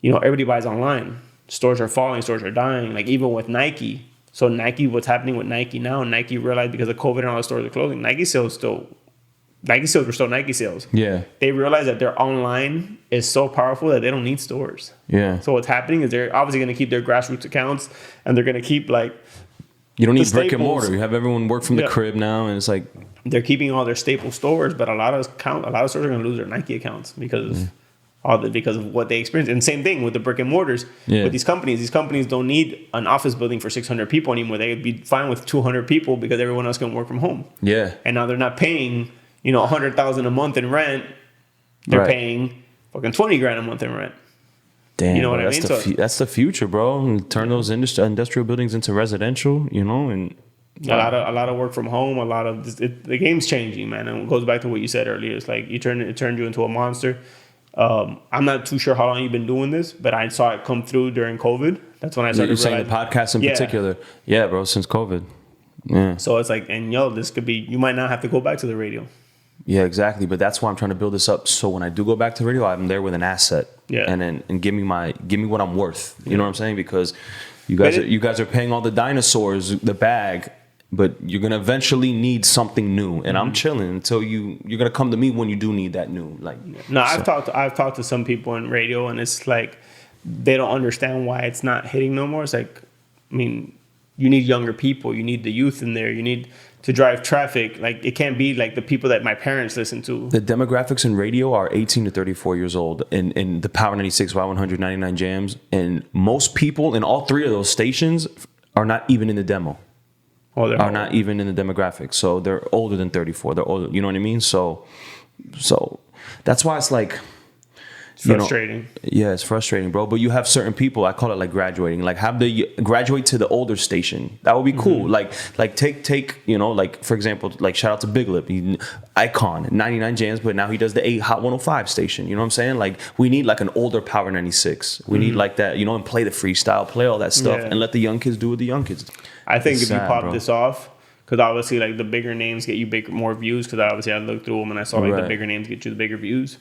everybody buys online. Stores are falling, stores are dying. Like even with Nike. So Nike, what's happening with Nike now? Nike realized because of COVID and all the stores are closing, Nike sales were still Nike sales. Yeah. They realize that their online is so powerful that they don't need stores. Yeah. So what's happening is they're obviously going to keep their grassroots accounts, and they're going to keep like You don't need the brick and staples. mortar. You have everyone work from the Yeah. crib now, and it's like, they're keeping all their staple stores, but a lot of stores are going to lose their Nike accounts because because of what they experience. And same thing with the brick and mortars Yeah. with these companies. These companies don't need an office building for 600 people anymore. They would be fine with 200 people because everyone else can work from home. yeah. And now they're not paying, $100,000 a month in rent. They're Right. paying fucking 20 grand a month in rent. Damn, You know bro, what I that's mean? The that's the future, bro. And turn those industrial buildings into residential, and A lot of work from home. A lot of the game's changing, man. And it goes back to what you said earlier. It's like it turned you into a monster. I'm not too sure how long you've been doing this, but I saw it come through during COVID. That's when I started. you're saying the realizing- podcast in Yeah. particular. Yeah, bro, since COVID. Yeah. So it's like, and this could be. You might not have to go back to the radio. Yeah, exactly. But that's why I'm trying to build this up. So when I do go back to radio, I'm there with an asset. Yeah. And give me what I'm worth. You know what I'm saying? Because you But guys are paying all the dinosaurs the bag, but you're gonna eventually need something new. And I'm chilling until you're gonna come to me when you do need that new. Like No, I've talked to some people in radio, and it's like they don't understand why it's not hitting no more. It's like, I mean, you need younger people, you need the youth in there, you need to drive traffic. Like it can't be like the people that my parents listen to. the demographics in radio are 18 to 34 years old in the Power 96 Y100 99 jams, and most people in all three of those stations are not even in the demo. Oh, they're Are not even in the demographics. So they're older than 34. They're older, you know what I mean? So that's why it's like frustrating. Yeah, it's frustrating, bro. But you have certain people, I call it like graduating. Like have the graduate to the older station. That would be cool. Like take like for example, like shout out to Big Lip, Icon, 99 jams, but now he does the 8 Hot 105 station. You know what I'm saying? Like we need like an older Power 96. We need like that, and play the freestyle, play all that stuff, Yeah. and let the young kids do what the young kids do. I think It's if you sad, pop bro. this off, because obviously like the bigger names get you more views, because obviously I looked through them and I saw like the Right. bigger names get you the bigger views.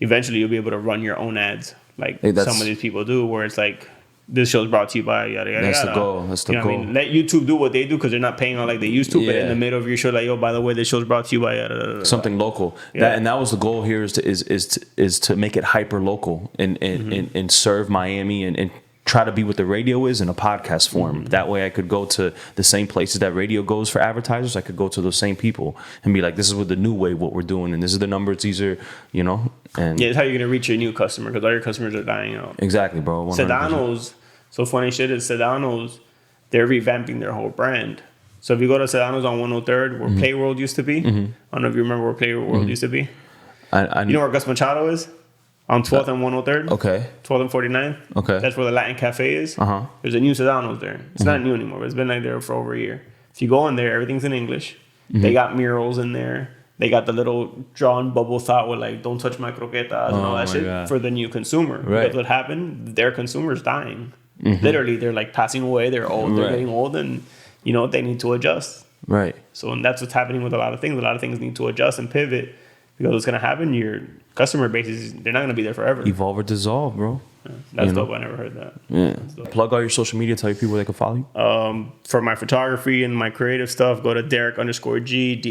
Eventually you'll be able to run your own ads like Hey, that's- some of these people do, where it's like this show's brought to you by yada yada That's the yada. goal. That's the What I goal. mean? Let YouTube do what they do because they're not paying out like they used to. But in Yeah. the middle of your show, like, yo, by the way, this show's brought to you by yada yada yada. Something local. Yeah. That was the goal here is to make it hyper local and serve Miami and try to be what the radio is in a podcast form. That way I could go to the same places that radio goes for advertisers. I could go to those same people and be like, this is what the new way, what we're doing. And this is the numbers. These are, and Yeah, it's how you're gonna reach your new customer because all your customers are dying out. exactly, bro. 100%. Sedano's, so funny shit is Sedano's, they're revamping their whole brand. So if you go to Sedano's on 103rd, where Play World used to be, I don't know if you remember where Play World used to be. I You know where Gus Machado is? On 12th and 103rd? okay. 12th and 49th? Okay. That's where the Latin Cafe is. Uh-huh. There's a new Sedano's there. It's not new anymore, but it's been like there for over a year. If you go in there, everything's in English. They got murals in there. They got the little drawn bubble thought with like, don't touch my croquetas and all Oh that my shit God. for the new consumer. Right. Because what happened, their consumer's dying. Literally, they're like passing away. They're old. They're Right. getting old and, they need to adjust. Right. So and that's what's happening with a lot of things. A lot of things need to adjust and pivot because what's going to happen, your customer base they're not going to be there forever. Evolve or dissolve, bro. That's you know? dope. I never heard that. Yeah. dope. Plug all your social media. Tell your people where they can follow you. For my photography and my creative stuff, go to Derek_G,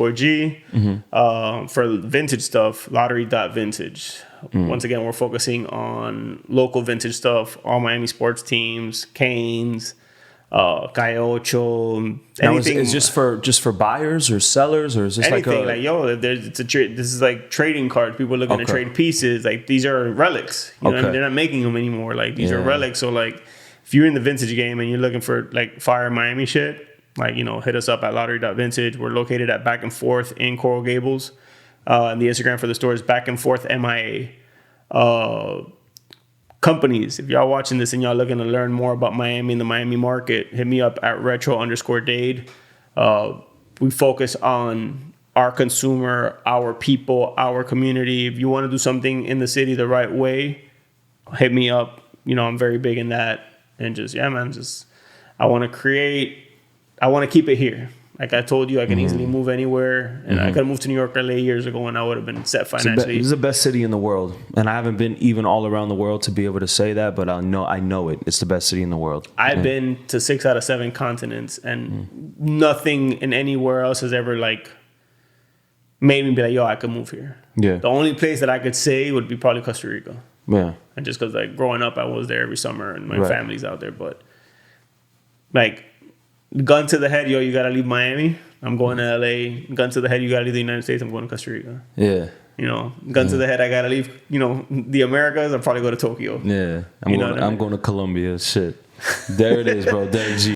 DERICK_G. For vintage stuff, lottery.vintage. Once again, we're focusing on local vintage stuff, all Miami sports teams, Canes, Calle Ocho, Now, anything. is just for buyers or sellers, or is this Anything like a yo, this is like trading cards. People are looking to Okay. trade pieces. Like these are relics. You know what I mean? Okay. They're not making them anymore. Like these are Yeah. relics. So like, if you're in the vintage game and you're looking for like fire Miami shit, like hit us up at lottery.vintage. We're located at Back and Forth in Coral Gables. And the Instagram for the store is Back and Forth MIA. Companies, if y'all watching this and y'all looking to learn more about Miami and the Miami market, hit me up at retro_Dade. We focus on our consumer, our people, our community. If you want to do something in the city the right way, hit me up. I'm very big in that. And I want to keep it here. Like I told you, I can easily move anywhere, and I could have moved to New York or LA years ago, and I would have been set financially. It's the best city in the world, and I haven't been even all around the world to be able to say that, but I know it. It's the best city in the world. I've been to 6 out of 7 continents, and nothing in anywhere else has ever like made me be like, yo, I could move here. Yeah. The only place that I could say would be probably Costa Rica. Yeah. And just because like growing up, I was there every summer, and my Right. family's out there. But like, gun to the head, yo, you gotta leave Miami. I'm going to LA. Gun to the head, you gotta leave the United States. I'm going to Costa Rica. Yeah. You know, gun to the head, I gotta leave. You know, the Americas. I'll probably go to Tokyo. Yeah. You know what I mean? I'm going to Colombia. Shit. There it is, bro. Derek G.